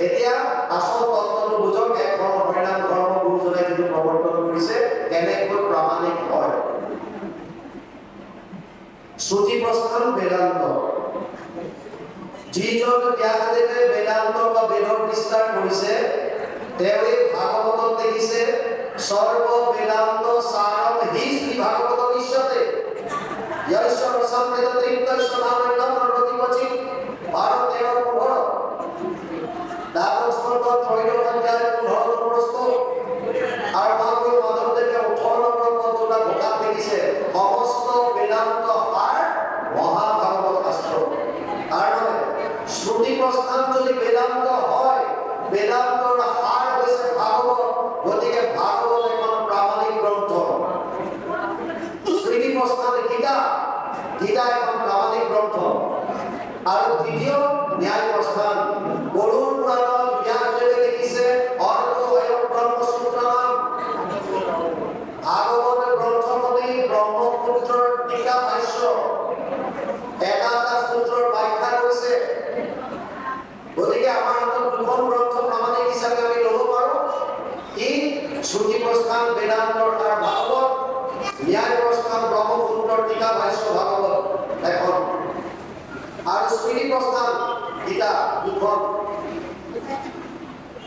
এতিয়া আচল তত্ত্বটো বুজক। এক হৰিনাম ধৰ্ম গুৰুজনাই যিটো প্ৰৱৰ্তন কৰিছে কেনেকৈ প্ৰামাণিক হয়। শ্ৰুতি প্ৰস্থান বেদান্ত। যিজন ব্যাসদেৱে বেদান্ত বা বেদৰ বিস্তাৰ কৰিছে তেওঁৱে ভাগৱতত দেখিছে সৰ্ব বেদান্ত সাৰম হি শ্ৰী ভাগৱত নিশ্যতে য়স্য ৰসমৃত তৃপ্তস্য নামেন প্ৰতিপচি 12-13-15 দ্বাদশ স্কন্ধ ত্ৰয়োদশ অধ্যায় 15 প্ৰশ্ন আৰু মহাপুৰুষ মাধৱদেৱে 18 নম্বৰ পঞ্চটা ভোগাত দেখিছে সমস্ত বেদান্ত সাৰ মহাভাগৱত শাস্ত্ৰ। তাৰ মানে শ্ৰুতি প্ৰস্থান যদি বেদান্ত হয়, বেদান্তৰ সাৰ হৈছে ভাগৱত। গতিকে ভাগৱত এখন প্ৰামাণিক গ্ৰন্থ। স্মৃতি প্ৰস্থান গীতা, গীতা এখন প্ৰামাণিক গ্ৰন্থ। আৰু দ্বিতীয় ন্যায় প্ৰস্থান গৰুড় পুৰাণত ব্যাসদেৱে লিখিছে অৰ্ধ ব্ৰহ্মসূত্ৰ নাম। ভাগৱত গ্ৰন্থখনি ব্ৰহ্মসূত্ৰৰ টীকা ভাষ্য, এটা সূত্ৰৰ ব্যাখ্যা কৰিছে। গতিকে আমাৰ হাতত 2খন গ্ৰন্থ প্ৰামাণিক হিচাপে আমি ল'ব পাৰোঁ। কি? শ্ৰুতি প্ৰস্থান বেদান্তৰ সাৰ ভাগৱত, ন্যায় প্ৰস্থান ব্ৰহ্মসূত্ৰৰ টীকা ভাষ্য ভাগৱত এখন, আৰু স্মৃতি প্ৰস্থান গীতা 2খন।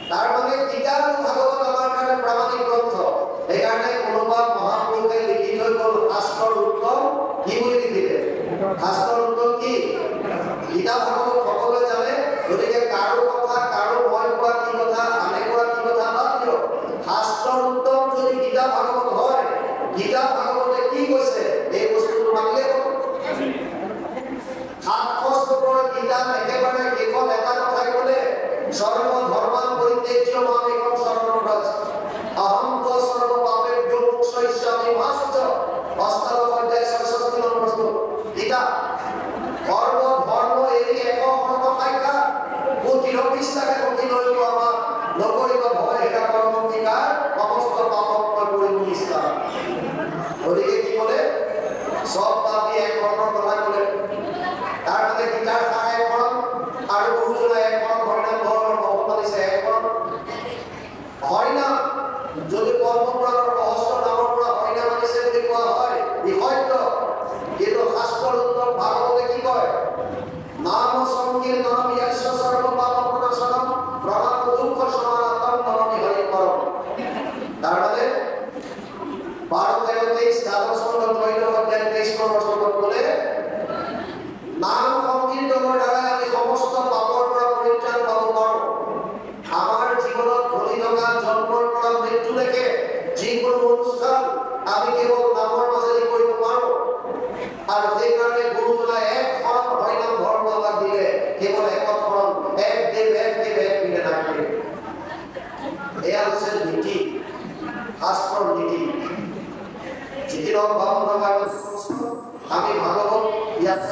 তাৰ মানে গীতা আৰু ভাগৱত আমাৰ কাৰণে প্ৰামাণিক গ্ৰন্থ। সেইকাৰণে কোনোবা মহাপুৰুষে লিখি থৈ গ'ল শাস্ত্ৰৰ উত্তম কি বুলি লিখিলে? শাস্ত্ৰৰ উত্তম কি? গীতা ভাগৱত সকলোৱে জানে। গতিকে কাৰো কথা, কাৰো মই কোৱা কি কথা শাস্ত্ৰৰ উত্তম যদি গীতা ভাগৱত হয়, গীতা ভাগৱতে কি কৈছে এই বস্তুটো মানিলে হ'ল। 700 শ্লোকৰ গীতা একেবাৰে কেৱল এটা কথাই ক'লে, সৰ্ব ধৰ্মান পৰিত্যাজ্য মাম একম শৰণম ব্ৰজ, অহম ত্বা সৰ্ব পাপেভ্যো মোক্ষয়িষ্যামি মা শুচঃ। অষ্টাদশ অধ্যায় ৬৬ নম্বৰ শ্লোক গীতা। সৰ্ব ধৰ্ম এৰি এক শৰণ সাক্ষাৎ, কোটিৰ বিশ্বাসে ভক্তি নৈব আমাৰ নকৰিব ভয় হেৰা কৰ্মঙ্গীকাৰ, সমস্ত পাপক কৰিব নিষ্ঠাৰ। গতিকে কি ক'লে? সব পাপি এক শৰণৰ কথা ক'লে। তাৰ মানে গীতাৰ সাৰ এক শৰণ, আৰু গুৰুজনাই এক শৰণ, হৰিনাম ধৰ্মৰ মহৎ মানিছে এক শৰণ। হৰিনাম যদি পদ্মপুৰাণৰ সহস্ৰ নামৰ পৰা হৰিনাম আনিছে বুলি কোৱা হয়, ই সত্য। কিন্তু শাস্ত্ৰৰ উত্তম ভাগৱতে কি কয়? নাম সংকীৰ্তনম য়স্য সৰ্ব পাপ প্ৰণাশনম প্ৰণাম দুঃখ সমানাতম নমামি হৰি পৰম। তাৰ মানে 12-23 দ্বাদশ খণ্ড 13 অধ্যায় 23 নম্বৰ শ্লোকত ক'লে, নাম সংকীৰ্তনৰ দ্বাৰা আমি সমস্ত পাপৰ পৰা পৰিত্ৰাণ পাব পাৰোঁ। আমাৰ জীৱনত ঘটি থকা জন্মৰ পৰা মৃত্যুলৈকে যিকোনো অনুষ্ঠান আমি কেৱল নামৰ মাজেদি কৰিব পাৰোঁ। আৰু সেইকাৰণে গুৰুজনাই এক শৰণ হৰিনাম ধৰ্ম আমাক দিলে, কেৱল একত শৰণ, এক দেৱ এক দেৱ এক বিনে নাকে। এয়া হৈছে নীতি, শাস্ত্ৰৰ নীতি। যিকি নহওক বামুণ আমি ভাগৱত ইয়াত